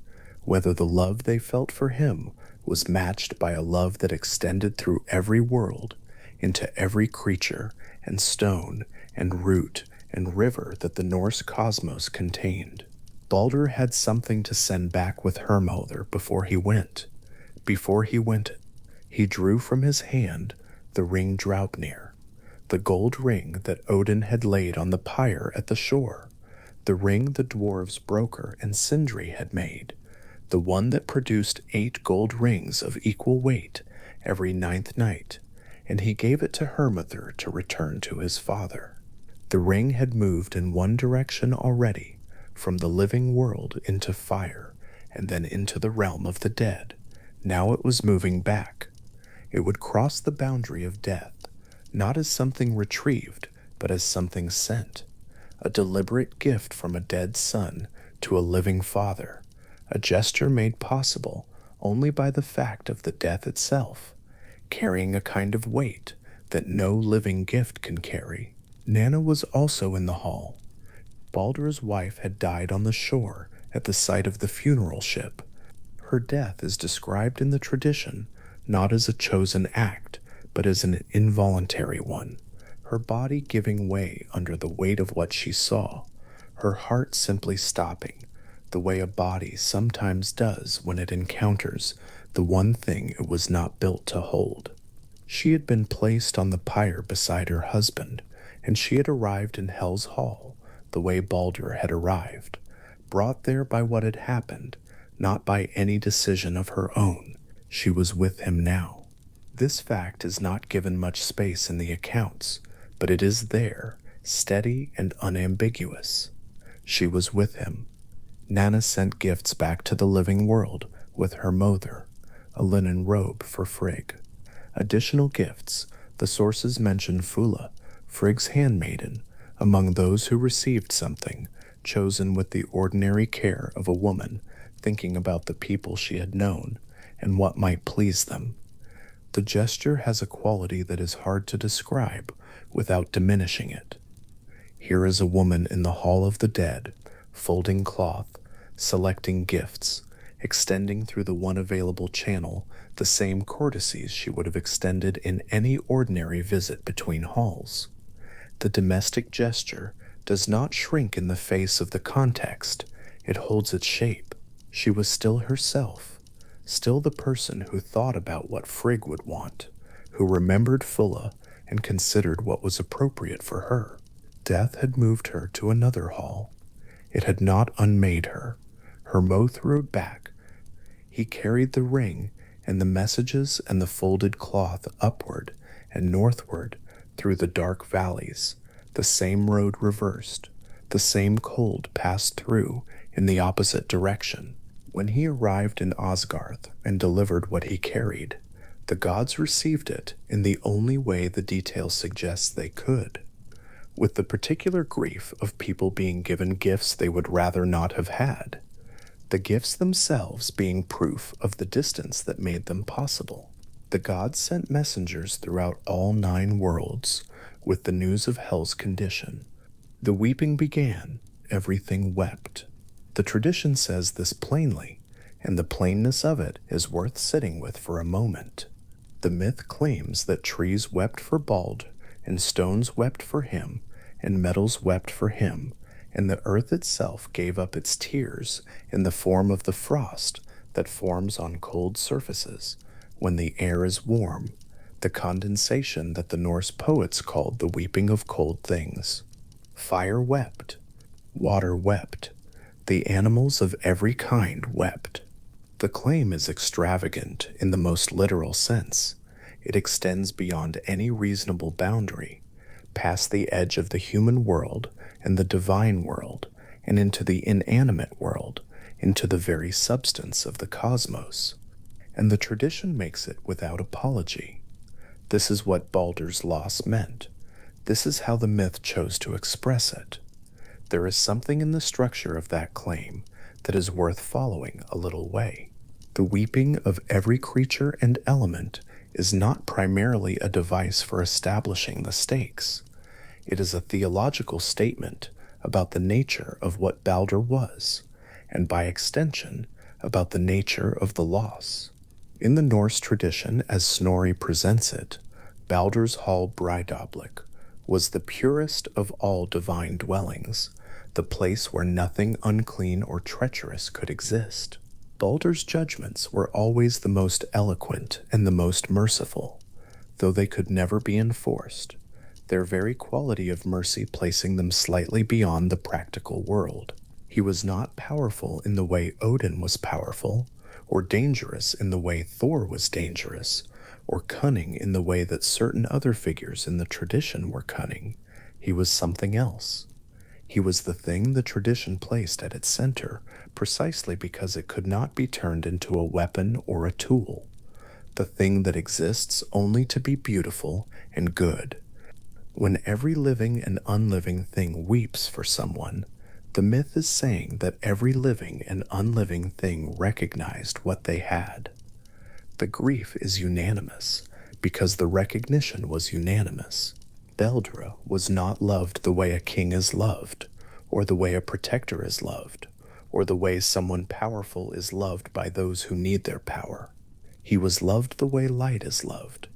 whether the love they felt for him was matched by a love that extended through every world, into every creature and stone and root and river that the Norse cosmos contained. Baldr had something to send back with Hermother before he went. Before he went, he drew from his hand the ring Draupnir, the gold ring that Odin had laid on the pyre at the shore, the ring the dwarves Broker and Sindri had made, the one that produced 8 gold rings of equal weight every 9th night, and he gave it to Hermother to return to his father. The ring had moved in one direction already, from the living world into fire, and then into the realm of the dead. Now it was moving back. It would cross the boundary of death, not as something retrieved, but as something sent. A deliberate gift from a dead son to a living father, a gesture made possible only by the fact of the death itself, carrying a kind of weight that no living gift can carry. Nanna was also in the hall. Baldr's wife had died on the shore at the site of the funeral ship. Her death is described in the tradition not as a chosen act, but as an involuntary one, her body giving way under the weight of what she saw, her heart simply stopping, the way a body sometimes does when it encounters the one thing it was not built to hold. She had been placed on the pyre beside her husband, and she had arrived in Hel's Hall the way Baldr had arrived, brought there by what had happened, not by any decision of her own. She was with him now. This fact is not given much space in the accounts, but it is there, steady and unambiguous. She was with him. Nanna sent gifts back to the living world with Hermother, a linen robe for Frigg. Additional gifts, the sources mention Fula, Frigg's handmaiden, among those who received something, chosen with the ordinary care of a woman, thinking about the people she had known and what might please them. The gesture has a quality that is hard to describe without diminishing it. Here is a woman in the Hall of the Dead, folding cloth, selecting gifts, extending through the one available channel the same courtesies she would have extended in any ordinary visit between halls. The domestic gesture does not shrink in the face of the context, it holds its shape. She was still herself, still the person who thought about what Frigg would want, who remembered Fulla and considered what was appropriate for her. Death had moved her to another hall. It had not unmade her. Hermoth rode back. He carried the ring and the messages and the folded cloth upward and northward through the dark valleys, the same road reversed, the same cold passed through in the opposite direction. When he arrived in Asgarth and delivered what he carried, the gods received it in the only way the detail suggests they could, with the particular grief of people being given gifts they would rather not have had, the gifts themselves being proof of the distance that made them possible. The gods sent messengers throughout all 9 worlds with the news of Hel's condition. The weeping began, everything wept. The tradition says this plainly, and the plainness of it is worth sitting with for a moment. The myth claims that trees wept for Bald, and stones wept for him, and metals wept for him, and the earth itself gave up its tears in the form of the frost that forms on cold surfaces when the air is warm, the condensation that the Norse poets called the weeping of cold things. Fire wept, water wept, the animals of every kind wept. The claim is extravagant in the most literal sense. It extends beyond any reasonable boundary, past the edge of the human world and the divine world, and into the inanimate world, into the very substance of the cosmos. And the tradition makes it without apology. This is what Baldr's loss meant. This is how the myth chose to express it. There is something in the structure of that claim that is worth following a little way. The weeping of every creature and element is not primarily a device for establishing the stakes. It is a theological statement about the nature of what Baldr was, and by extension, about the nature of the loss. In the Norse tradition, as Snorri presents it, Baldr's Hall Breidablik was the purest of all divine dwellings, the place where nothing unclean or treacherous could exist. Baldr's judgments were always the most eloquent and the most merciful, though they could never be enforced, their very quality of mercy placing them slightly beyond the practical world. He was not powerful in the way Odin was powerful, or dangerous in the way Thor was dangerous, or cunning in the way that certain other figures in the tradition were cunning. He was something else. He was the thing the tradition placed at its center, precisely because it could not be turned into a weapon or a tool. The thing that exists only to be beautiful and good. When every living and unliving thing weeps for someone, the myth is saying that every living and unliving thing recognized what they had. The grief is unanimous, because the recognition was unanimous. Baldr was not loved the way a king is loved, or the way a protector is loved, or the way someone powerful is loved by those who need their power. He was loved the way light is loved,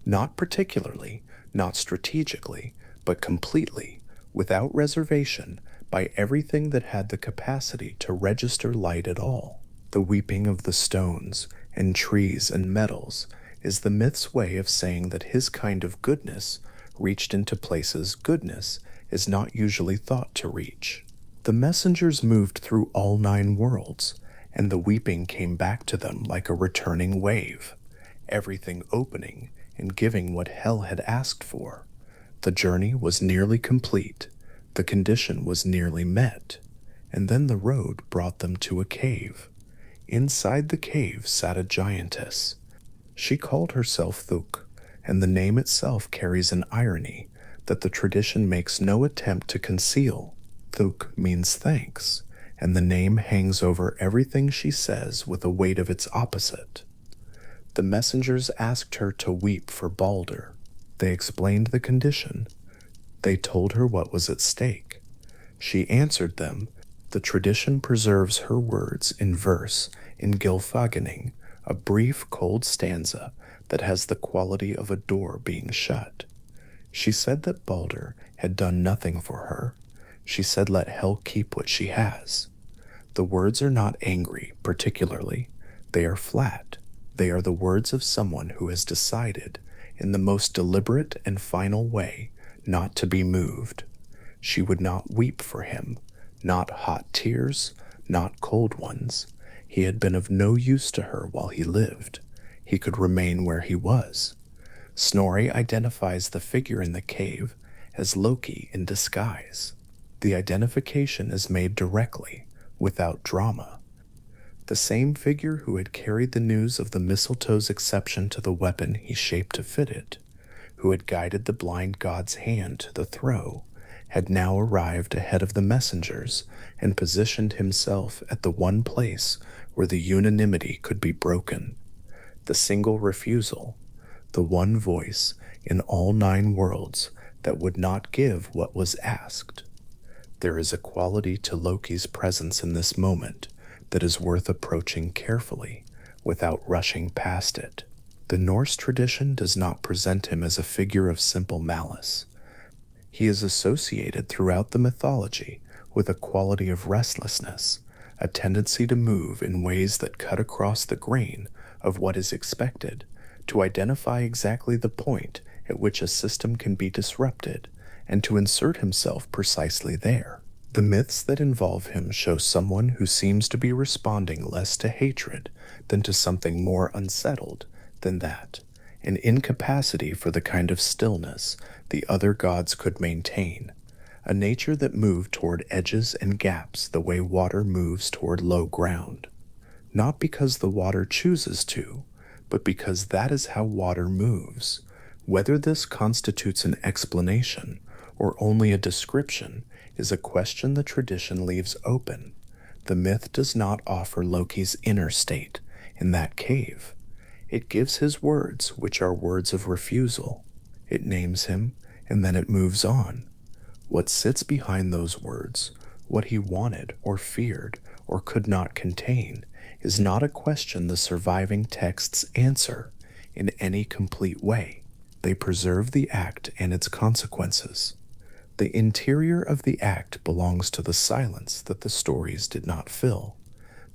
not particularly, not strategically, but completely, without reservation, by everything that had the capacity to register light at all. The weeping of the stones and trees and metals is the myth's way of saying that his kind of goodness reached into places goodness is not usually thought to reach. The messengers moved through all 9 worlds, and the weeping came back to them like a returning wave, everything opening and giving what hell had asked for. The journey was nearly complete, the condition was nearly met, and then the road brought them to a cave. Inside the cave sat a giantess. She called herself Thuk, and the name itself carries an irony that the tradition makes no attempt to conceal. Thuk means thanks, and the name hangs over everything she says with a weight of its opposite. The messengers asked her to weep for Baldr. They explained the condition. They told her what was at stake. She answered them. The tradition preserves her words in verse, in Gylfaginning, a brief, cold stanza that has the quality of a door being shut. She said that Baldr had done nothing for her. She said, let hell keep what she has. The words are not angry, particularly. They are flat. They are the words of someone who has decided, in the most deliberate and final way, not to be moved. She would not weep for him, not hot tears, not cold ones. He had been of no use to her while he lived. He could remain where he was. Snorri identifies the figure in the cave as Loki in disguise. The identification is made directly, without drama. The same figure who had carried the news of the mistletoe's exception to the weapon he shaped to fit it, who had guided the blind god's hand to the throw, had now arrived ahead of the messengers and positioned himself at the one place where the unanimity could be broken. The single refusal, the one voice in all 9 worlds that would not give what was asked. There is a quality to Loki's presence in this moment that is worth approaching carefully without rushing past it. The Norse tradition does not present him as a figure of simple malice. He is associated throughout the mythology with a quality of restlessness, a tendency to move in ways that cut across the grain of what is expected, to identify exactly the point at which a system can be disrupted, and to insert himself precisely there. The myths that involve him show someone who seems to be responding less to hatred than to something more unsettled than that, an incapacity for the kind of stillness the other gods could maintain, a nature that moved toward edges and gaps the way water moves toward low ground, not because the water chooses to, but because that is how water moves. Whether this constitutes an explanation or only a description is a question the tradition leaves open. The myth does not offer Loki's inner state in that cave. It gives his words, which are words of refusal. It names him, and then it moves on. What sits behind those words, what he wanted or feared or could not contain, is not a question the surviving texts answer in any complete way. They preserve the act and its consequences. The interior of the act belongs to the silence that the stories did not fill.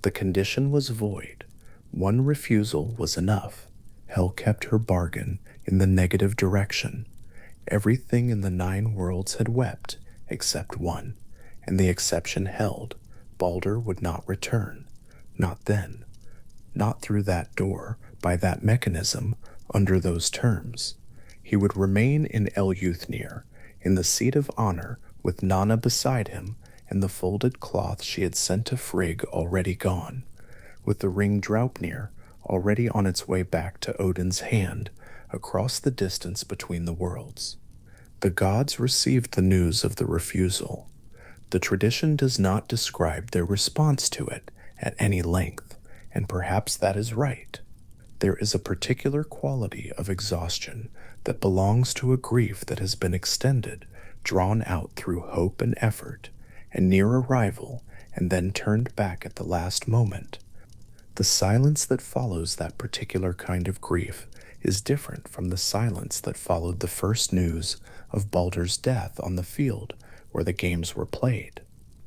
The condition was void. One refusal was enough. Hell kept her bargain in the negative direction. Everything in the 9 worlds had wept, except one, and the exception held. Baldr would not return. Not then. Not through that door, by that mechanism, under those terms. He would remain in Eleuthir, in the seat of honor, with Nanna beside him, and the folded cloth she had sent to Frigg already gone, with the ring Draupnir already on its way back to Odin's hand, across the distance between the worlds. The gods received the news of the refusal. The tradition does not describe their response to it at any length, and perhaps that is right. There is a particular quality of exhaustion that belongs to a grief that has been extended, drawn out through hope and effort, and near arrival, and then turned back at the last moment. The silence that follows that particular kind of grief is different from the silence that followed the first news of Baldr's death on the field where the games were played.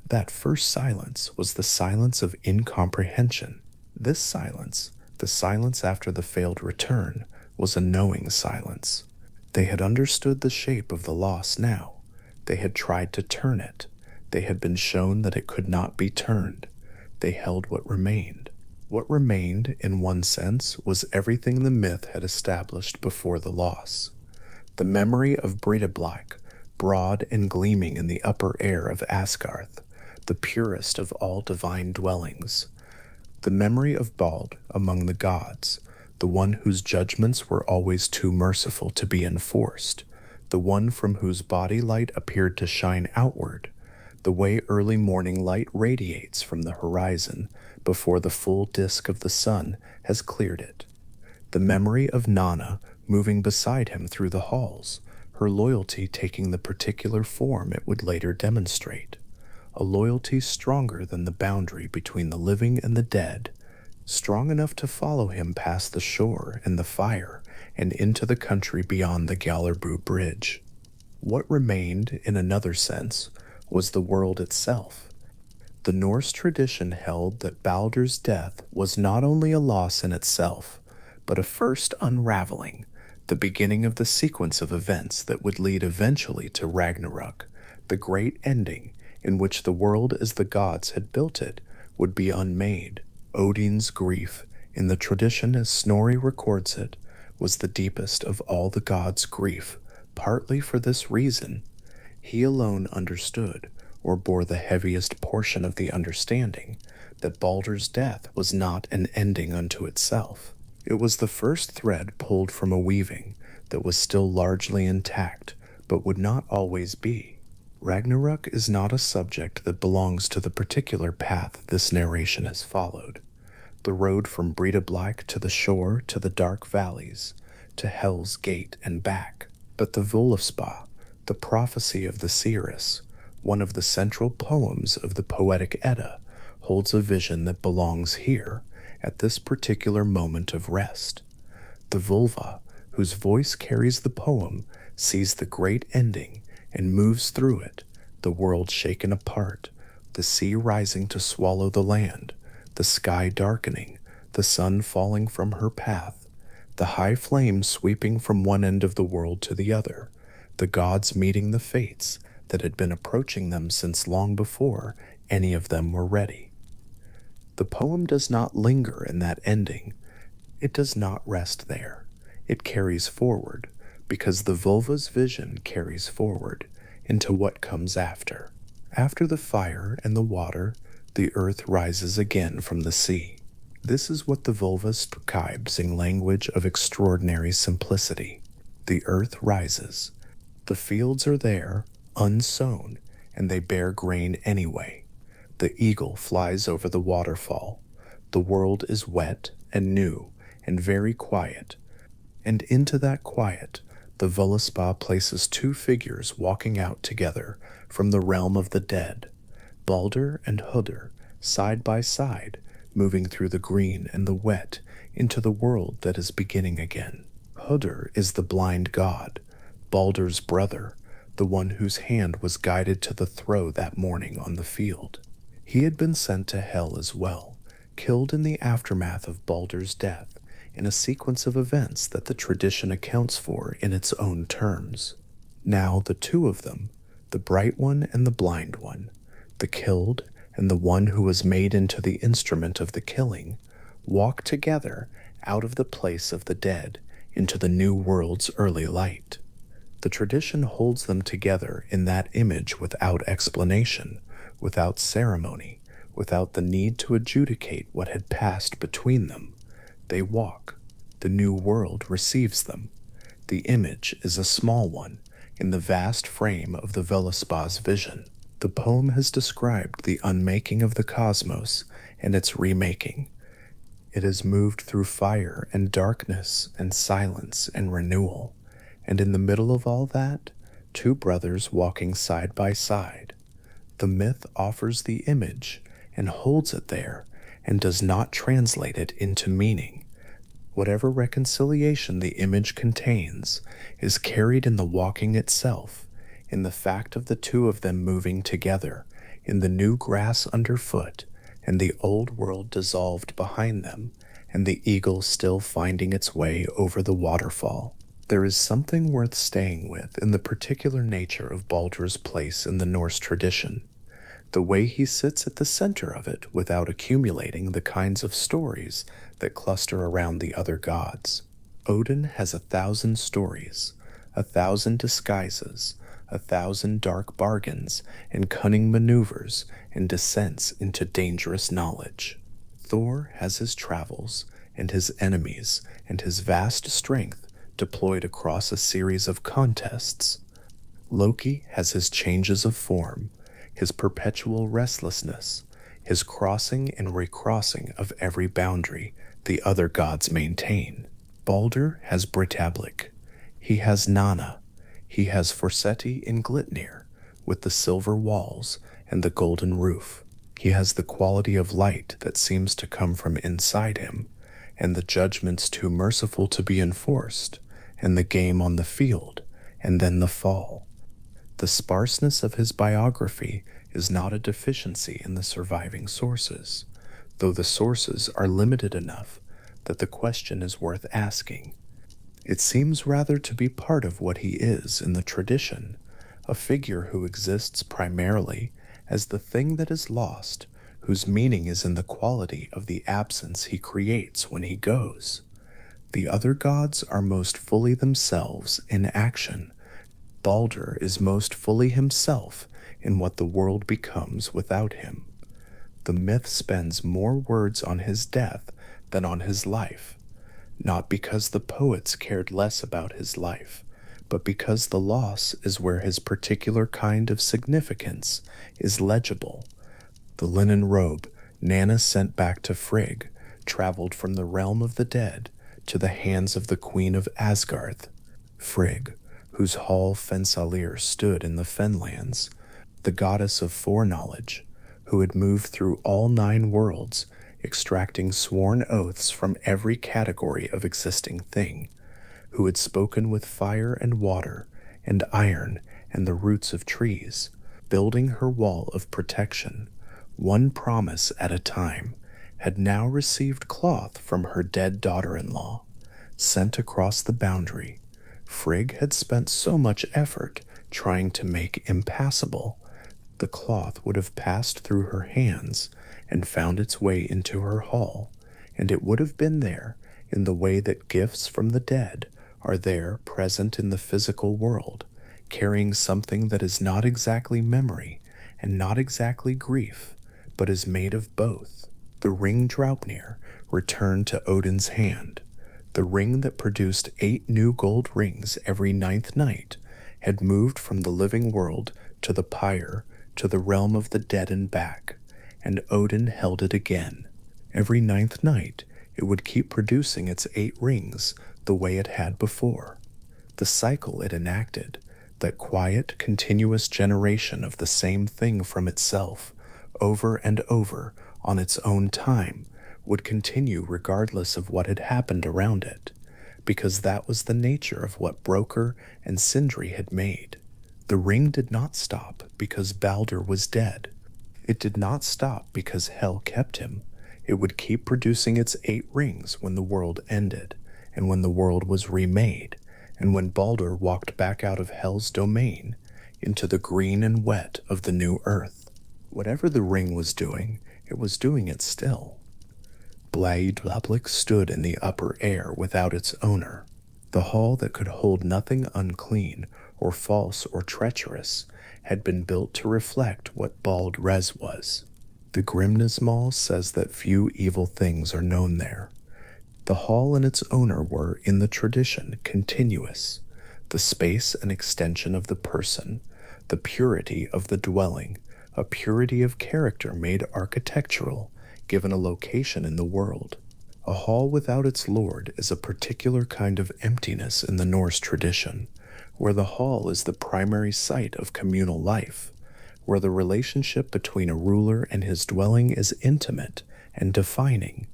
That first silence was the silence of incomprehension. This silence, the silence after the failed return, was a knowing silence. They had understood the shape of the loss now. They had tried to turn it. They had been shown that it could not be turned. They held what remained. What remained, in one sense, was everything the myth had established before the loss. The memory of Brightest, broad and gleaming in the upper air of Asgarth, the purest of all divine dwellings. The memory of Bald among the gods, the one whose judgments were always too merciful to be enforced, the one from whose body light appeared to shine outward, the way early morning light radiates from the horizon before the full disk of the sun has cleared it. The memory of Nanna moving beside him through the halls, her loyalty taking the particular form it would later demonstrate. A loyalty stronger than the boundary between the living and the dead, strong enough to follow him past the shore and the fire and into the country beyond the Gallerbu Bridge. What remained, in another sense, was the world itself. The Norse tradition held that Baldr's death was not only a loss in itself, but a first unraveling, the beginning of the sequence of events that would lead eventually to Ragnarok, the great ending in which the world as the gods had built it would be unmade. Odin's grief, in the tradition as Snorri records it, was the deepest of all the gods' grief, partly for this reason. He alone understood, or bore the heaviest portion of the understanding, that Baldr's death was not an ending unto itself. It was the first thread pulled from a weaving that was still largely intact, but would not always be. Ragnarok is not a subject that belongs to the particular path this narration has followed. The road from Breidablik to the shore to the dark valleys, to Hell's Gate and back. But the Völuspá, the prophecy of the seeress, one of the central poems of the Poetic Edda, holds a vision that belongs here, at this particular moment of rest. The Völva, whose voice carries the poem, sees the great ending and moves through it, the world shaken apart, the sea rising to swallow the land, the sky darkening, the sun falling from her path, the high flames sweeping from one end of the world to the other, the gods meeting the fates that had been approaching them since long before any of them were ready. The poem does not linger in that ending. It does not rest there. It carries forward, because the Völva's vision carries forward into what comes after. After the fire and the water, the earth rises again from the sea. This is what the Völva describes in language of extraordinary simplicity. The earth rises. The fields are there, unsown, and they bear grain anyway. The eagle flies over the waterfall. The world is wet and new and very quiet. And into that quiet, the Völuspá places two figures walking out together from the realm of the dead, Baldr and Hudr, side by side, moving through the green and the wet into the world that is beginning again. Hudr is the blind god, Baldr's brother, the one whose hand was guided to the throw that morning on the field. He had been sent to hell as well, killed in the aftermath of Baldr's death in a sequence of events that the tradition accounts for in its own terms. Now the two of them, the bright one and the blind one, the killed and the one who was made into the instrument of the killing, walk together out of the place of the dead into the new world's early light. The tradition holds them together in that image without explanation, without ceremony, without the need to adjudicate what had passed between them. They walk. The new world receives them. The image is a small one in the vast frame of the Völuspá's vision. The poem has described the unmaking of the cosmos and its remaking. It has moved through fire and darkness and silence and renewal. And in the middle of all that, two brothers walking side by side. The myth offers the image and holds it there and does not translate it into meaning. Whatever reconciliation the image contains is carried in the walking itself, in the fact of the two of them moving together, in the new grass underfoot, and the old world dissolved behind them, and the eagle still finding its way over the waterfall. There is something worth staying with in the particular nature of Baldr's place in the Norse tradition, the way he sits at the center of it without accumulating the kinds of stories that cluster around the other gods. Odin has 1,000 stories, 1,000 disguises, 1,000 dark bargains and cunning maneuvers and descents into dangerous knowledge. Thor has his travels and his enemies and his vast strength deployed across a series of contests. Loki has his changes of form, his perpetual restlessness, his crossing and recrossing of every boundary the other gods maintain. Baldr has Britablik. He has Nanna. He has Forseti in Glitnir, with the silver walls and the golden roof. He has the quality of light that seems to come from inside him, and the judgments too merciful to be enforced, and the game on the field, and then the fall. The sparseness of his biography is not a deficiency in the surviving sources, though the sources are limited enough that the question is worth asking. It seems rather to be part of what he is in the tradition, a figure who exists primarily as the thing that is lost, whose meaning is in the quality of the absence he creates when he goes. The other gods are most fully themselves in action. Baldr is most fully himself in what the world becomes without him. The myth spends more words on his death than on his life, not because the poets cared less about his life, but because the loss is where his particular kind of significance is legible. The linen robe Nanna sent back to Frigg traveled from the realm of the dead to the hands of the queen of Asgard. Frigg, whose hall Fensalir stood in the Fenlands, the goddess of foreknowledge, who had moved through all 9 worlds, extracting sworn oaths from every category of existing thing, who had spoken with fire and water and iron and the roots of trees, building her wall of protection, one promise at a time, had now received cloth from her dead daughter-in-law, sent across the boundary. Frigg had spent so much effort trying to make impassable. The cloth would have passed through her hands and found its way into her hall, and it would have been there in the way that gifts from the dead are there present in the physical world, carrying something that is not exactly memory and not exactly grief, but is made of both. The ring Draupnir returned to Odin's hand. The ring that produced 8 new gold rings every 9th night had moved from the living world to the pyre to the realm of the dead and back, and Odin held it again. Every 9th night it would keep producing its 8 rings the way it had before. The cycle it enacted, that quiet, continuous generation of the same thing from itself, over and over, on its own time, would continue regardless of what had happened around it, because that was the nature of what Broker and Sindri had made. The ring did not stop because Baldr was dead. It did not stop because Hel kept him. It would keep producing its 8 rings when the world ended, and when the world was remade, and when Baldr walked back out of Hel's domain into the green and wet of the new earth. Whatever the ring was doing, it was doing it still. Blaiddablik stood in the upper air without its owner. The hall that could hold nothing unclean or false or treacherous had been built to reflect what Baldrez was. The Grimnismal says that few evil things are known there. The hall and its owner were, in the tradition, continuous, the space and extension of the person, the purity of the dwelling, a purity of character made architectural, given a location in the world. A hall without its lord is a particular kind of emptiness in the Norse tradition, where the hall is the primary site of communal life, where the relationship between a ruler and his dwelling is intimate and defining.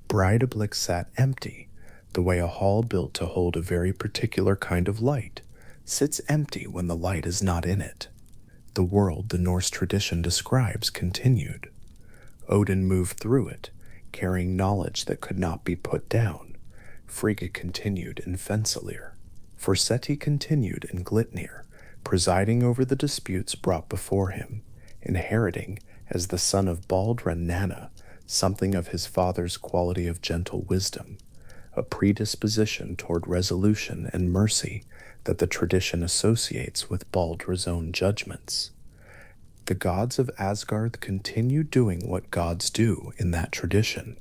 Breidablik sat empty, the way a hall built to hold a very particular kind of light sits empty when the light is not in it. The world the Norse tradition describes continued. Odin moved through it, carrying knowledge that could not be put down. Frigga continued in Fensalir. Forseti continued in Glitnir, presiding over the disputes brought before him, inheriting, as the son of Baldr and Nanna, something of his father's quality of gentle wisdom, a predisposition toward resolution and mercy that the tradition associates with Baldr's own judgments. The gods of Asgard continue doing what gods do in that tradition,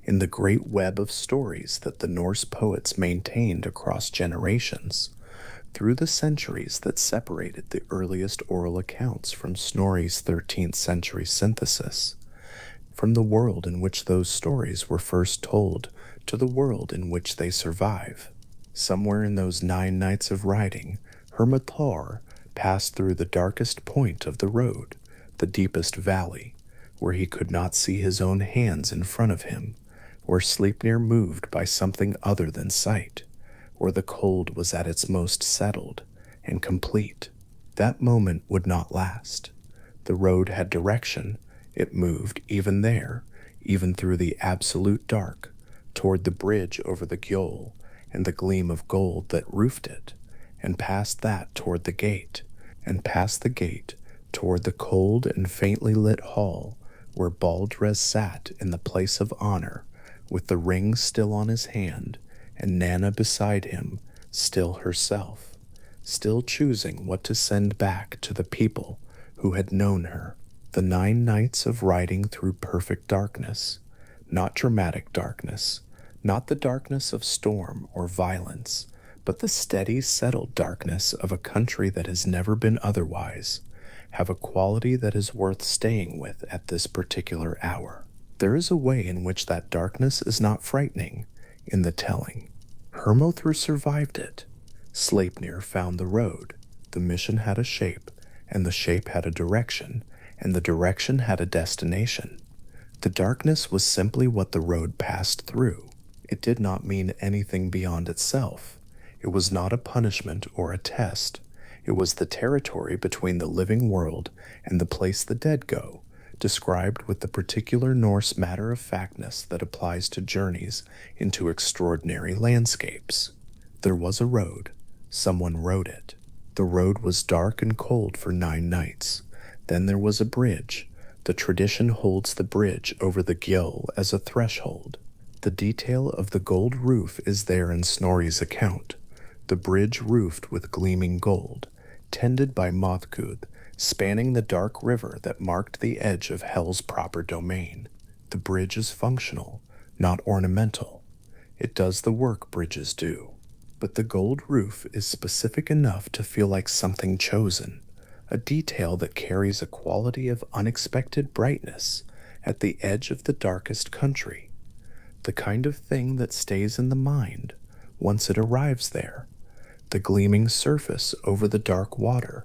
in the great web of stories that the Norse poets maintained across generations, through the centuries that separated the earliest oral accounts from Snorri's 13th century synthesis, from the world in which those stories were first told to the world in which they survive. Somewhere in those 9 nights of riding, Hermod passed through the darkest point of the road, the deepest valley, where he could not see his own hands in front of him, where Sleipnir moved by something other than sight, where the cold was at its most settled and complete. That moment would not last. The road had direction. It moved even there, even through the absolute dark, toward the bridge over the Gjöll and the gleam of gold that roofed it, and past that toward the gate, and past the gate toward the cold and faintly lit hall where Baldrez sat in the place of honor, with the ring still on his hand, and Nanna beside him, still herself, still choosing what to send back to the people who had known her. The 9 nights of riding through perfect darkness, not dramatic darkness, not the darkness of storm or violence, but the steady, settled darkness of a country that has never been otherwise, have a quality that is worth staying with at this particular hour. There is a way in which that darkness is not frightening in the telling. Hermod survived it. Sleipnir found the road. The mission had a shape, and the shape had a direction, and the direction had a destination. The darkness was simply what the road passed through. It did not mean anything beyond itself. It was not a punishment or a test. It was the territory between the living world and the place the dead go, described with the particular Norse matter-of-factness that applies to journeys into extraordinary landscapes. There was a road. Someone rode it. The road was dark and cold for 9 nights. Then there was a bridge. The tradition holds the bridge over the Gjöll as a threshold. The detail of the gold roof is there in Snorri's account. The bridge roofed with gleaming gold, tended by Mothkudh, spanning the dark river that marked the edge of Hel's proper domain. The bridge is functional, not ornamental. It does the work bridges do. But the gold roof is specific enough to feel like something chosen, a detail that carries a quality of unexpected brightness at the edge of the darkest country. The the kind of thing that stays in the mind once it arrives there, the gleaming surface over the dark water,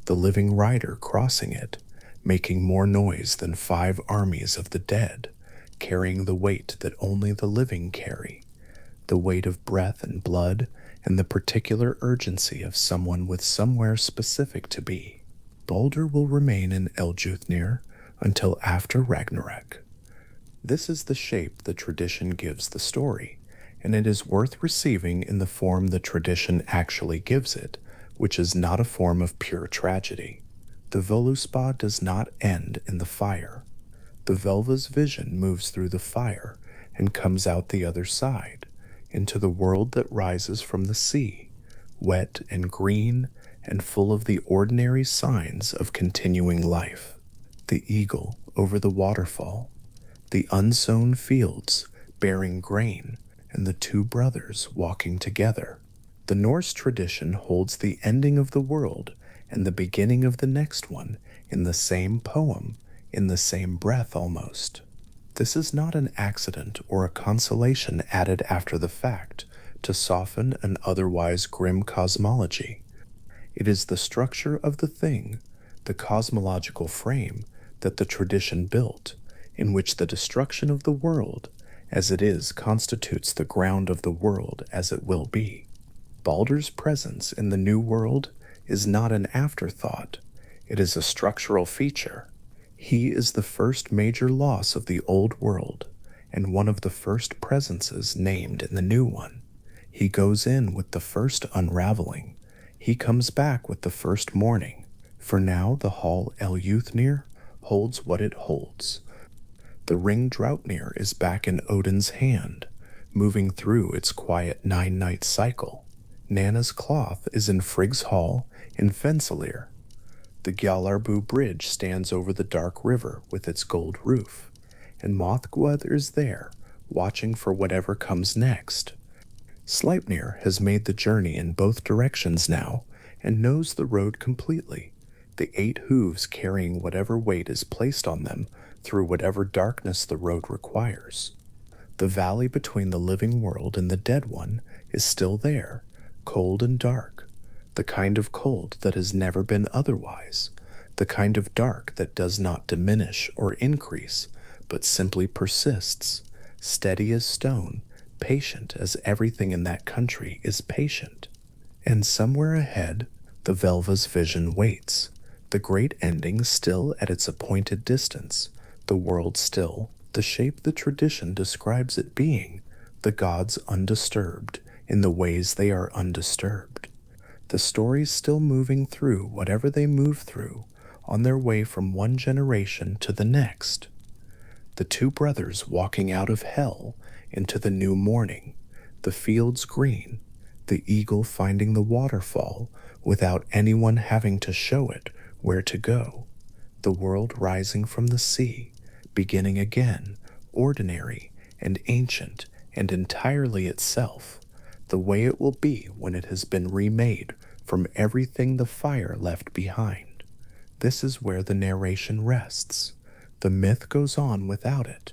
the living rider crossing it, making more noise than 5 armies of the dead, carrying the weight that only the living carry, the weight of breath and blood, and the particular urgency of someone with somewhere specific to be. Baldr will remain in Eljuthnir until after Ragnarok. This is the shape the tradition gives the story, and it is worth receiving in the form the tradition actually gives it, which is not a form of pure tragedy. The Voluspa does not end in the fire. The Velva's vision moves through the fire and comes out the other side, into the world that rises from the sea, wet and green and full of the ordinary signs of continuing life. The eagle over the waterfall, the unsown fields bearing grain, and the 2 brothers walking together. The Norse tradition holds the ending of the world and the beginning of the next one in the same poem, in the same breath almost. This is not an accident or a consolation added after the fact to soften an otherwise grim cosmology. It is the structure of the thing, the cosmological frame that the tradition built, in which the destruction of the world as it is constitutes the ground of the world as it will be. Baldr's presence in the new world is not an afterthought, it is a structural feature. He is the first major loss of the old world, and one of the first presences named in the new one. He goes in with the first unraveling. He comes back with the first morning, for now the hall Eljuthnir holds what it holds. The ring Draupnir is back in Odin's hand, moving through its quiet 9-night cycle. Nanna's cloth is in Frigg's hall in Fensalir. The Gjallarbu Bridge stands over the dark river with its gold roof, and Mothgweth is there, watching for whatever comes next. Sleipnir has made the journey in both directions now, and knows the road completely, the 8 hooves carrying whatever weight is placed on them through whatever darkness the road requires. The valley between the living world and the dead one is still there, cold and dark, the kind of cold that has never been otherwise, the kind of dark that does not diminish or increase, but simply persists, steady as stone, patient as everything in that country is patient. And somewhere ahead, the Velva's vision waits, the great ending still at its appointed distance, the world still, the shape the tradition describes it being, the gods undisturbed in the ways they are undisturbed. The stories still moving through whatever they move through on their way from one generation to the next. The 2 brothers walking out of hell into the new morning, the fields green, the eagle finding the waterfall without anyone having to show it where to go, the world rising from the sea, beginning again, ordinary and ancient and entirely itself, the way it will be when it has been remade from everything the fire left behind. This is where the narration rests. The myth goes on without it,